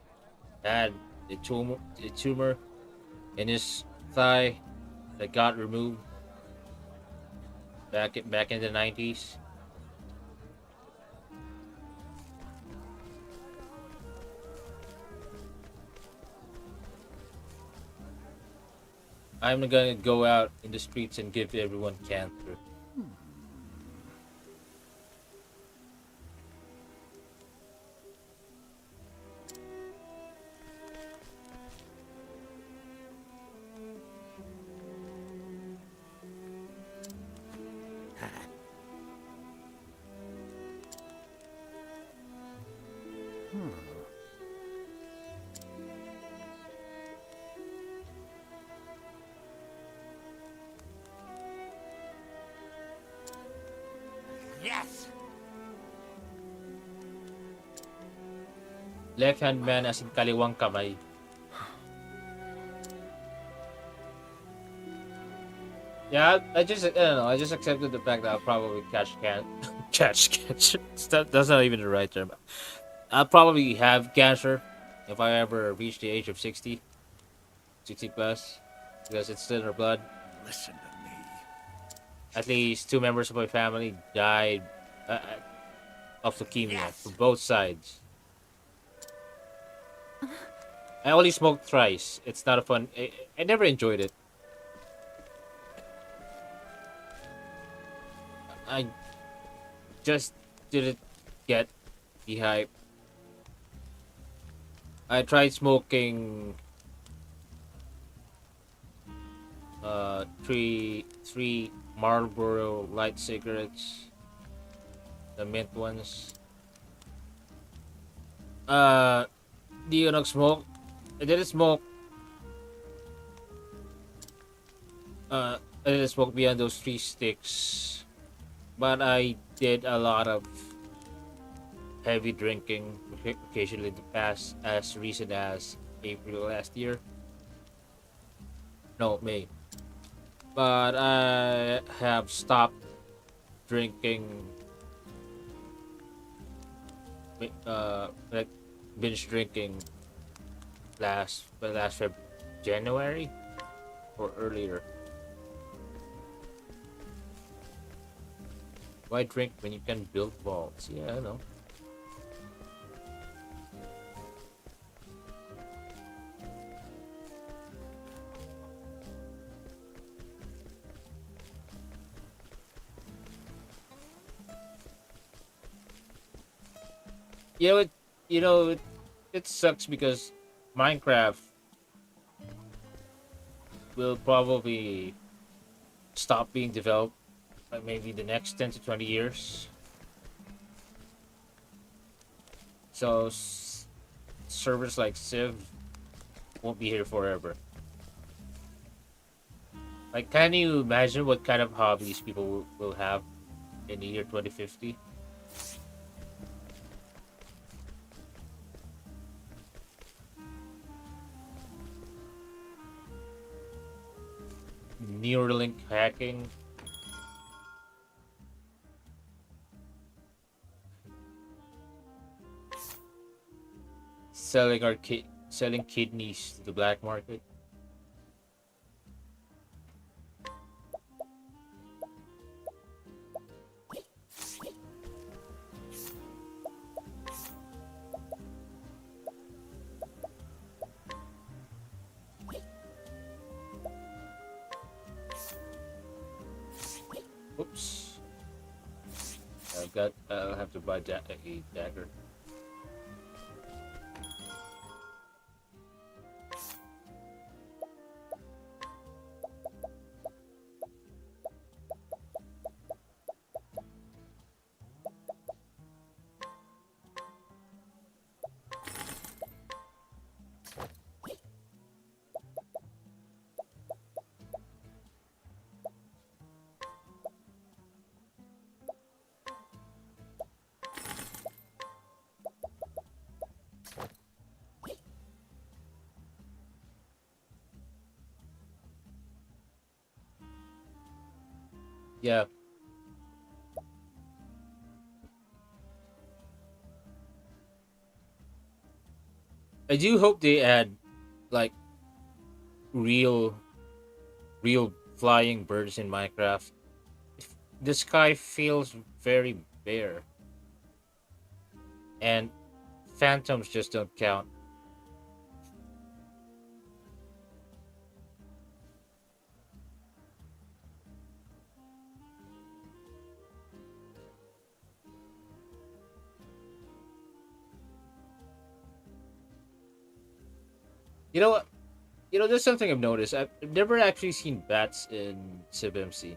had a tumor in his thigh that got removed back in the 90s. I'm gonna go out in the streets and give everyone cancer. Yes! Left hand man as in kaliwang kamay. Yeah, I don't know. I just accepted the fact that I'll probably catch cancer. That's not even the right term. I'll probably have cancer if I ever reach the age of 60 plus, because it's still in our blood. Listen to me. At least 2 members of my family died of leukemia Yes. from both sides. I only smoked thrice. It's not a fun. I never enjoyed it. I just didn't get the hype. I tried smoking three Marlboro light cigarettes, the mint ones. Di ko nag-smoke. I didn't smoke. I didn't smoke beyond those 3 sticks, but I did a lot of heavy drinking occasionally in the past, as recent as April last year. No, May. But I have stopped drinking like binge drinking last January or earlier. Why drink when you can build vaults? Yeah, I know. You know, it sucks because Minecraft will probably stop being developed like maybe the next 10 to 20 years. So servers like Civ won't be here forever. Like, can you imagine what kind of hobbies people will have in the year 2050? Neuralink hacking. Selling kidneys to the black market. Oops. I'll have to buy a dagger. Yeah. I do hope they add like real real flying birds in Minecraft. The sky feels very bare and phantoms just don't count. You know what? There's something I've noticed. I've never actually seen bats in CibMC.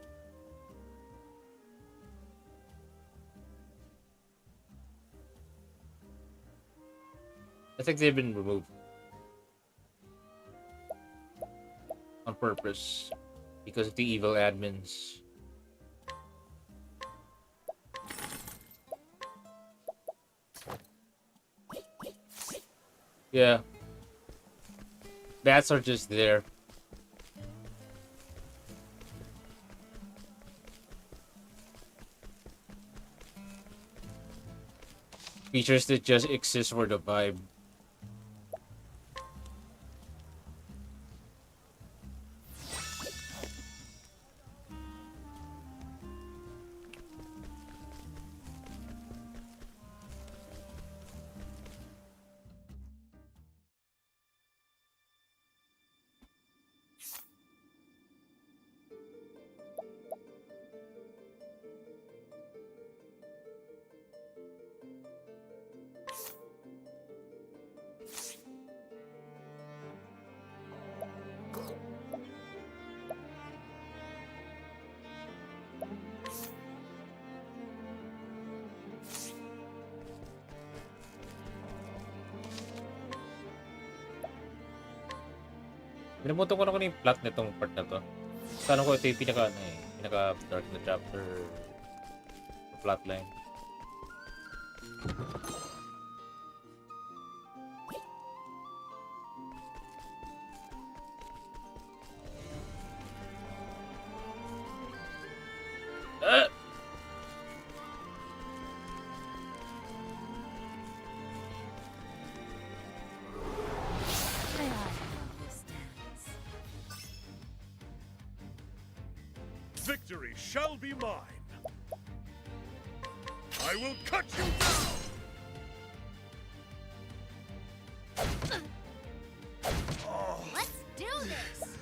I think they've been removed on purpose because of the evil admins. Yeah, bats are just there. Features that just exist for the vibe. Pinamuto ko na yung plot nitong part na to. Sana ko ito yung pinaka dark na chapter plotline. Victory shall be mine. I will cut you down. Let's do this!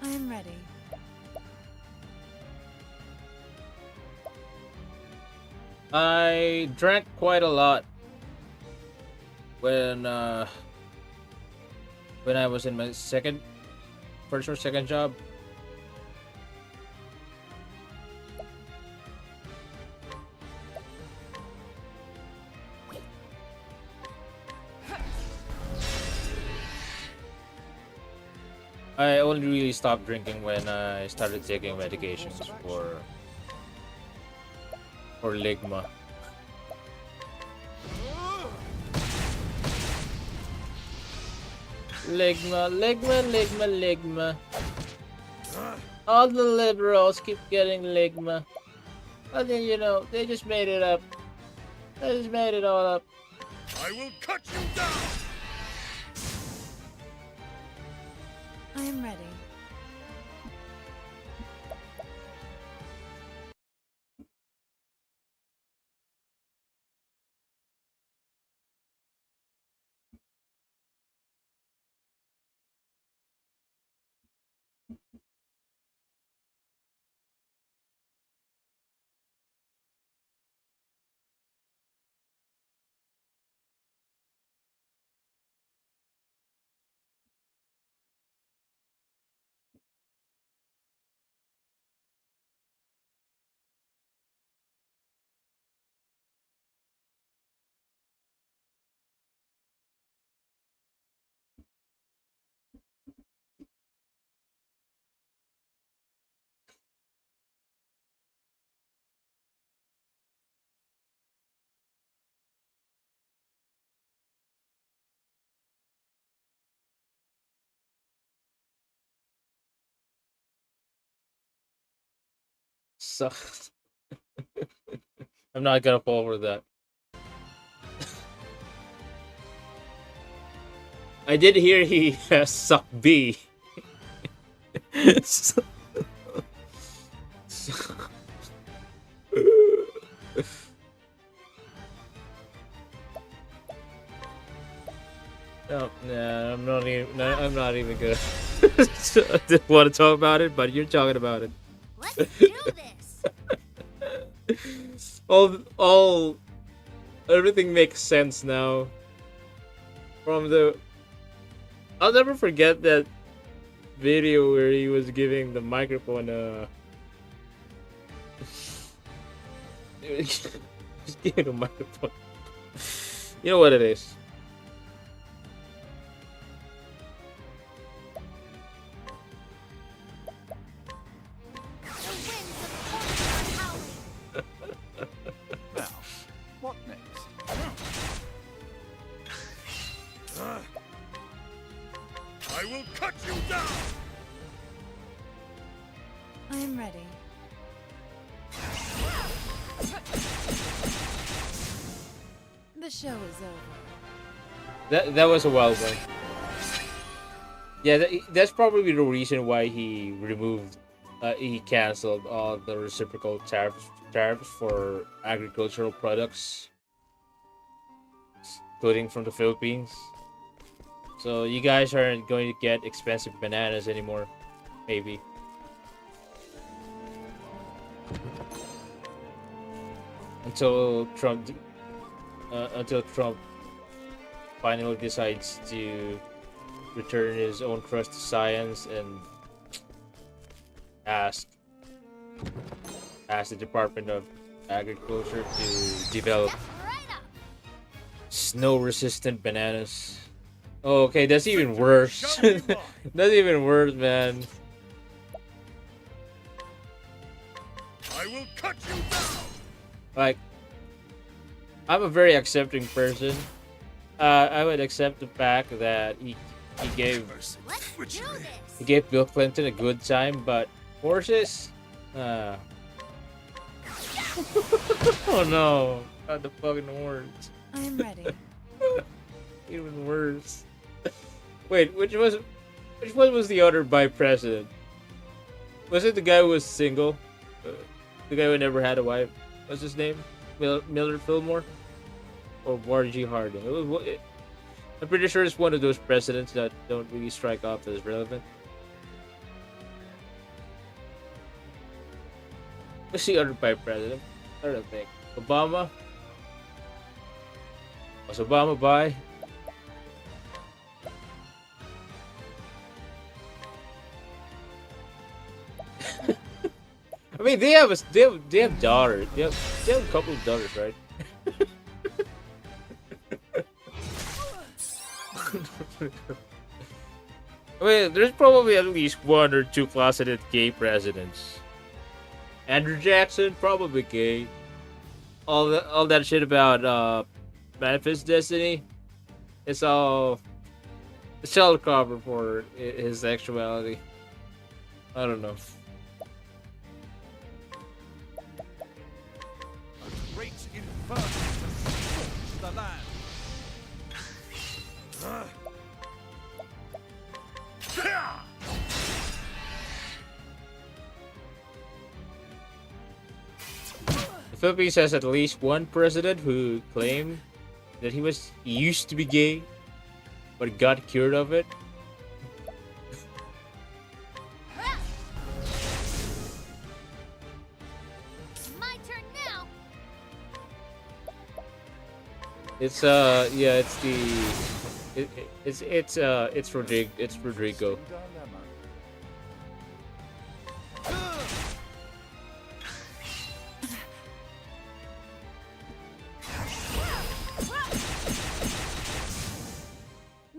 I am ready. I drank quite a lot when I was in my first or second job. I only really stopped drinking when I started taking medications for ligma. Ligma. All the liberals keep getting ligma. And then, they just made it up. They just made it all up. I will cut you down. I am ready. Sucks. I'm not gonna fall for that. I did hear he sucked B. So- No, nah, I'm not even. No, I'm not even good. I didn't want to talk about it, but you're talking about it. Let's do this! Everything makes sense now. I'll never forget that video where he was giving the microphone. He's giving a microphone. You know what it is. The winds of fortune are howling! Now, what next? I will cut you down. I am ready. The show is over. That was a wild one. Yeah, that's probably the reason why he canceled all the reciprocal tariffs for agricultural products, including from the Philippines. So you guys aren't going to get expensive bananas anymore, maybe. Until Trump finally decides to return his own trust to science and ask the Department of Agriculture to develop Step right up! snow-resistant bananas. Oh, okay, that's even worse. Shall be mine. That's even worse, man. I will cut you down. Like, I'm a very accepting person. I would accept the fact that he gave Let's do this! he gave Bill Clinton a good time, but horses, oh no, not the fucking horns. I am ready. Even worse. Wait, which one was the other by president? Was it the guy who was single? The guy who never had a wife? What's his name? Miller Fillmore? Or Warren G. Harding? I'm pretty sure it's one of those presidents that don't really strike off as relevant. What's the other by president? I don't think. Obama? Was Obama by? I mean, they have daughters. They have a couple of daughters, right? I mean, there's probably at least one or two closeted gay presidents. Andrew Jackson, probably gay. All that shit about Manifest Destiny, it's all cover for his sexuality. I don't know. A great inferno has scorched the land. The Philippines has at least one president who claimed that he used to be gay, but got cured of it. My turn now. It's Rodrigo.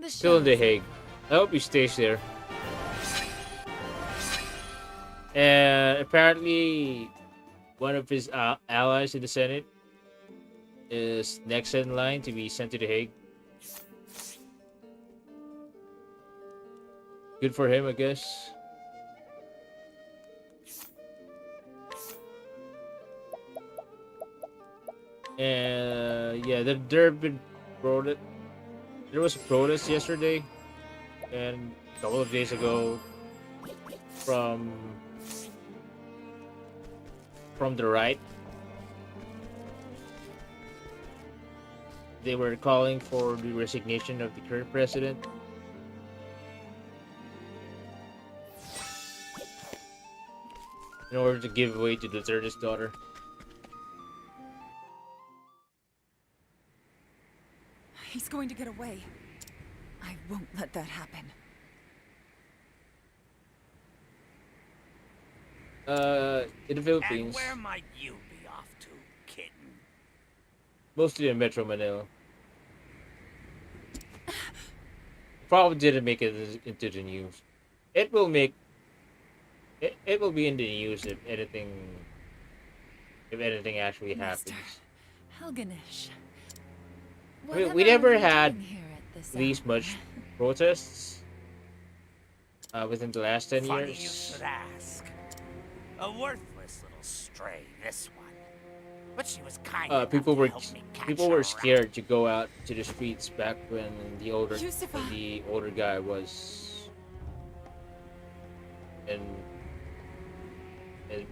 Still in The Hague. I hope he stays there. And apparently, one of his allies in the Senate is next in line to be sent to The Hague. Good for him, I guess. And yeah, there was a protest yesterday and a couple of days ago from the right. They were calling for the resignation of the current president. In order to give way to Duterte's daughter. He's going to get away. I won't let that happen. In the And Philippines, where might you be off to, kitten? mostly in Metro Manila. Probably didn't make it into the news. It will make it will be in the news if anything actually happens. Helganish. We never had these much protests within the last 10 Funny you years. should ask. A worthless little stray, this one. But she was kind enough People to were help me catch people her were around. scared to go out to the streets back when the older Yusufa. guy was in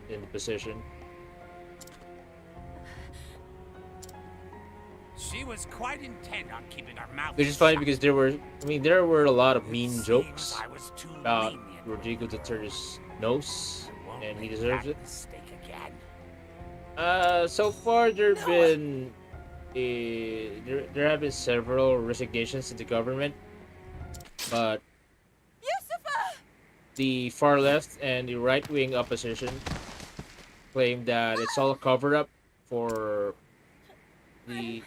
the position. She was quite intent on keeping her mouth Which is funny shut. because there were a lot of It mean seems jokes I was too about lenient. Rodrigo Duterte's nose, Won't and he make deserves that it. mistake again. So far there have been several resignations in the government, but the far left and the right wing opposition claim that it's all a cover up for the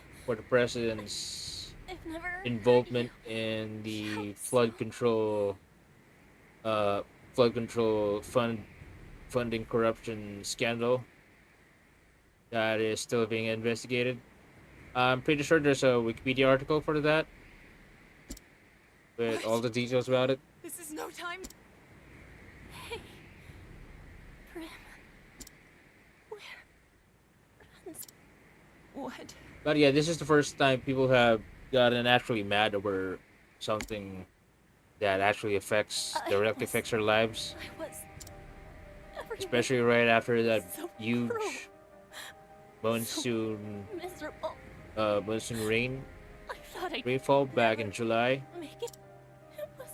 president's I've never heard involvement in the flood control funding corruption scandal that is still being investigated. I'm pretty sure there's a Wikipedia article for that with all the details about it. This is no time. Prim. What? But yeah, this is the first time people have gotten actually mad over something that actually directly affects our lives, I was everywhere. especially right after that So huge cruel, monsoon miserable. monsoon I thought I'd rainfall back never in July. make it. It was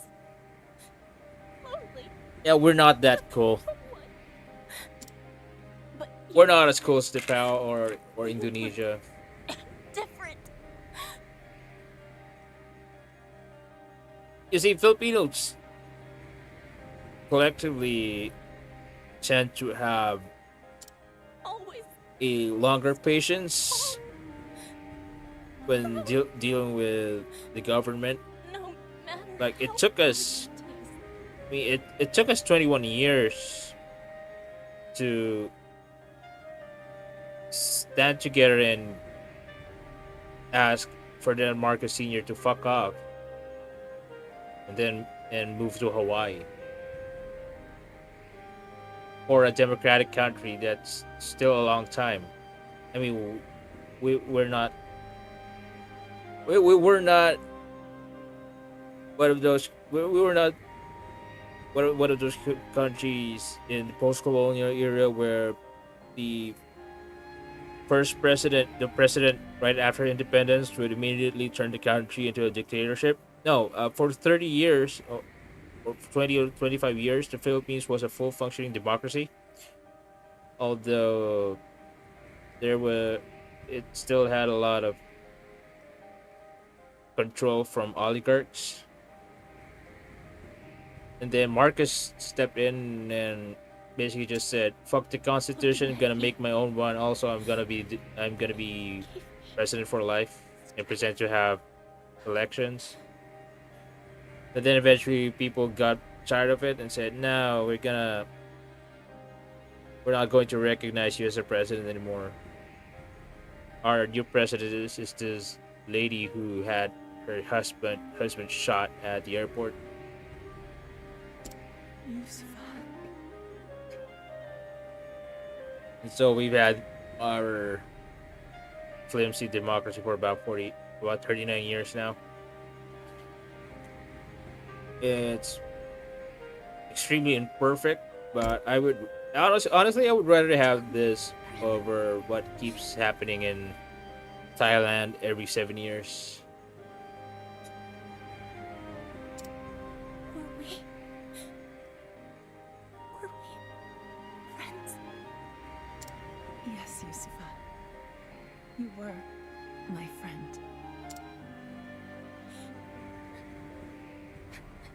lonely. Yeah, we're not that cool. What? But We're you not as cool as Nepal or Indonesia. different. You see, Filipinos collectively tend to have Always a longer patience when dealing with the government. no matter Like how it took us, hard it is. I mean, it took us 21 years to stand together and ask Ferdinand Marcos Sr. to fuck off, and move to Hawaii. For a democratic country, that's still a long time. I mean, we're not we're not one of those we were not one of those countries in the post-colonial era where the the president right after independence would immediately turn the country into a dictatorship. No, for 30 years or 20 or 25 years, the Philippines was a full functioning democracy. Although there were, it still had a lot of control from oligarchs. And then Marcos stepped in and basically just said, "Fuck the Constitution, gonna make my own one. Also, I'm gonna be president for life and present to have elections." But then eventually people got tired of it and said, "No, we're not going to recognize you as a president anymore. Our new president is this lady who had her husband shot at the airport." And so we've had our flimsy democracy for about 39 years now. It's extremely imperfect, but honestly, I would rather have this over what keeps happening in Thailand every 7 years. Were we? Were we friends? Yes, Yusufa. You were my friend.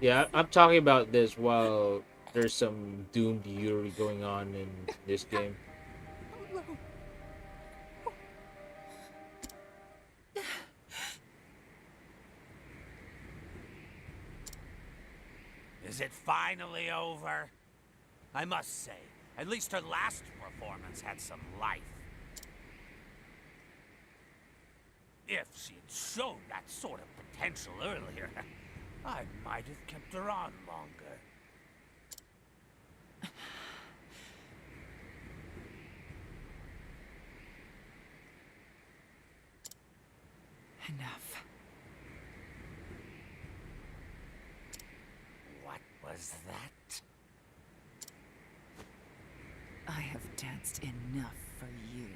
Yeah, I'm talking about this while there's some doomed Yuri going on in this game. Alone. Is it finally over? I must say, at least her last performance had some life. If she'd shown that sort of potential earlier, I might have kept her on longer. Enough. What was that? I have danced enough for you.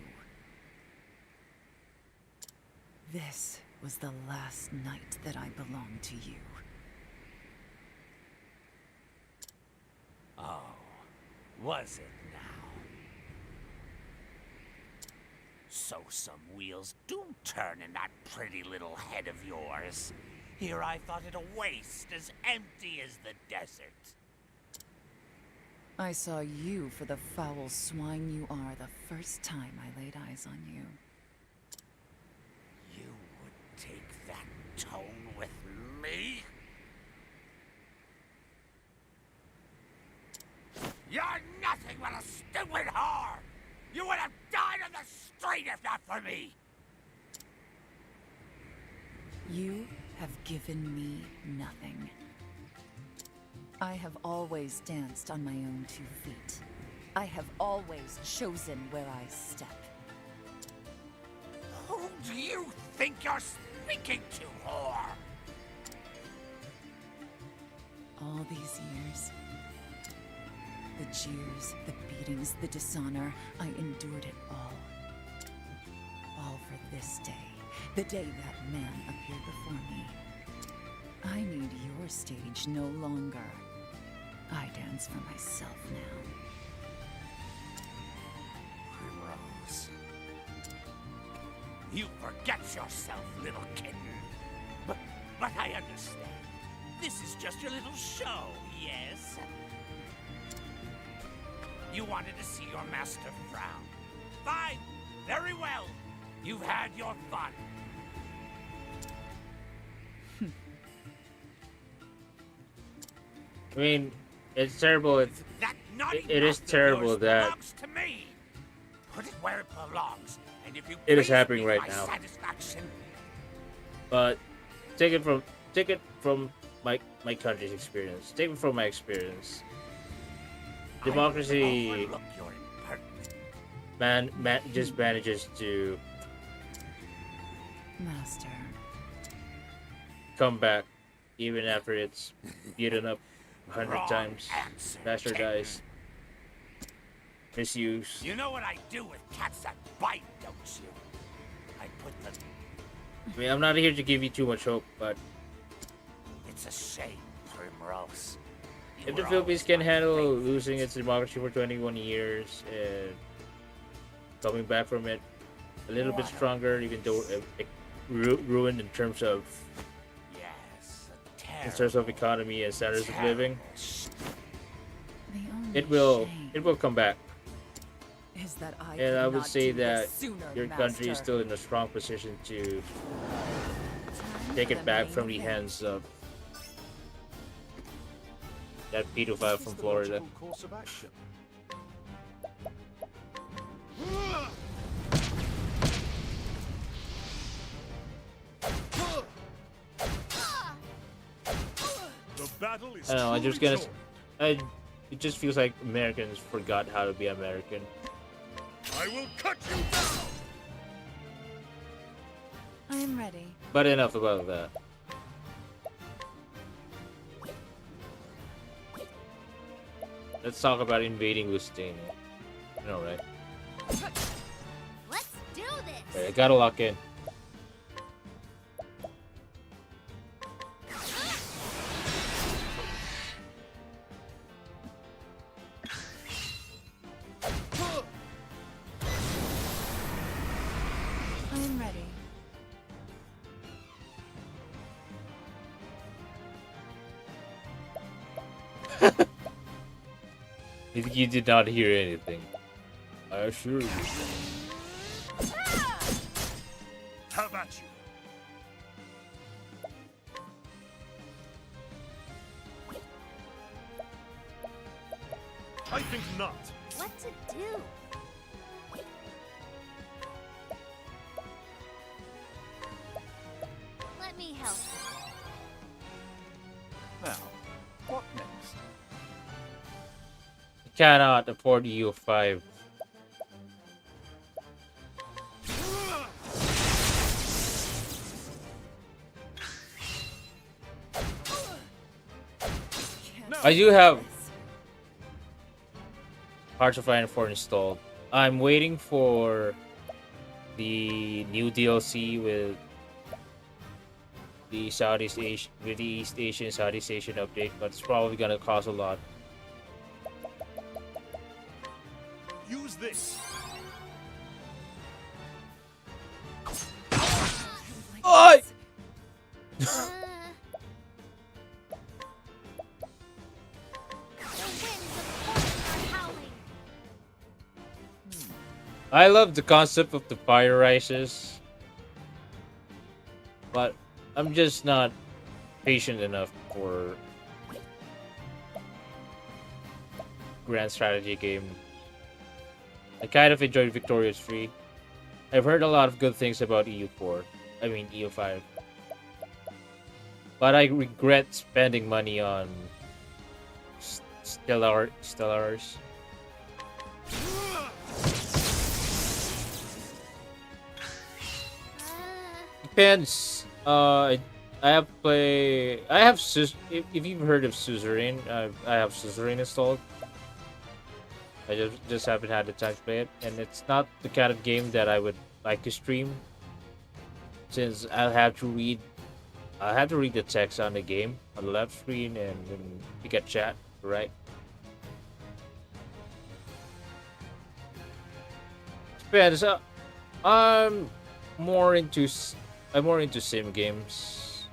This was the last night that I belonged to you. Oh, was it now? So some wheels do turn in that pretty little head of yours. Here I thought it a waste, as empty as the desert. I saw you for the foul swine you are the first time I laid eyes on you. You would take that tone with me? You're nothing but a stupid whore! You would have died on the street if not for me! You have given me nothing. I have always danced on my own 2 feet. I have always chosen where I step. Who do you think you're speaking to, whore? these years. The jeers, the beatings, the dishonor, I endured it all. All for this day, the day that man appeared before me. I need your stage no longer. I dance for myself now. Primrose. You forget yourself, little kitten. But I understand. This is just your little show, yes? You wanted to see your master frown. Fine, very well. You've had your fun. I mean, it's terrible. That naughty It is mouth of terrible yours that- belongs to me. Put it where it belongs, and if you It is please happening be right my now. satisfaction, But take it from my country's experience. Take it from my experience. Democracy I will overlook your impertinence. just manages to Master. come back even after it's beaten up 100 Wrong times. answer, Master kitten. dies. Misuse. You know what I do with cats that bite, don't you? I put them. I mean, I'm not here to give you too much hope, but It's a shame, Primrose. You if the were Philippines always can my handle favorite. losing its democracy for 21 years and coming back from it a little bit stronger, even though ruined in terms of Yes, economy and standards of living, The only it will shame come back. is that I And could I would not say do this that sooner, your country is Master. still in a strong position to Time take for it the back main from the event. hands of that pedophile from Florida. Course of action. The battle is I don't know. I just gonna. truly It just feels like Americans forgot how to be American. joined. I will cut you down. I am ready. But enough about that. Let's talk about invading Lusitania. You know, right? Let's do this. Okay, I gotta lock in. I am ready. You did not hear anything. I assure you. How about you? I think not. What to do? Let me help. Now, what next? You cannot afford EU5. I do have Hearts of Iron 4 installed. I'm waiting for the new DLC with the East Asian Southeast Asian update, but it's probably gonna cost a lot. Use this. Oi! The winds of fortune are howling. I love the concept of the fire rises, but I'm just not patient enough for grand strategy game. I kind of enjoyed Victorious 3. I've heard a lot of good things about EU4. I mean EU5. But I regret spending money on Stellars. Depends. I have play. I have if you've heard of Suzerain, I have Suzerain installed. I just haven't had the time to play it, and it's not the kind of game that I would like to stream, since I have to read the text on the game on the left screen, and then you get chat, right? Depends. I'm more into I'm more into sim games,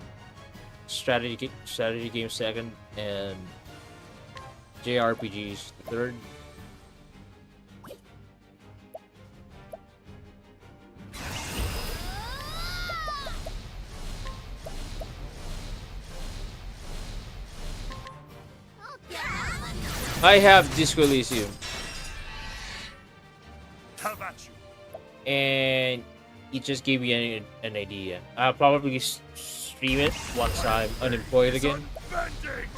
strategy games second, and JRPGs the third. I have Disco Elysium, How about you? and it just gave me an idea. I'll probably stream it once I'm unemployed again, Bending!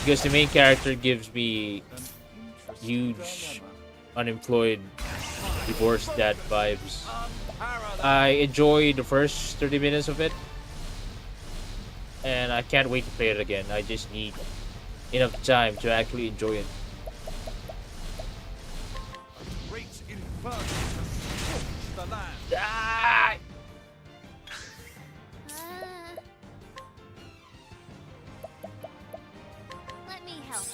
because the main character gives me huge unemployed divorced dad vibes. I enjoy the first 30 minutes of it, and I can't wait to play it again. I just need enough time to actually enjoy it. Great inferno to scorch the land. Ah! Let me help.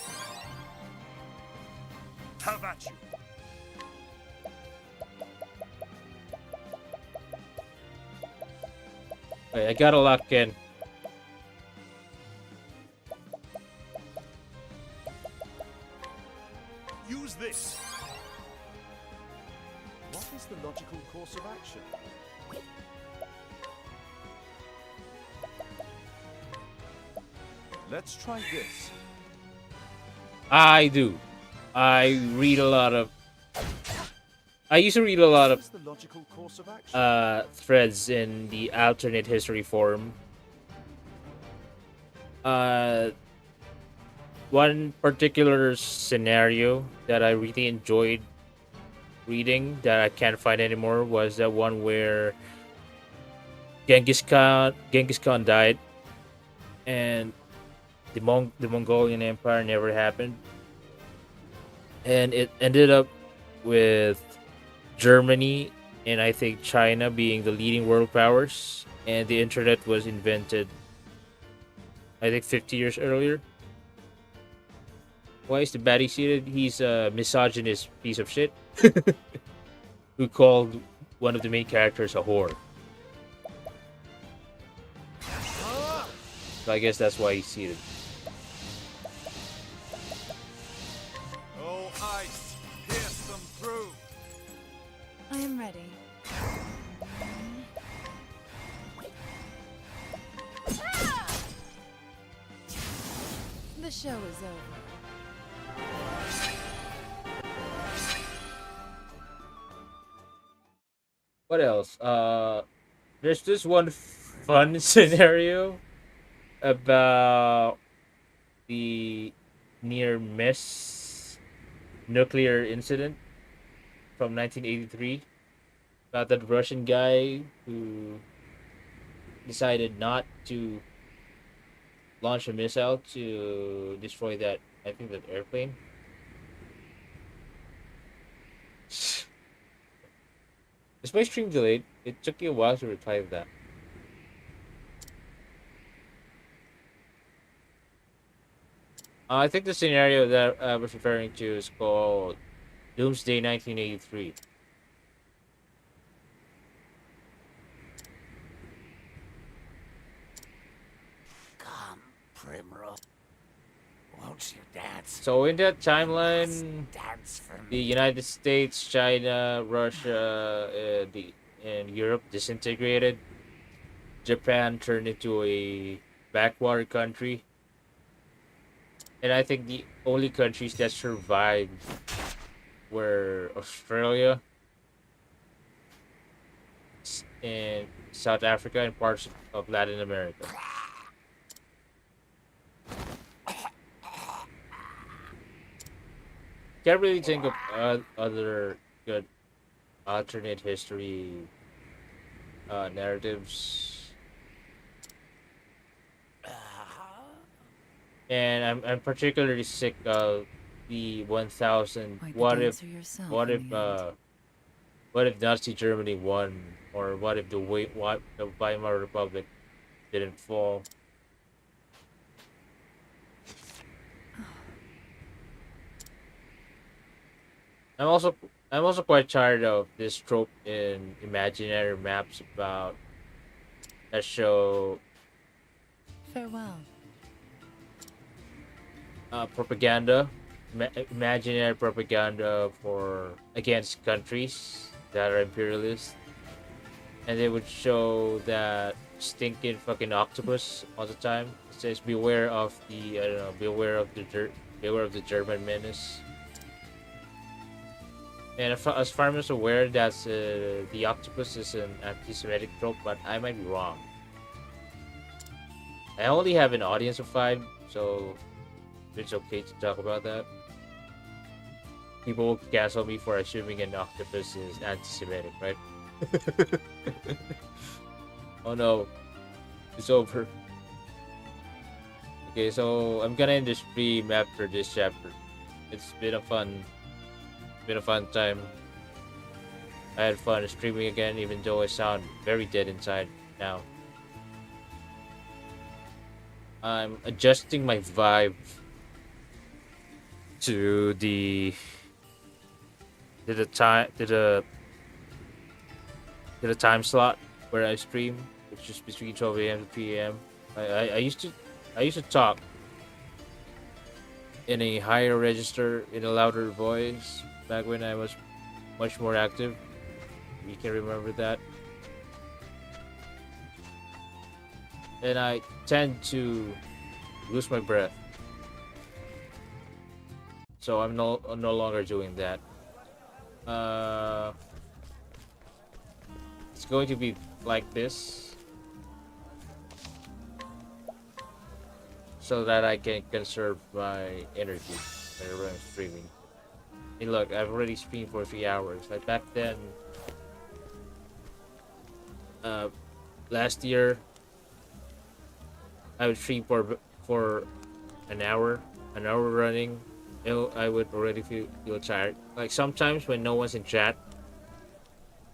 How about you? Wait, I gotta lock in. Use this. What is the logical course of action? Let's try this. I do. I read a lot of. I used to read a lot What of is the logical course of action? threads in the alternate history forum. Uh, One particular scenario that I really enjoyed reading that I can't find anymore was that one where Genghis Khan died, and the Mongolian Empire never happened, and it ended up with Germany and I think China being the leading world powers, and the internet was invented I think 50 years earlier. Why is the baddie seated? He's a misogynist piece of shit who called one of the main characters a whore. So I guess that's why he's seated. Oh, ice, pierce them through. I am ready. The show is over. What else? There's this one fun scenario about the near miss nuclear incident from 1983, about that Russian guy who decided not to launch a missile to destroy that, I think, that airplane. Is my stream delayed? It took you a while to reply to that. I think the scenario that I was referring to is called Doomsday 1983. Come, Primrose. Won't you dance? So in that timeline, Dance for the me. United States, China, Russia, and Europe disintegrated. Japan turned into a backwater country, and I think the only countries that survived were Australia and South Africa and parts of Latin America. Can't really think of other good alternate history narratives. And I'm particularly sick of the 1000. Quite the What if dancer yourself what in if the end. what if Nazi Germany won, or what if what the Weimar Republic didn't fall? I'm also I'm also quite tired of this trope in imaginary maps about that show Farewell. propaganda, imaginary propaganda for against countries that are imperialist, and they would show that stinking fucking octopus all the time. It says, "Beware of the I don't know, beware of the German menace." And as far as I'm aware, that's the octopus is an anti-Semitic trope, but I might be wrong. I only have an audience of 5, so it's okay to talk about that. People will cancel me for assuming an octopus is anti-Semitic, right? Oh no, it's over. Okay, so I'm gonna end the stream after this chapter. It's been a fun time. I had fun streaming again, even though I sound very dead inside now. I'm adjusting my vibe to the time to the time slot where I stream, which is between 12 a.m. to 3 a.m. I used to talk in a higher register in a louder voice back when I was much more active. You can remember that. And I tend to lose my breath. So I'm no longer doing that. Uh it's going to be like this so that I can conserve my energy whenever I'm streaming. Hey look, I've already streamed for 3 hours. Like back then, uh last year I would stream for an hour running. I would already feel tired. Like sometimes when no one's in chat,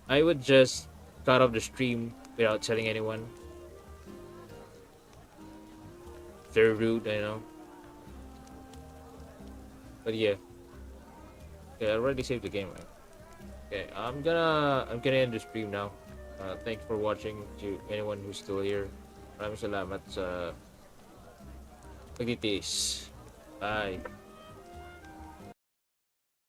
I would just cut off the stream without telling anyone. Very rude, I know. But yeah. Okay, I already saved the game, right? Okay, I'm gonna end the stream now. Thanks for watching to anyone who's still here. Maraming salamat sa pagtitis. Bye.